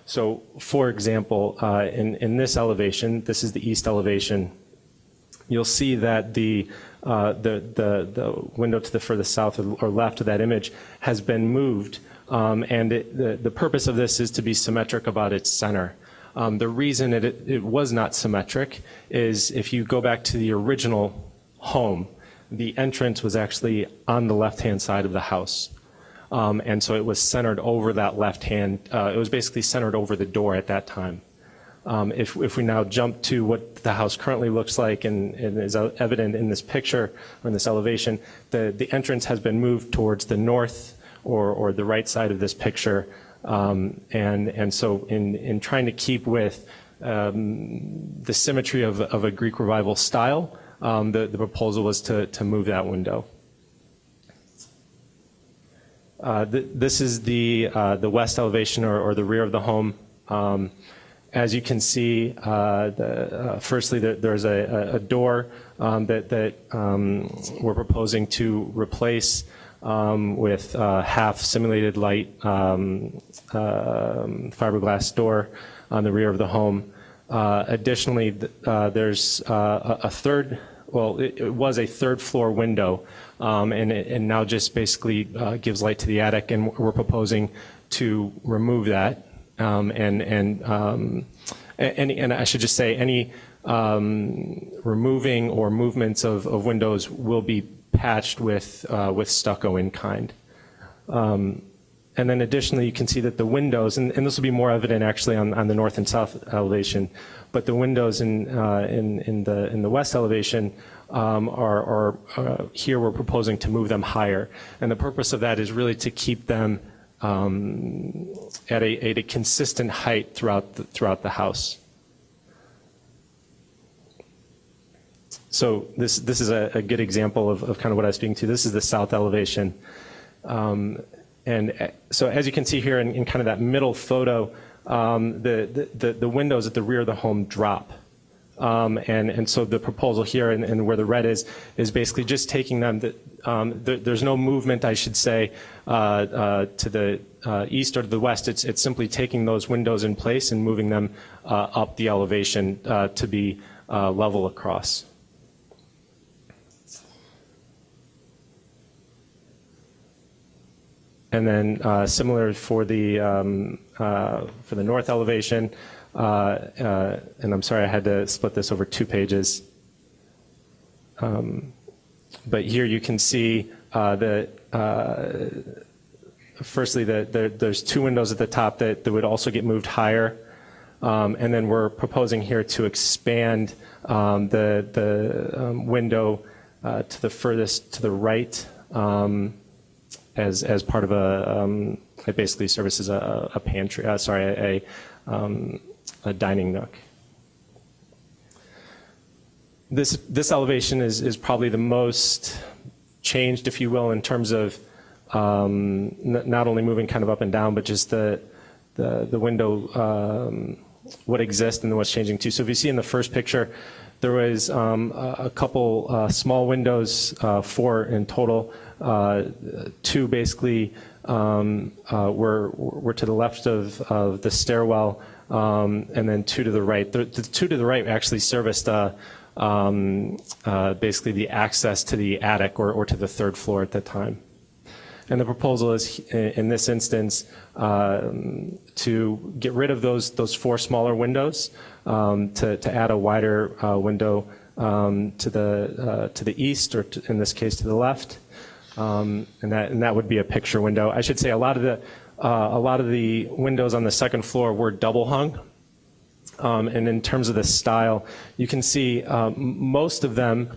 So, for example, in this elevation, this is the east elevation, you'll see that the window to the further south or left of that image has been moved, and the purpose of this is to be symmetric about its center. The reason it was not symmetric is if you go back to the original home, the entrance was actually on the left-hand side of the house. And so it was centered over that left hand. It was basically centered over the door at that time. If we now jump to what the house currently looks like and is evident in this picture or in this elevation, the entrance has been moved towards the north or the right side of this picture. And so in trying to keep with the symmetry of a Greek Revival style, the proposal was to move that window. This is the west elevation or the rear of the home. As you can see, firstly, there's a door that we're proposing to replace with half simulated light fiberglass door on the rear of the home. Additionally, there's a third, well, it was a third floor window, and now just basically gives light to the attic, and we're proposing to remove that. And I should just say any removing or movements of windows will be patched with stucco in kind. And then additionally, you can see that the windows, and this will be more evident actually on the north and south elevation, but the windows in the west elevation are here we're proposing to move them higher. And the purpose of that is really to keep them at a consistent height throughout the house. So this is a good example of kind of what I was speaking to. This is the south elevation. And so as you can see here in kind of that middle photo, the windows at the rear of the home drop. And so the proposal here and where the red is basically just taking them, there's no movement, I should say, to the east or to the west. It's simply taking those windows in place and moving them up the elevation to be level across. And then similar for the north elevation, and I'm sorry I had to split this over 2 pages. But here you can see firstly there's 2 windows at the top that would also get moved higher. And then we're proposing here to expand the window to the furthest to the right, as part of it basically services a pantry, a dining nook. This elevation is probably the most changed, if you will, in terms of not only moving kind of up and down, but just the window, what exists and what's changing too. So if you see in the first picture, there was a couple small windows, 4 in total. 2 basically were to the left of the stairwell, and then 2 to the right. The 2 to the right actually serviced basically the access to the attic or to the 3rd floor at that time. And the proposal is, in this instance, to get rid of those 4 smaller windows, to add a wider window to the east, or in this case to the left, and that would be a picture window. I should say a lot of the windows on the 2nd floor were double hung. And in terms of the style, you can see most of them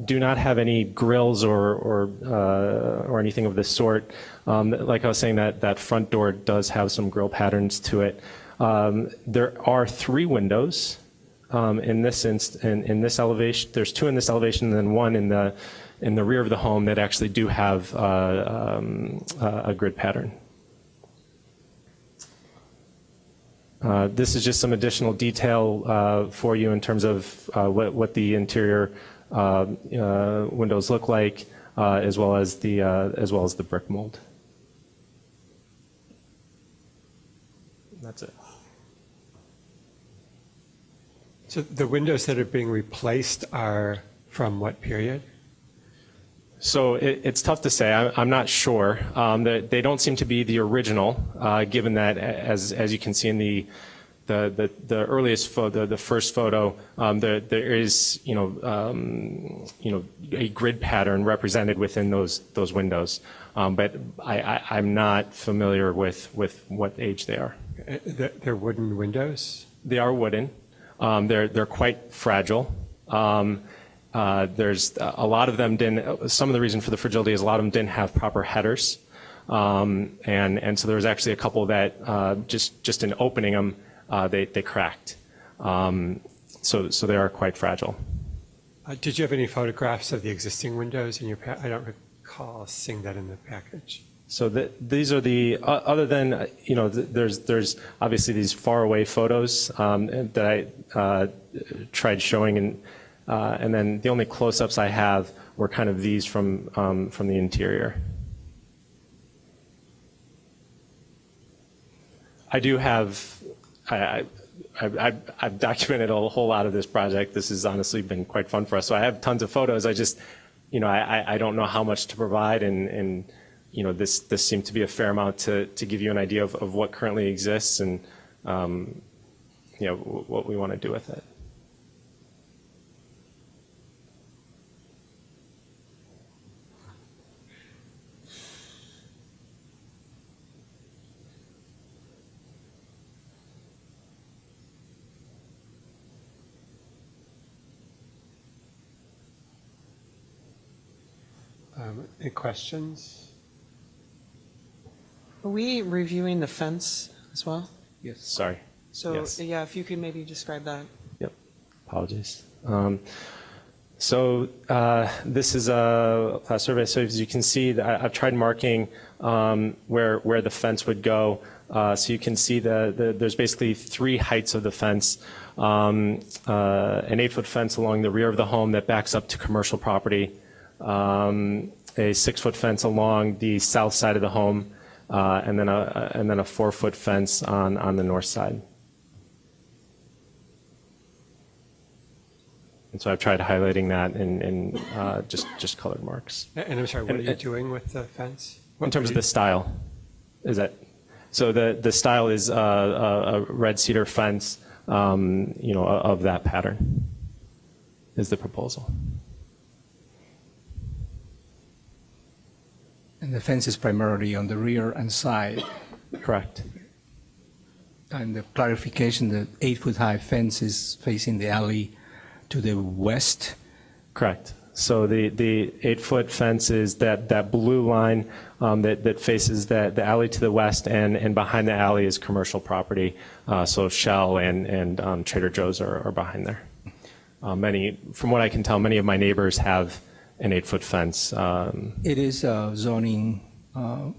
do not have any grills or anything of this sort. Like I was saying, that front door does have some grill patterns to it. There are 3 windows in this elevation. There's 2 in this elevation, and then 1 in the rear of the home that actually do have a grid pattern. This is just some additional detail for you in terms of what the interior windows look like, as well as the brick mold. That's it. So the windows that are being replaced are from what period? So it's tough to say. I'm not sure. They don't seem to be the original, given that, as you can see in the earliest photo, the first photo, there is a grid pattern represented within those windows. But I'm not familiar with what age they are. They're wooden windows? They are wooden. They're quite fragile. There's a lot of them didn't. Some of the reason for the fragility is a lot of them didn't have proper headers, and so there was actually a couple that just in opening them they cracked. So they are quite fragile. Did you have any photographs of the existing windows in your I don't recall seeing that in the package. So these are the other than there's obviously these far away photos that I tried showing, and then the only close-ups I have were kind of these from the interior. I do have I've documented a whole lot of this project. This has honestly been quite fun for us. So I have tons of photos. I just I don't know how much to provide, and this seemed to be a fair amount to give you an idea of what currently exists and what we want to do with it. Any questions? Are we reviewing the fence as well? Yes. Sorry. So, yes. yeah, if you could maybe describe that. Yep. Apologies. So this is a class survey. So as you can see, I've tried marking where the fence would go. So you can see there's basically 3 heights of the fence. An 8-foot fence along the rear of the home that backs up to commercial property. A 6-foot fence along the south side of the home, and then a 4-foot fence on the north side. And so I've tried highlighting that in just colored marks. And I'm sorry, what are you doing with the fence? In terms of the style, is that so? The style is a red cedar fence, of that pattern. Is the proposal. And the fence is primarily on the rear and side. Correct. And the clarification, the 8-foot high fence is facing the alley to the west. Correct. So the 8-foot fence is that blue line that faces the alley to the west, and behind the alley is commercial property. So Shell and Trader Joe's are behind there. From what I can tell, many of my neighbors have an 8-foot fence. It is zoning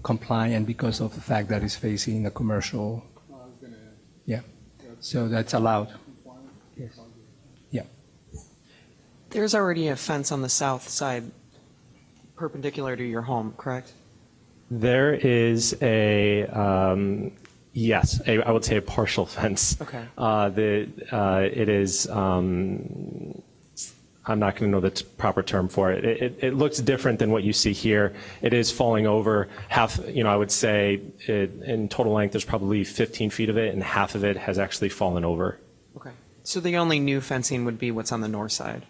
compliant because of the fact that it's facing a commercial. Yeah, so that's allowed. Yes. Yeah. There's already a fence on the south side perpendicular to your home, correct? There is yes, I would say a partial fence. Okay. It is, I'm not going to know the proper term for it. It looks different than what you see here. It is falling over half, I would say in total length, there's probably 15 feet of it, and half of it has actually fallen over. Okay. So the only new fencing would be what's on the north side?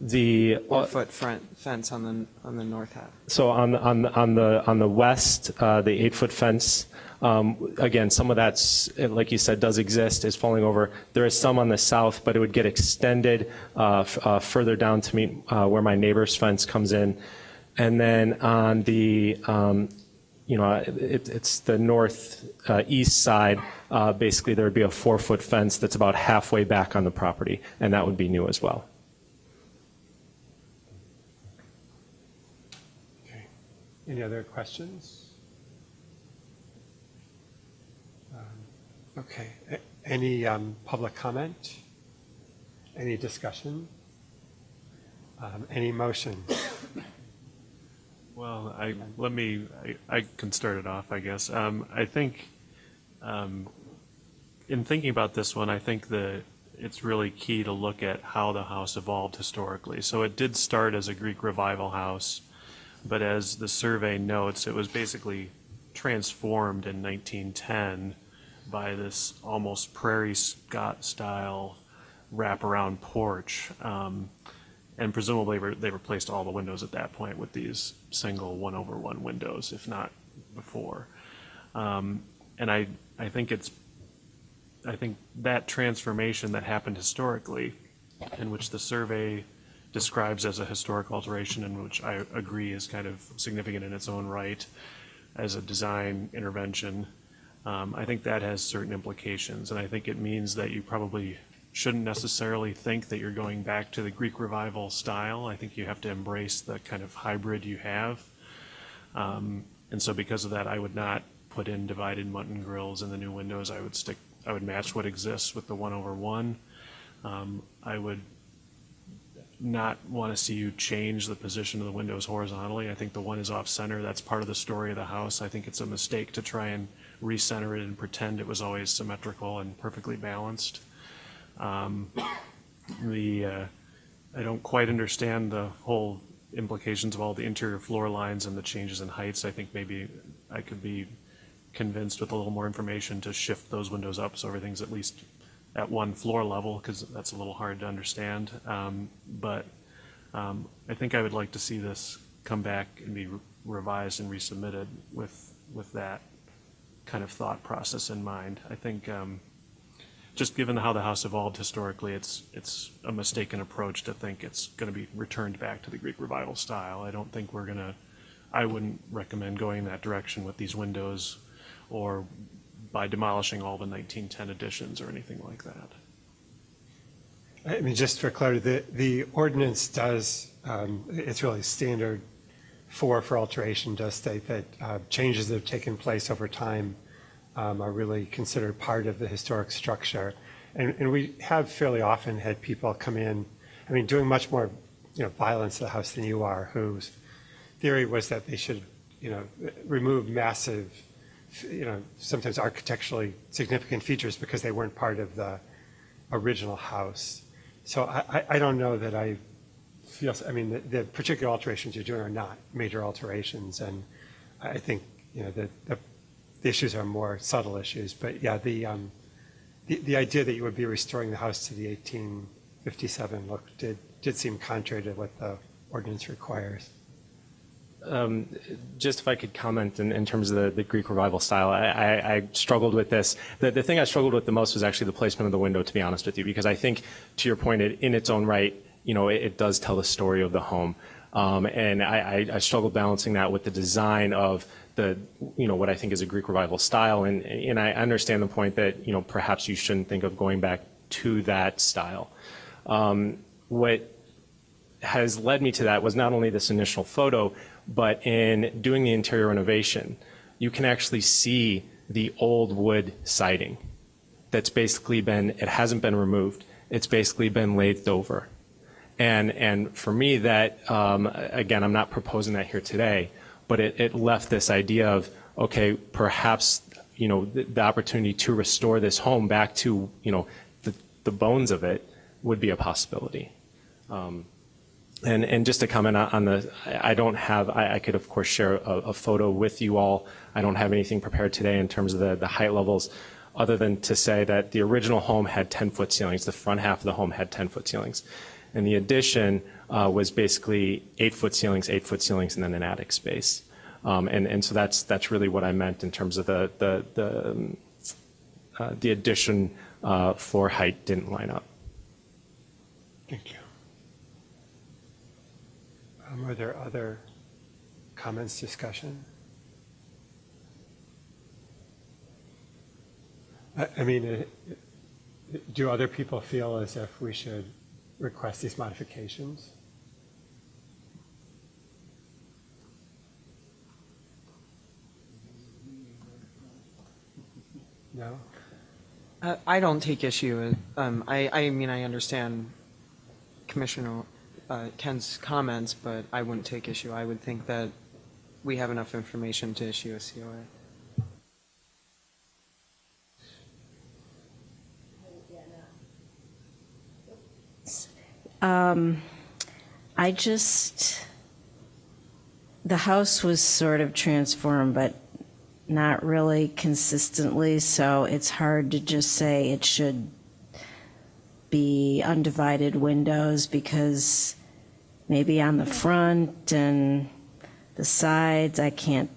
The 4-foot front fence on the north half. So on the west, the 8-foot fence, again, some of that's, like you said, does exist, is falling over. There is some on the south, but it would get extended further down to meet where my neighbor's fence comes in. And then on the, it's the northeast side, basically there would be a 4-foot fence that's about halfway back on the property, and that would be new as well. Any other questions? Okay. Any public comment? Any discussion? Any motion? Well, I can start it off, I guess. I think, in thinking about this one, I think that it's really key to look at how the house evolved historically. So it did start as a Greek Revival house, but as the survey notes, it was basically transformed in 1910 by this almost Prairie Scott style wraparound porch. And presumably they replaced all the windows at that point with these single 1/1 windows, if not before. And I think that transformation that happened historically, in which the survey describes as a historic alteration, and which I agree is kind of significant in its own right as a design intervention, I think that has certain implications. And I think it means that you probably shouldn't necessarily think that you're going back to the Greek Revival style. I think you have to embrace the kind of hybrid you have. And so because of that, I would not put in divided mutton grills in the new windows. I would match what exists with the 1/1. I would not want to see you change the position of the windows horizontally. I think the one is off center. That's part of the story of the house. I think it's a mistake to try and recenter it and pretend it was always symmetrical and perfectly balanced. I don't quite understand the whole implications of all the interior floor lines and the changes in heights. I think maybe I could be convinced with a little more information to shift those windows up so everything's at least at one floor level, because that's a little hard to understand. But I think I would like to see this come back and be revised and resubmitted with that kind of thought process in mind. I think just given how the house evolved historically, it's a mistaken approach to think it's going to be returned back to the Greek Revival style. I don't think I wouldn't recommend going that direction with these windows, or by demolishing all the 1910 additions or anything like that. I mean, just for clarity, the ordinance does, it's really standard 4 for alteration, does state that changes that have taken place over time are really considered part of the historic structure. And we have fairly often had people come in, I mean, doing much more, violence to the house than you are, whose theory was that they should, remove massive, sometimes architecturally significant features because they weren't part of the original house. So I don't know that I feel, the particular alterations you're doing are not major alterations. And I think, the issues are more subtle issues. But yeah, the idea that you would be restoring the house to the 1857 look did seem contrary to what the ordinance requires. Just if I could comment in terms of the Greek Revival style, I struggled with this. The thing I struggled with the most was actually the placement of the window, to be honest with you, because I think, to your point, in its own right, it does tell the story of the home. And I struggled balancing that with the design of what I think is a Greek Revival style. And I understand the point that, perhaps you shouldn't think of going back to that style. What has led me to that was not only this initial photo, but in doing the interior renovation, you can actually see the old wood siding that's basically been, it hasn't been removed. It's basically been lathed over. And for me, that, again, I'm not proposing that here today, but it left this idea of, okay, perhaps, you know, the opportunity to restore this home back to, you know, the bones of it would be a possibility. And just to comment on the, I don't have, I could of course share a photo with you all. I don't have anything prepared today in terms of the height levels, other than to say that the original home had 10-foot ceilings. The front half of the home had 10-foot ceilings. And the addition was basically 8-foot ceilings, 8-foot ceilings, and then an attic space. And so that's really what I meant in terms of the addition floor height didn't line up. Thank you. Are there other comments, discussion? I mean, do other people feel as if we should request these modifications? No? I don't take issue. I mean, I understand Commissioner Ken's comments, but I wouldn't take issue. I would think that we have enough information to issue a COA. The house was sort of transformed, but not really consistently, so it's hard to just say it should be undivided windows, because maybe on the front and the sides, I can't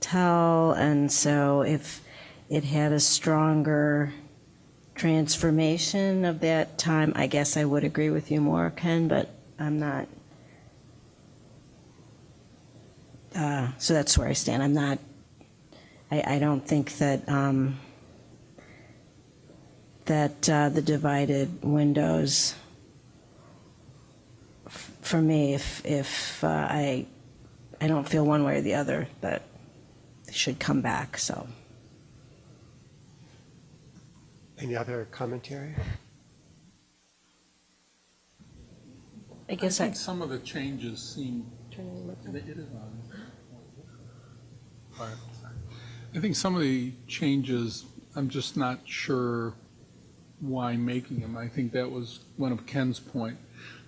tell, and so if it had a stronger transformation of that time, I guess I would agree with you more, Ken, but I'm not. So that's where I stand. I'm not, I don't think that, the divided windows, for me, if I don't feel one way or the other that they should come back, so. Any other commentary? I think some of the changes seem. It is on. All right. I think some of the changes, I'm just not sure why making them. I think that was one of Ken's point.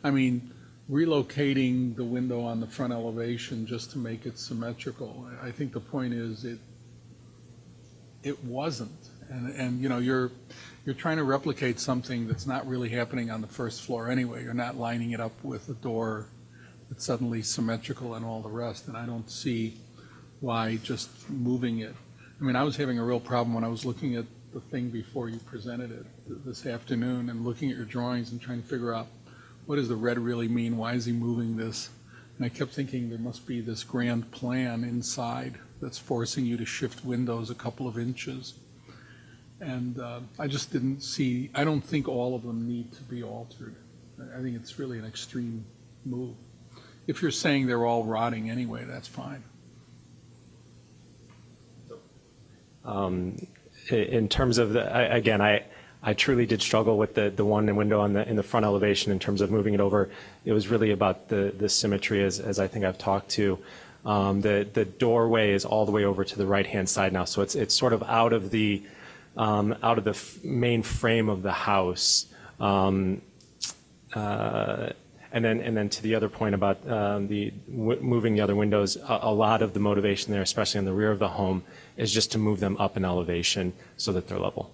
I mean, relocating the window on the front elevation just to make it symmetrical. I think the point is it wasn't. And you know, you're trying to replicate something that's not really happening on the first floor anyway. You're not lining it up with a door that's suddenly symmetrical and all the rest. And I don't see why just moving it. I mean, I was having a real problem when I was looking at the thing before you presented it this afternoon and looking at your drawings and trying to figure out what does the red really mean? Why is he moving this? And I kept thinking there must be this grand plan inside that's forcing you to shift windows a couple of inches. And I just didn't see, I don't think all of them need to be altered. I think it's really an extreme move. If you're saying they're all rotting anyway, that's fine. In terms of again, I truly did struggle with the one window in the front elevation in terms of moving it over. It was really about the symmetry, as I think I've talked to. The doorway is all the way over to the right-hand side now, so it's sort of out of the main frame of the house. And then to the other point about moving the other windows, a lot of the motivation there, especially in the rear of the home, is just to move them up in elevation so that they're level.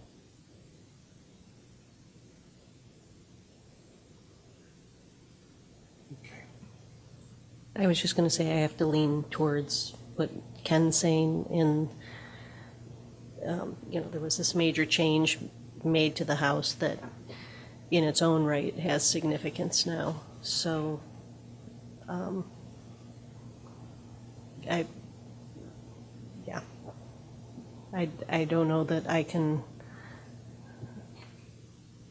I was just going to say I have to lean towards what Ken's saying in, you know, there was this major change made to the house that in its own right has significance now. So I don't know that I can,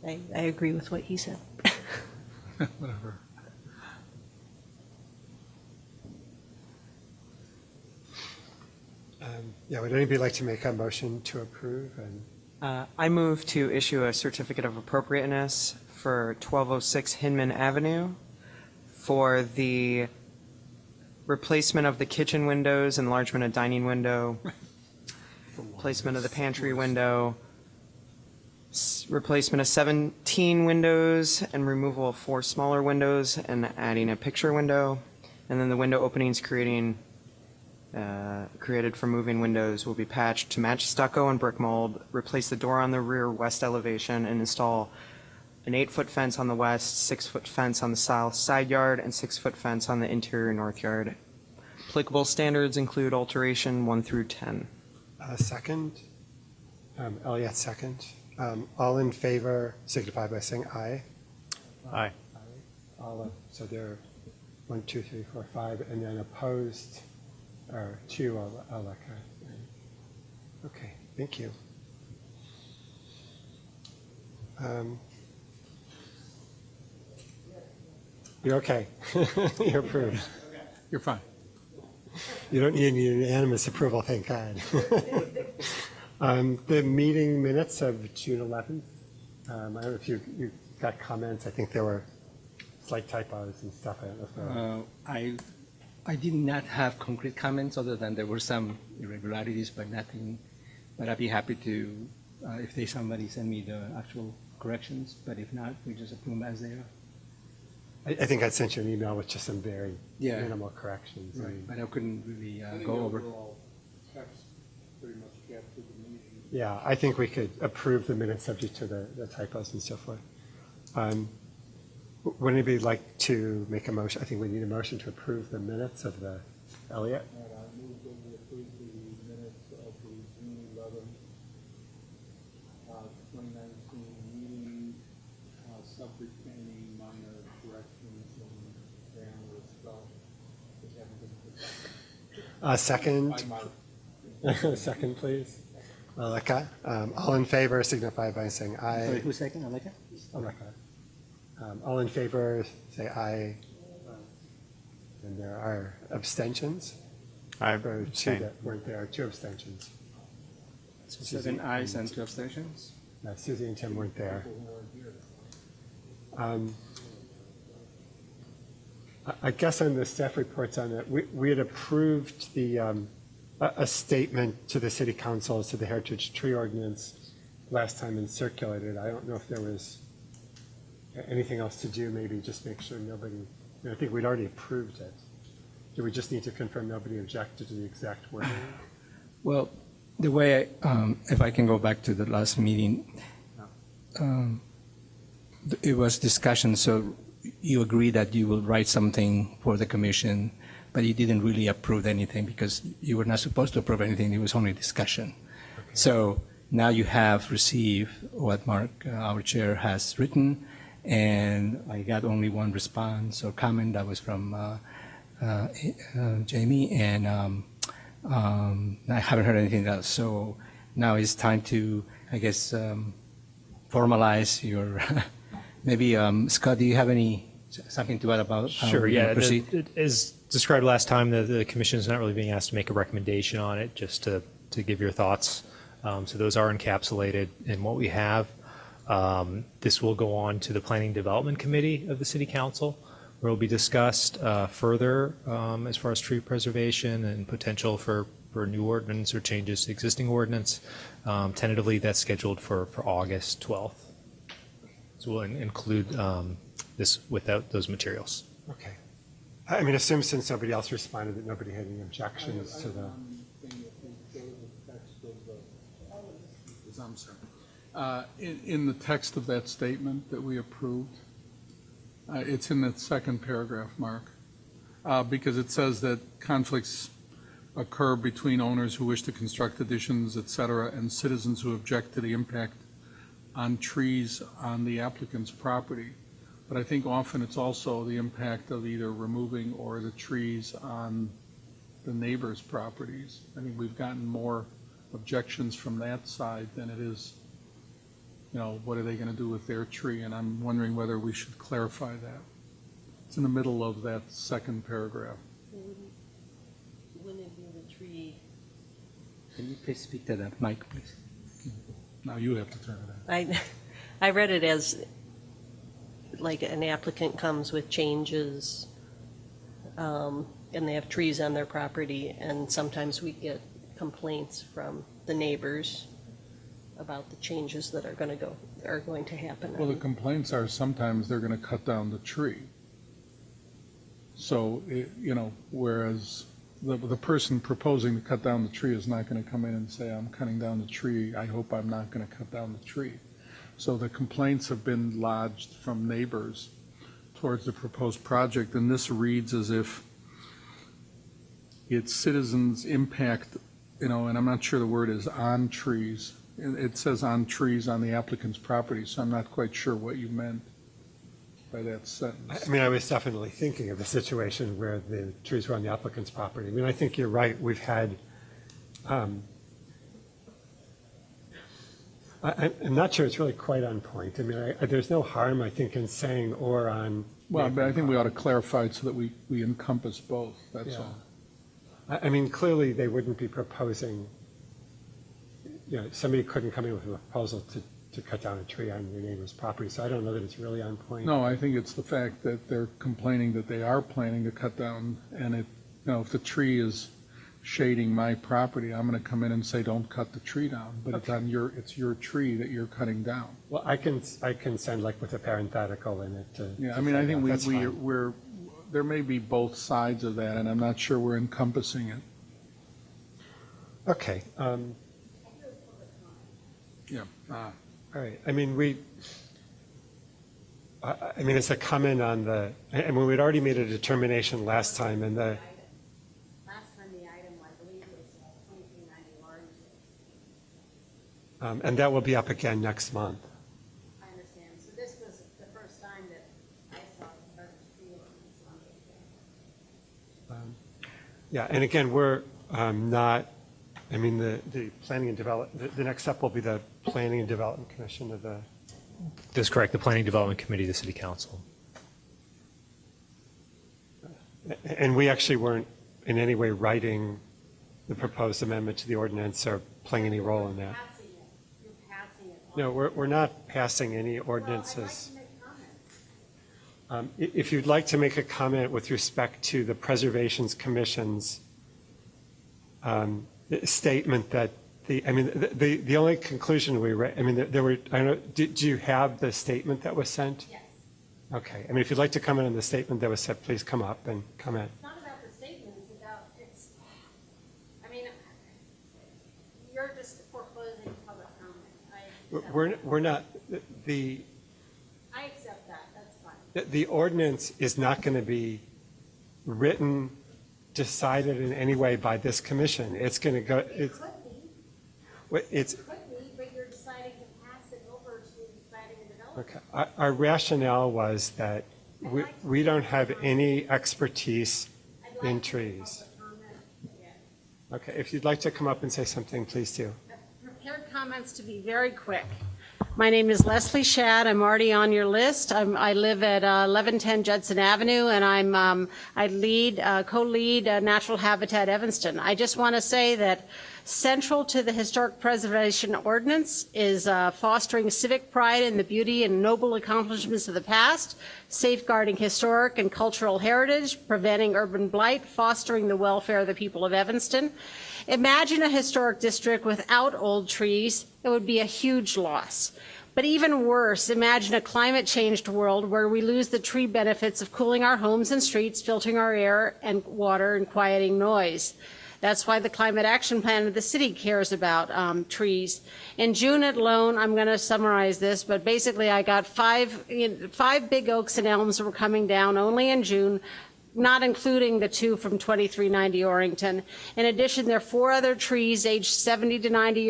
I agree with what he said. Whatever. Yeah, would anybody like to make a motion to approve? And I move to issue a certificate of appropriateness for 1206 Hinman Avenue for the replacement of the kitchen windows, enlargement of dining window, replacement of the pantry window, replacement of 17 windows and removal of 4 smaller windows and adding a picture window. And then the window openings created for moving windows will be patched to match stucco and brick mold, replace the door on the rear west elevation, and install an 8-foot fence on the west, 6-foot fence on the south side yard, and 6-foot fence on the interior north yard. Applicable standards include alteration 1 through 10. second? Elliot, second. All in favor signify by saying aye. Aye. So there are 1, 2, 3, 4, 5, and then opposed are 2. Okay, thank you. You're okay. You're approved. You're fine. You don't need any unanimous approval, thank God. The meeting minutes of June 11th, I don't know if you got comments. I think there were slight typos and stuff. I don't know if there were. I did not have concrete comments other than there were some irregularities, but nothing. But I'd be happy to, if somebody send me the actual corrections, but if not, we just approve them as they are. I think I sent you an email with just some very Yeah. minimal corrections. Right, but I couldn't really go over. Yeah, I think we could approve the minutes subject to the typos and so forth. Would anybody like to make a motion? I think we need a motion to approve the minutes of the, Elliot? I move that we approve the minutes of the June 11th, 2019 meeting, subject to any minor corrections and grammar stuff that haven't been. Second? Second, please. Aleka. All in favor signify by saying aye. Sorry, who's second? Aleka? Aleka. All in favor say aye. And there are abstentions. I For 2 abstain. that weren't there, 2 abstentions. So 7 ayes and 2 abstentions? No, Susie and Tim weren't there. I guess on the staff reports on it, we had approved the, a statement to the city council as to the heritage tree ordinance last time and circulated. I don't know if there was anything else to do, maybe just make sure nobody, I think we'd already approved it. Do we just need to confirm nobody objected to the exact wording? Well, the way, if I can go back to the last meeting, it was discussion, so you agree that you will write something for the commission, but you didn't really approve anything because you were not supposed to approve anything, it was only discussion. Okay. So now you have received what Mark, our chair, has written, and I got only one response or comment that was from Jamie, and I haven't heard anything else. So now it's time to, I guess, formalize your, maybe, Scott, do you have something to add about how Sure, we're yeah. gonna proceed? As described last time, the commission is not really being asked to make a recommendation on it, just to give your thoughts. So those are encapsulated in what we have. This will go on to the Planning Development Committee of the City Council, where it will be discussed further as far as tree preservation and potential for new ordinance or changes to existing ordinance. Tentatively, that's scheduled for August 12th. So we'll include this without those materials. Okay. I mean, assume since nobody else responded that nobody had any objections to the. I'm sorry. In the text of that statement that we approved, it's in that second paragraph, Mark, because it says that conflicts occur between owners who wish to construct additions, et cetera, and citizens who object to the impact on trees on the applicant's property. But I think often it's also the impact of either removing or the trees on the neighbor's properties. I think we've gotten more objections from that side than it is, what are they going to do with their tree? And I'm wondering whether we should clarify that. It's in the middle of that second paragraph. Wouldn't it be the tree Can you please speak to the mic, please? Now you have to turn it on. I read it as like an applicant comes with changes, and they have trees on their property, and sometimes we get complaints from the neighbors about the changes that are going to happen. Well, the complaints are sometimes they're going to cut down the tree. So, whereas the person proposing to cut down the tree is not going to come in and say, I'm cutting down the tree, I hope I'm not going to cut down the tree. So the complaints have been lodged from neighbors towards the proposed project, and this reads as if it's citizens' impact, and I'm not sure the word is on trees. It says on trees on the applicant's property, so I'm not quite sure what you meant by that sentence. I mean, I was definitely thinking of the situation where the trees were on the applicant's property. I mean, I think you're right. We've had, I'm not sure it's really quite on point. I mean, there's no harm, I think, in saying or on. Well, but I think we ought to clarify it so that we encompass both, that's Yeah. all. I mean, clearly, they wouldn't be proposing, somebody couldn't come in with a proposal to cut down a tree on your neighbor's property, so I don't know that it's really on point. No, I think it's the fact that they're complaining that they are planning to cut down, and if the tree is shading my property, I'm going to come in and say, don't cut the tree down, but it's your tree that you're cutting down. Well, I can send like with a parenthetical in it. Yeah, I mean, I think there may be both sides of that, and I'm not sure we're encompassing it. Okay. Yeah. All right. I mean, it's a comment on we'd already made a determination last time, and Last time the item, I believe, was 2390 Orange. and that will be up again next month. I understand. So this was the first time that I saw the first tree ordinance on the Yeah, and again, we're not, I mean, the planning and development, the next step will be the Planning and Development Commission of the. That's correct, the Planning Development Committee of the City Council. And we actually weren't in any way writing the proposed amendment to the ordinance or playing any role in that. You're passing it. No, we're not passing any ordinances. If you'd like to make a comment with respect to the Preservation Commission's statement that the only conclusion we read, there were, I don't know, did you have the statement that was sent? Yes. Okay, I mean, if you'd like to comment on the statement that was sent, please come up and comment. It's not about the statement, you're just foreclosing public comment. We're not, I accept that, that's fine. the ordinance is not going to be written, decided in any way by this commission. It's going to go, It could be. It's, It could be, but you're deciding to pass it over to planning and development. okay. Our rationale was that we don't have any expertise in trees. Okay, if you'd like to come up and say something, please do. Prepared comments to be very quick. My name is Leslie Shad. I'm already on your list. I live at 1110 Judson Avenue, and I co-lead Natural Habitat Evanston. I just want to say that central to the Historic Preservation Ordinance is fostering civic pride in the beauty and noble accomplishments of the past, safeguarding historic and cultural heritage, preventing urban blight, fostering the welfare of the people of Evanston. Imagine a historic district without old trees. It would be a huge loss. But even worse, imagine a climate-changed world where we lose the tree benefits of cooling our homes and streets, filtering our air and water, and quieting noise. That's why the Climate Action Plan of the city cares about trees. In June alone, I'm going to summarize this, but basically I got five big oaks and elms that were coming down only in June, not including the two from 2390 Orrington. In addition, there are 4 other trees aged 70 to 90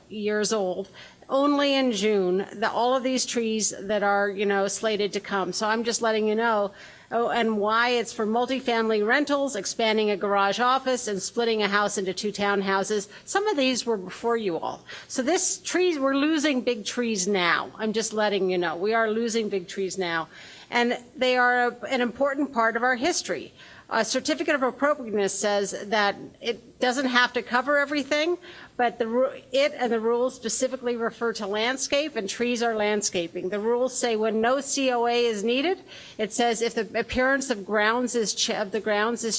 years old, only in June, all of these trees that are, slated to come. So I'm just letting you know. Oh, and why it's for multifamily rentals, expanding a garage office, and splitting a house into 2 townhouses. Some of these were before you all. So we're losing big trees now. I'm just letting you know. We are losing big trees now. And they are an important part of our history. A certificate of appropriateness says that it doesn't have to cover everything, but it and the rules specifically refer to landscape, and trees are landscaping. The rules say when no COA is needed, it says if the appearance of the grounds is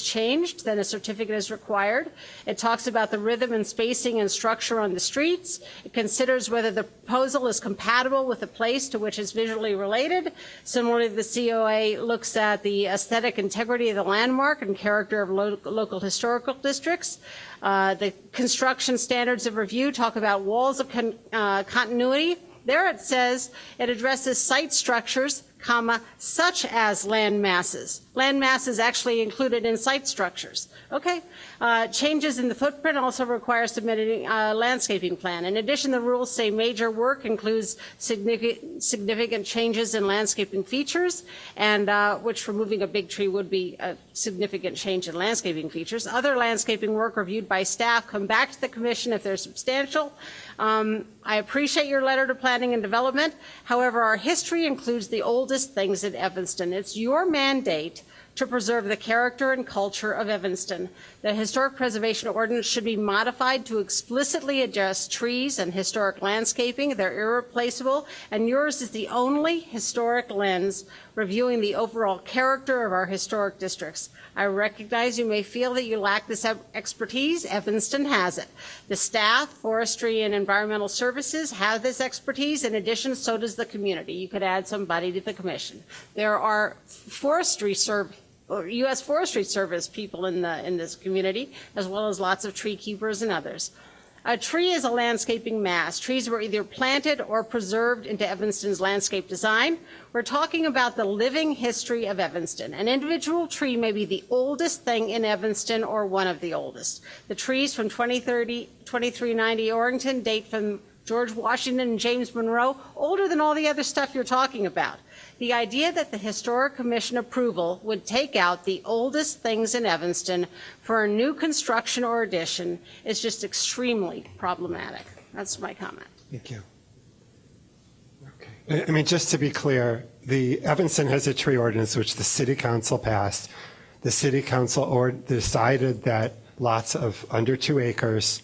changed, then a certificate is required. It talks about the rhythm and spacing and structure on the streets. It considers whether the proposal is compatible with the place to which it's visually related. Similarly, the COA looks at the aesthetic integrity of the landmark and character of local historical districts. The construction standards of review talk about walls of continuity. There it says it addresses site structures, such as land masses. Land masses actually included in site structures. Okay. Changes in the footprint also require submitting a landscaping plan. In addition, the rules say major work includes significant changes in landscaping features, and which removing a big tree would be a significant change in landscaping features. Other landscaping work reviewed by staff come back to the commission if they're substantial. I appreciate your letter to planning and development. However, our history includes the oldest things in Evanston. It's your mandate to preserve the character and culture of Evanston. The Historic Preservation Ordinance should be modified to explicitly address trees and historic landscaping. They're irreplaceable, and yours is the only historic lens reviewing the overall character of our historic districts. I recognize you may feel that you lack this expertise. Evanston has it. The staff, forestry and environmental services have this expertise. In addition, so does the community. You could add somebody to the commission. There are U.S. Forestry Service people in this community, as well as lots of tree keepers and others. A tree is a landscaping mass. Trees were either planted or preserved into Evanston's landscape design. We're talking about the living history of Evanston. An individual tree may be the oldest thing in Evanston or one of the oldest. The trees from 2390 Orrington date from George Washington and James Monroe, older than all the other stuff you're talking about. The idea that the Historic Commission approval would take out the oldest things in Evanston for a new construction or addition is just extremely problematic. That's my comment. Thank you. Okay. I mean, just to be clear, the Evanston has a tree ordinance which the city council passed. The city council decided that lots of under 2 acres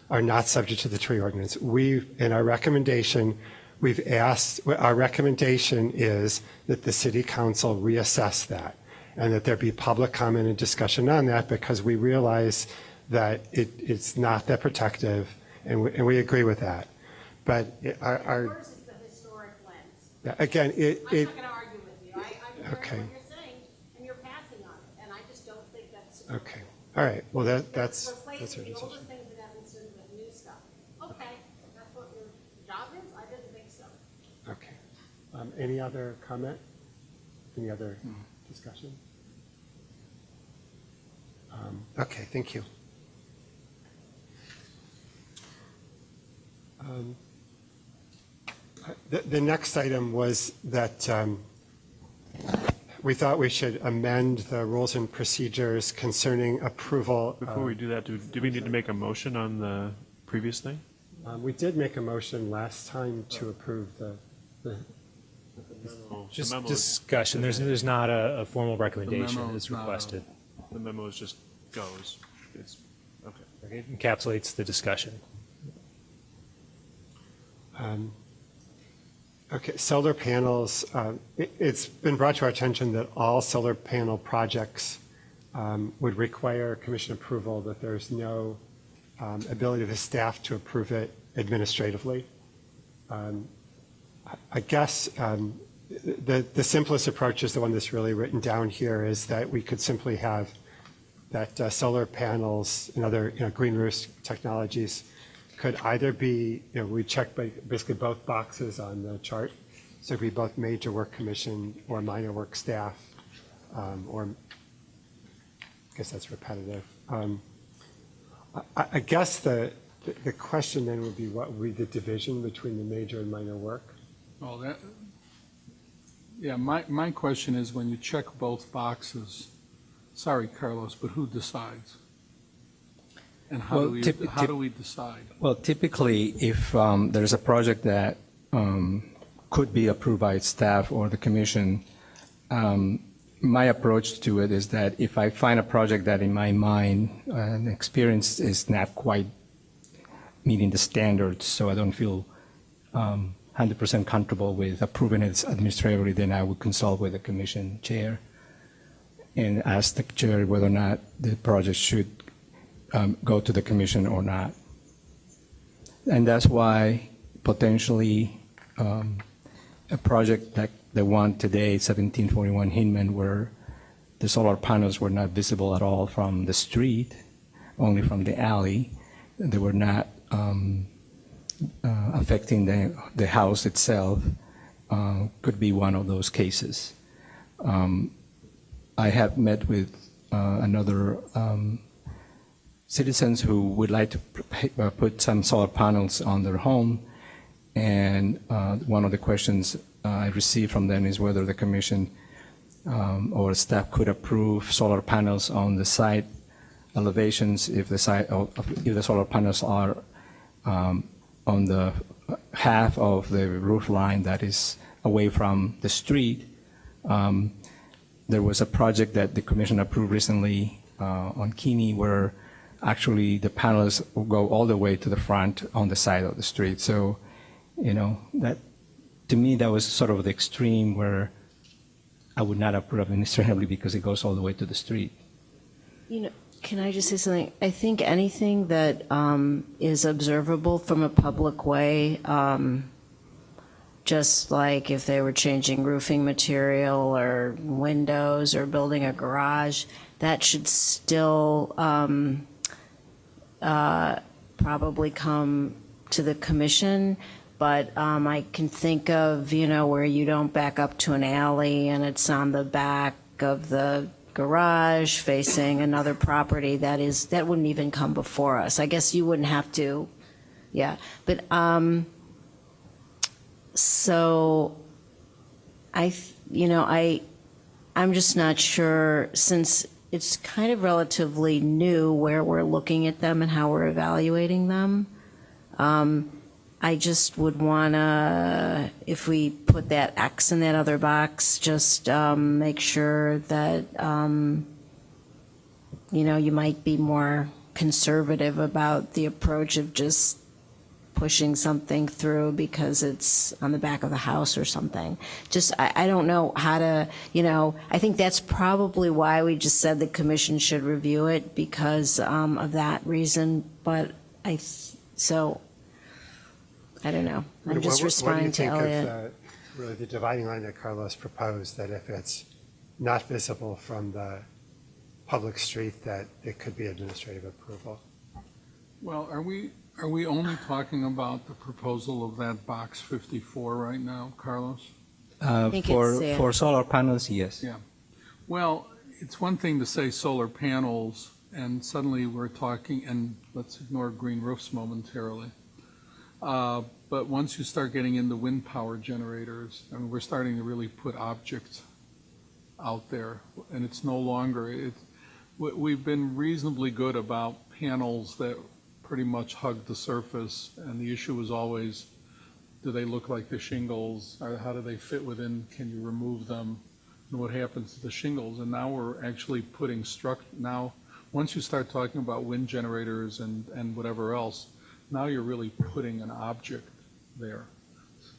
are not subject to the tree ordinance. In our recommendation, our recommendation is that the city council reassess that and that there be public comment and discussion on that, because we realize that it's not that protective, and we agree with that. But Yours is the historic lens. again, I'm not going to argue with you. I'm hearing okay. what you're saying, and you're passing on it, and I just don't think that's Okay. All right. Well, that's our replacing the decision. oldest things in Evanston with new stuff. Okay, that's what your job is? I didn't think so. Okay. Any other comment? Any other discussion? Okay, thank you. The next item was that we thought we should amend the rules and procedures concerning approval. Before we do that, do we need to make a motion on the previous thing? We did make a motion last time to approve the Just memo is- discussion. There's not a formal recommendation memo that's is not requested. The memo is just goes. It's, okay. It encapsulates the discussion. Okay, solar panels, it's been brought to our attention that all solar panel projects would require commission approval, that there's no ability of the staff to approve it administratively. I guess the simplest approach is the one that's really written down here, is that we could simply have that solar panels and other green roof technologies could either be, we check basically both boxes on the chart. So it could be both major work commission or minor work staff, or I guess that's repetitive. I guess the question then would be, what would be the division between the major and minor work? Well, my question is, when you check both boxes, sorry, Carlos, but who decides? And how do we decide? Well, typically, if there's a project that could be approved by staff or the commission, my approach to it is that if I find a project that in my mind and experience is not quite meeting the standards, so I don't feel 100% comfortable with approving it administratively, then I would consult with the commission chair and ask the chair whether or not the project should go to the commission or not. And that's why potentially a project like the one today, 1741 Hinman, where the solar panels were not visible at all from the street, only from the alley. They were not affecting the house itself, could be one of those cases. I have met with another citizens who would like to put some solar panels on their home, and one of the questions I received from them is whether the commission or staff could approve solar panels on the side elevations if the solar panels are on the half of the roof line that is away from the street. There was a project that the commission approved recently on Keeney where actually the panels will go all the way to the front on the side of the street. So, that to me, that was sort of the extreme where I would not approve administratively because it goes all the way to the street. Can I just say something? I think anything that is observable from a public way, just like if they were changing roofing material or windows or building a garage, that should still probably come to the commission. But I can think of, where you don't back up to an alley and it's on the back of the garage facing another property that wouldn't even come before us. I guess you wouldn't have to, yeah. But so I'm just not sure, since it's kind of relatively new where we're looking at them and how we're evaluating them. I just would want to, if we put that X in that other box, just make sure that, you might be more conservative about the approach of just pushing something through because it's on the back of the house or something. Just, I don't know how to, I think that's probably why we just said the commission should review it because of that reason. But I don't know. I'm just responding to Elliot. What do you think of really the dividing line that Carlos proposed, that if it's not visible from the public street, that it could be administrative approval? Well, are we only talking about the proposal of that box 54 right now, Carlos? For solar panels, yes. Yeah. Well, it's one thing to say solar panels, and suddenly we're talking, and let's ignore green roofs momentarily. But once you start getting into wind power generators, I mean, we're starting to really put objects out there, and it's no longer, we've been reasonably good about panels that pretty much hug the surface, and the issue was always, do they look like the shingles, or how do they fit within, can you remove them, and what happens to the shingles? And now we're actually putting now, once you start talking about wind generators and whatever else, now you're really putting an object there.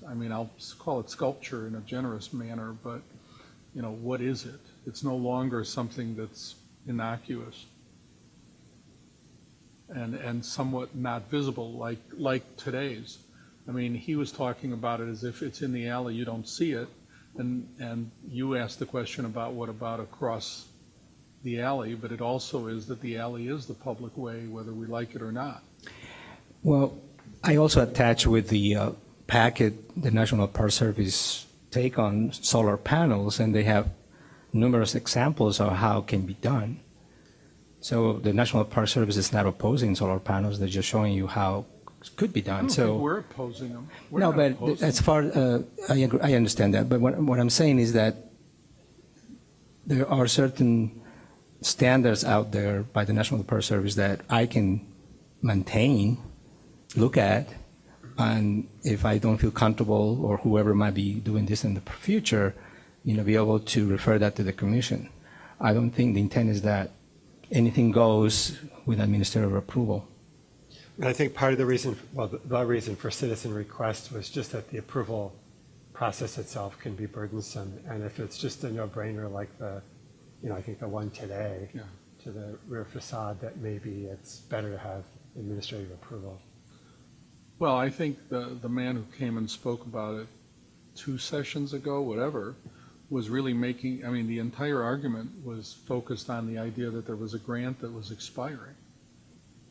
I mean, I'll call it sculpture in a generous manner, but, what is it? It's no longer something that's innocuous and somewhat not visible like today's. I mean, he was talking about it as if it's in the alley, you don't see it, and you asked the question about what about across the alley, but it also is that the alley is the public way, whether we like it or not. Well, I also attach with the packet the National Park Service take on solar panels, and they have numerous examples of how it can be done. So the National Park Service is not opposing solar panels; they're just showing you how it could be done. I don't think we're opposing them. As far I understand that, but what I'm saying is that there are certain standards out there by the National Park Service that I can maintain, look at, and if I don't feel comfortable or whoever might be doing this in the future, be able to refer that to the commission. I don't think the intent is that anything goes without ministerial approval. And I think part of the reason, well, the reason for citizen request was just that the approval process itself can be burdensome. And if it's just a no-brainer like I think the one today to the rear facade, that maybe it's better to have administrative approval. Well, I think the man who came and spoke about it 2 sessions ago, whatever, was really making, I mean, the entire argument was focused on the idea that there was a grant that was expiring.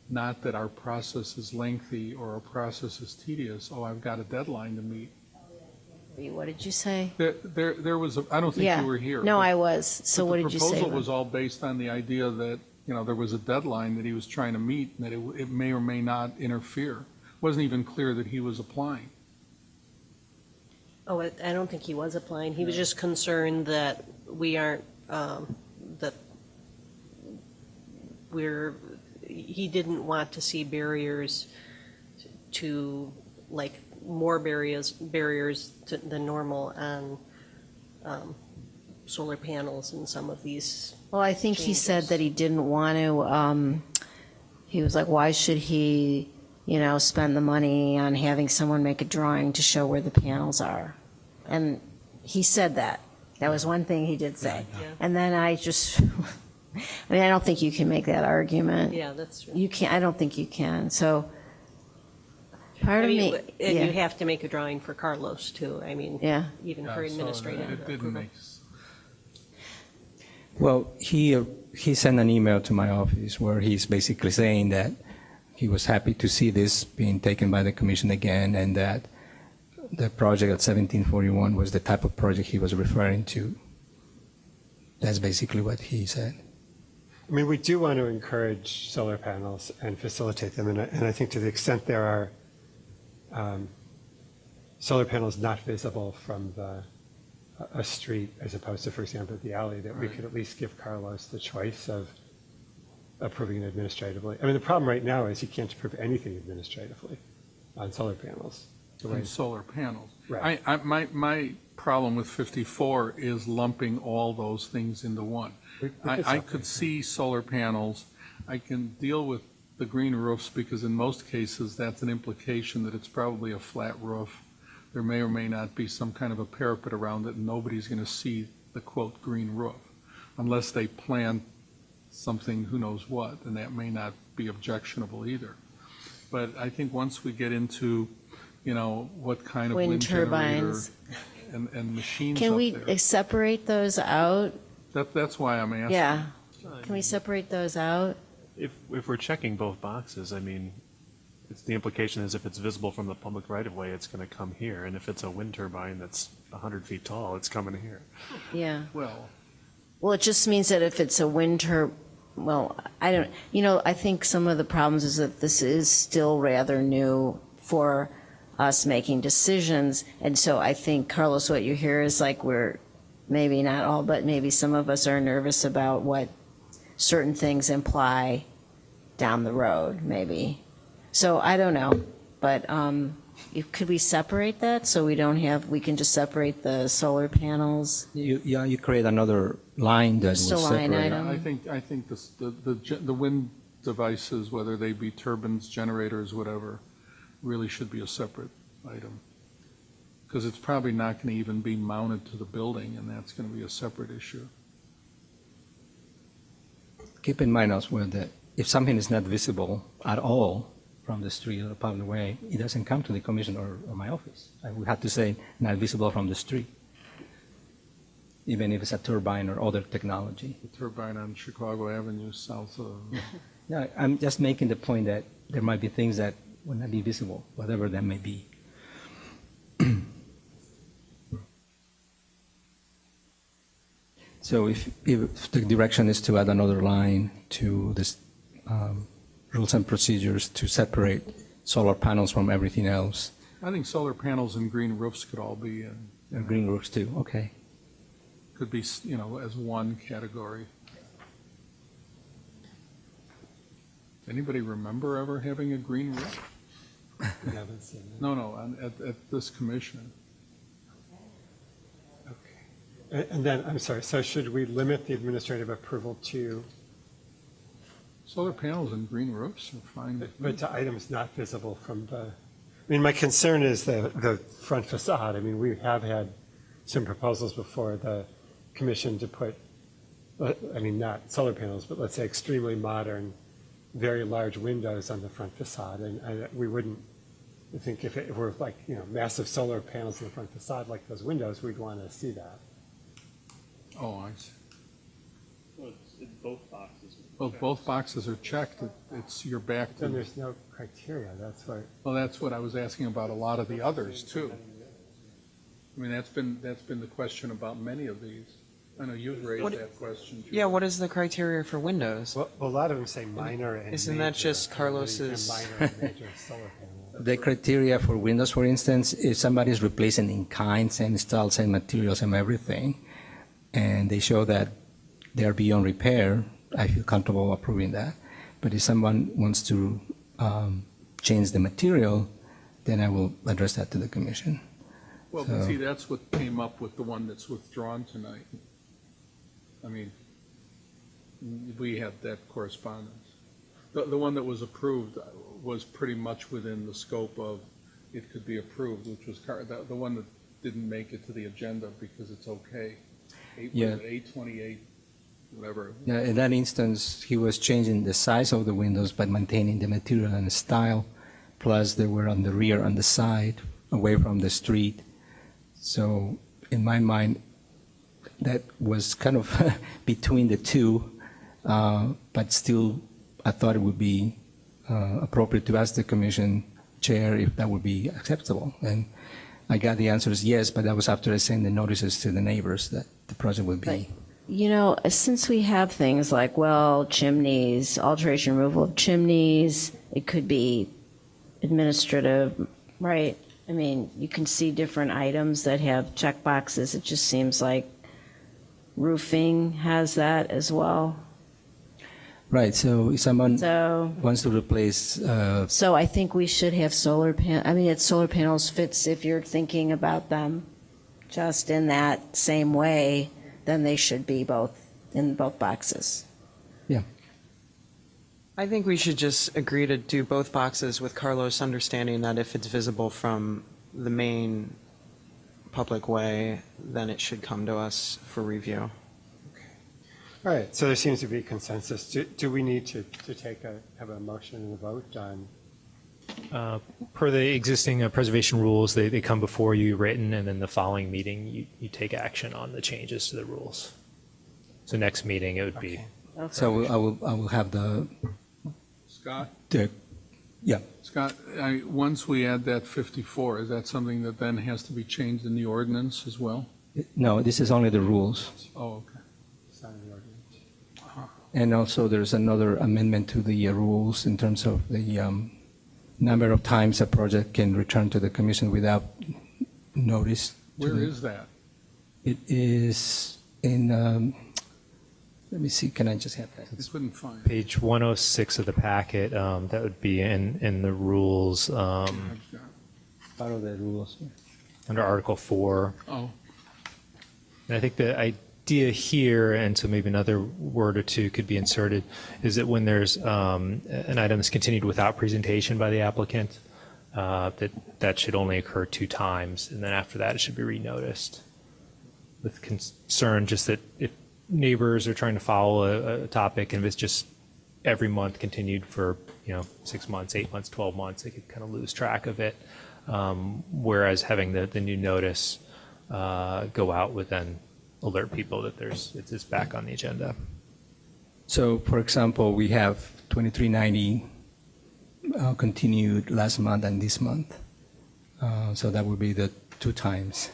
Not that our process is lengthy or our process is tedious. Oh, I've got a deadline to meet. What did you say? There was, I don't think you were here. No, but- I was. So but what did you say? The proposal was all based on the idea that, there was a deadline that he was trying to meet and that it may or may not interfere. Wasn't even clear that he was applying. Oh, I don't think he was applying. He was just concerned that we aren't, that he didn't want to see barriers to, like, more barriers than normal on solar panels and some of these. Well, I think he said that he didn't want to, he was like, why should he, spend the money on having someone make a drawing to show where the panels are? And he said that. That was one thing he did say. Yeah. And then I don't think you can make that argument. Yeah, that's true. You can't, I don't think you can. So part of me. And yeah. you have to make a drawing for Carlos too. I mean, Yeah. even Yeah, for so administrative it didn't approval. make Well, he sent an email to my office where he's basically saying that he was happy to see this being taken by the commission again, and that the project at 1741 was the type of project he was referring to. That's basically what he said. I mean, we do want to encourage solar panels and facilitate them, and I think to the extent there are solar panels not visible from a street as opposed to, for example, the alley, that we could at least give Carlos the choice of approving it administratively. I mean, the problem right now is he can't approve anything administratively on solar panels. The way- on solar panels. Right. My problem with 54 is lumping all those things into one. I could see solar panels. I can deal with the green roofs because in most cases that's an implication that it's probably a flat roof. There may or may not be some kind of a parapet around it and nobody's going to see the quote green roof unless they plant something who knows what, and that may not be objectionable either. But I think once we get into what kind of wind generator turbines. and machines Can up we there. separate those out? That's why I'm asking. Yeah. Can we separate those out? If we're checking both boxes, I mean, the implication is if it's visible from the public right-of-way, it's going to come here. And if it's a wind turbine that's 100 feet tall, it's coming here. Yeah. Well, it just means that if it's a winter, I think some of the problems is that this is still rather new for us making decisions. And so I think, Carlos, what you hear is like we're, maybe not all, but maybe some of us are nervous about what certain things imply down the road, maybe. So I don't know, but could we separate that so we can just separate the solar panels? You create another line that Just a will line separate. item. I think the wind devices, whether they be turbines, generators, whatever, really should be a separate item. Because it's probably not going to even be mounted to the building, and that's going to be a separate issue. Keep in mind as well that if something is not visible at all from the street or the public way, it doesn't come to the commission or my office. I would have to say not visible from the street, even if it's a turbine or other technology. The turbine on Chicago Avenue south of... No, I'm just making the point that there might be things that would not be visible, whatever that may be. So if the direction is to add another line to this rules and procedures to separate solar panels from everything else. I think solar panels and green roofs could all be in. And green roofs too, okay. Could be, as one category. Anybody remember ever having a green roof? We haven't seen that. No, at this commission. And then, I'm sorry, so should we limit the administrative approval to, Solar panels and green roofs are fine. with me. but to items not visible from the, I mean, my concern is the front facade. I mean, we have had some proposals before the commission to put, I mean, not solar panels, but let's say extremely modern, very large windows on the front facade. And we wouldn't, I think if it were like, you know, massive solar panels in the front facade like those windows, we'd want to see that. Oh, I see. Well, it's both boxes. Well, both boxes are checked. It's, you're back to. Then there's no criteria, that's why. Well, that's what I was asking about a lot of the others too. I mean, that's been the question about many of these. I know you've raised that question. Yeah, what is the criteria for windows? Well, a lot of them say minor and Isn't that major. just Carlos's? Minor and major solar panels. The criteria for windows, for instance, if somebody is replacing in kind, same style, same materials, same everything, and they show that they are beyond repair, I feel comfortable approving that. But if someone wants to change the material, then I will address that to the commission. Well, but see, that's what came up with the one that's withdrawn tonight. I mean, we had that correspondence. The one that was approved was pretty much within the scope of it could be approved, which was the one that didn't make it to the agenda because it's okay. Yeah. 828, whatever. Yeah, in that instance, he was changing the size of the windows but maintaining the material and the style. Plus, they were on the rear, on the side, away from the street. So, in my mind, that was kind of between the two, but still, I thought it would be appropriate to ask the commission chair if that would be acceptable. And I got the answer is yes, but that was after I sent the notices to the neighbors that the project would be. You know, since we have things like, well, chimneys, alteration removal of chimneys, it could be administrative, right? I mean, you can see different items that have check boxes. It just seems like roofing has that as well. Right, so if someone So, wants to replace, so I think we should have solar panels fits if you're thinking about them just in that same way, then they should be in both boxes. I think we should just agree to do both boxes with Carlos understanding that if it's visible from the main public way, then it should come to us for review. All right, so there seems to be consensus. Do we need to have a motion and a vote on? Per the existing preservation rules, they come before you written, and then the following meeting, you take action on the changes to the rules. So next meeting, it would be. so I will have Scott? Yeah. Scott, once we add that 54, is that something that then has to be changed in the ordinance as well? No, this is only the rules. Oh, okay. And also, there's another amendment to the rules in terms of the number of times a project can return to the commission without notice. Where is that? It is in, let me see, can I just have that? I couldn't find. Page 106 of the packet, that would be in the rules, Part of the rules. under Article 4. Oh. And I think the idea here, and so maybe another word or two could be inserted, is that when there's an item that's continued without presentation by the applicant, that should only occur 2 times, and then after that, it should be renoticed. With concern just that if neighbors are trying to follow a topic, and if it's just every month continued for 6 months, 8 months, 12 months, they could kind of lose track of it. Whereas having the new notice go out would then alert people that it's back on the agenda. So, for example, we have 2390 continued last month and this month. So that would be the 2 times.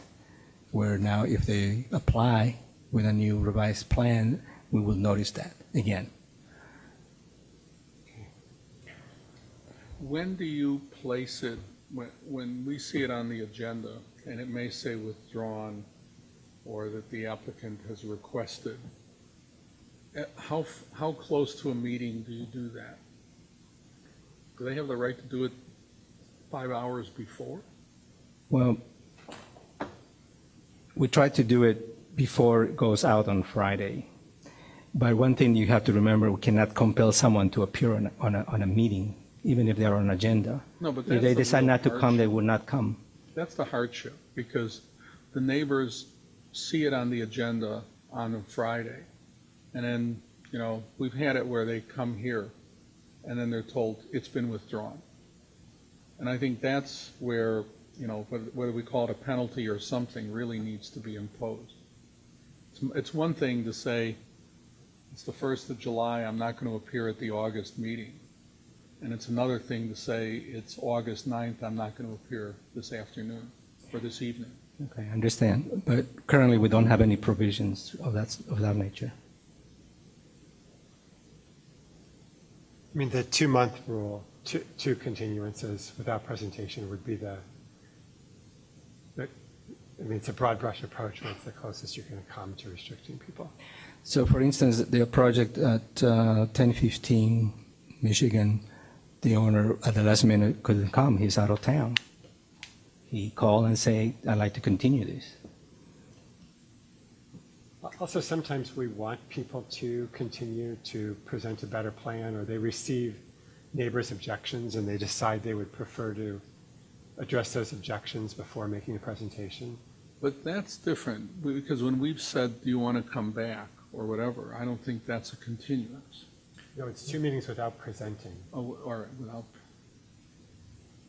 Where now, if they apply with a new revised plan, we will notice that again. When do you place it, when we see it on the agenda, and it may say withdrawn, or that the applicant has requested, how close to a meeting do you do that? Do they have the right to do it 5 hours before? Well, we try to do it before it goes out on Friday. But one thing you have to remember, we cannot compel someone to appear on a meeting, even if they're on agenda. No, but If that's they the decide real not to come, hardship. they would not come. That's the hardship, because the neighbors see it on the agenda on a Friday. And then, you know, we've had it where they come here, and then they're told it's been withdrawn. And I think that's where, you know, whether we call it a penalty or something, really needs to be imposed. It's one thing to say, it's the 1st of July, I'm not going to appear at the August meeting. And it's another thing to say, it's August 9th, I'm not going to appear this afternoon or this evening. Okay, I understand. But currently, we don't have any provisions of that nature. I mean, the 2-month rule, two continuances without presentation would be I mean, it's a broad brush approach, but it's the closest you're going to come to restricting people. So, for instance, the project at 1015 Michigan, the owner at the last minute couldn't come. He's out of town. He called and said, I'd like to continue this. Also, sometimes we want people to continue to present a better plan, or they receive neighbors' objections and they decide they would prefer to address those objections before making a presentation. But that's different, because when we've said, do you want to come back or whatever, I don't think that's a continuance. No, it's 2 meetings without presenting. Oh, or without,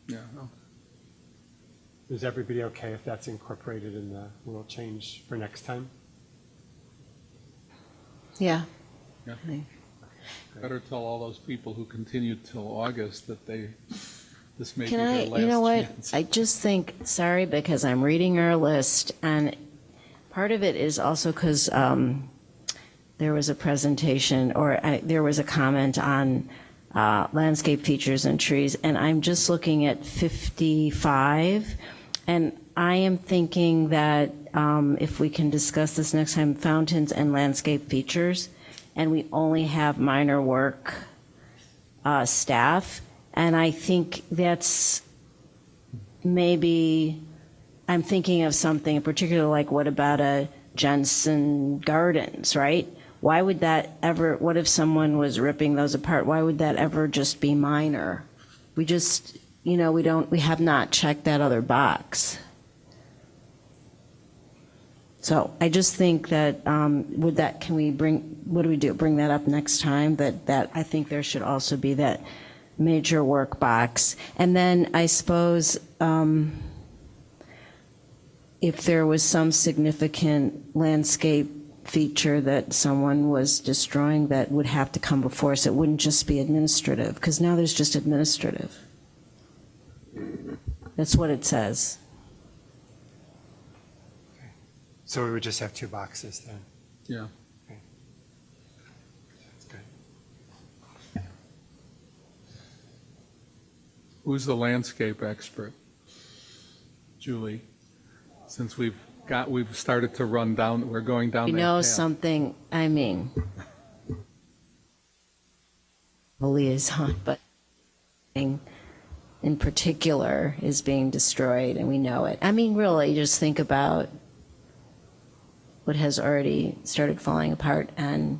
yeah, okay. Is everybody okay if that's incorporated in the rule change for next time? Yeah. Yeah. Better tell all those people who continued till August that this may be Can their I, last you know what, chance. I just think, sorry, because I'm reading our list, and part of it is also because there was a presentation, or there was a comment on landscape features and trees, and I'm just looking at 55, and I am thinking that if we can discuss this next time, fountains and landscape features, and we only have minor work staff, and I think that's maybe, I'm thinking of something in particular, like what about a Jensen Gardens, right? Why would that ever, what if someone was ripping those apart? Why would that ever just be minor? We just, you know, we have not checked that other box. So I just think that, can we bring, what do we do? Bring that up next time? That I think there should also be that major work box. And then I suppose if there was some significant landscape feature that someone was destroying, that would have to come before us. It wouldn't just be administrative, because now there's just administrative. That's what it says. So we would just have 2 boxes then? Yeah. Okay. That's good. Who's the landscape expert? Julie, since we've started to run down, we're going down You that know path. something, I mean, a liaison, but in particular is being destroyed, and we know it. I mean, really, just think about what has already started falling apart, and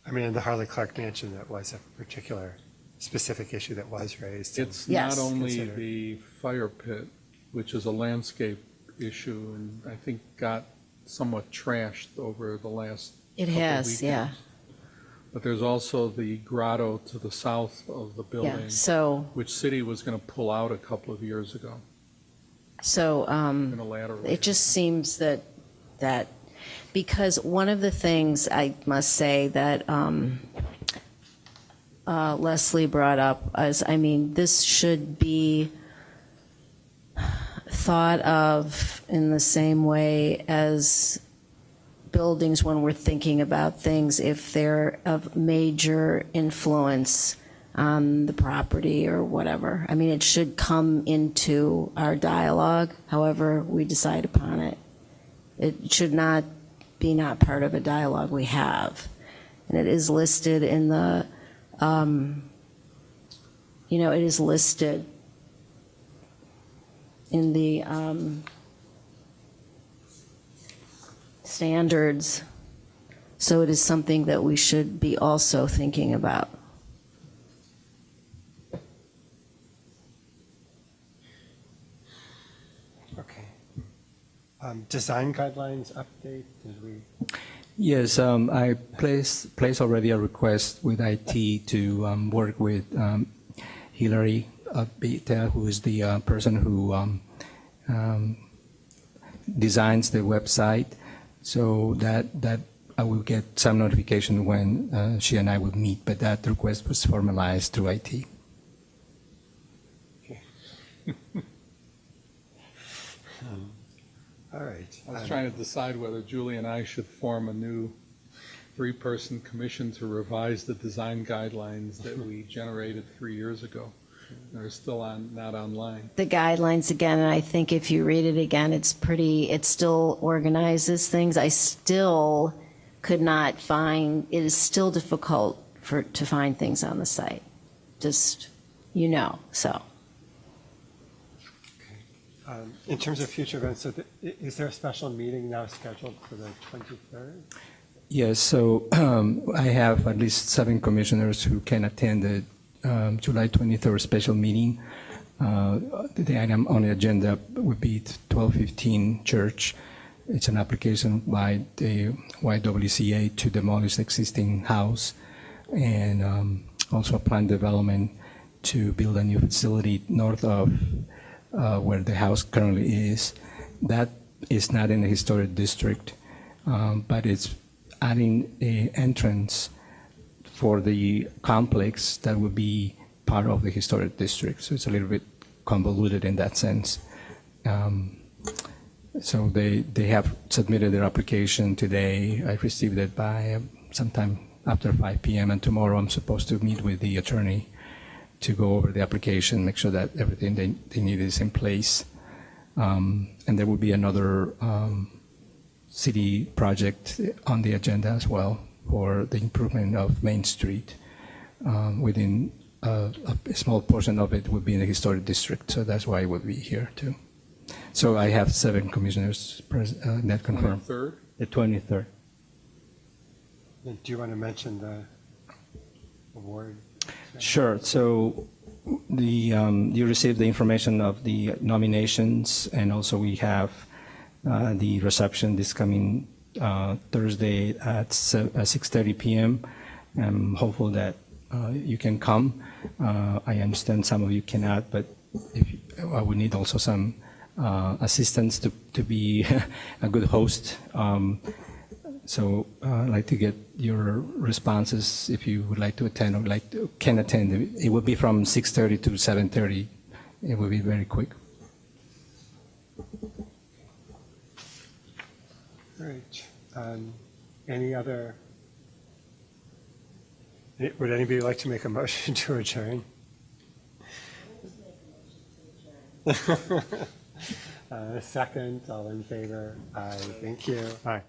I mean, in the Harley Clark Mansion, that was a particular specific issue that was raised. It's Yes. not only Consider. the fire pit, which is a landscape issue, and I think got somewhat trashed over the last it couple has, yeah. weekends. But there's also the grotto to the south of the building, so- which city was going to pull out a couple of years ago. So Unilaterally. it just seems that because one of the things I must say that Leslie brought up is, I mean, this should be thought of in the same way as buildings when we're thinking about things, if they're of major influence on the property or whatever. I mean, it should come into our dialogue, however we decide upon it. It should not be not part of a dialogue we have. And it is listed in the, it is listed in the standards. So it is something that we should be also thinking about. Okay. Design guidelines update, did we? Yes, I placed already a request with IT to work with Hillary Beta, who is the person who designs the website, so that I will get some notification when she and I will meet, but that request was formalized through IT. All right. I was trying to decide whether Julie and I should form a new three-person commission to revise the design guidelines that we generated 3 years ago. They're still not online. The guidelines again, and I think if you read it again, it still organizes things. I still could not find, it is still difficult to find things on the site. Just, so. In terms of future events, so is there a special meeting now scheduled for the 23rd? Yes, so I have at least 7 commissioners who can attend the July 23rd special meeting. The item on the agenda would be 1215 Church. It's an application by the YWCA to demolish existing house, and also a planned development to build a new facility north of where the house currently is. That is not in the historic district, but it's adding an entrance for the complex that would be part of the historic district. So it's a little bit convoluted in that sense. So they have submitted their application today. I received it by sometime after 5 p.m. and tomorrow I'm supposed to meet with the attorney to go over the application, make sure that everything they need is in place. And there will be another city project on the agenda as well for the improvement of Main Street. Within a small portion of it would be in the historic district, so that's why it would be here too. So I have 7 commissioners that confirmed. 23rd? The 23rd. Do you want to mention the award? Sure. So you received the information of the nominations, and also we have the reception this coming Thursday at 6:30 p.m. I'm hopeful that you can come. I understand some of you cannot, but I would need also some assistance to be a good host. So I'd like to get your responses if you would like to attend or can attend. It would be from 6:30 to 7:30. It would be very quick. All right. Any other? Would anybody like to make a motion to adjourn? Second, all in favor? Aye. Thank you. Aye.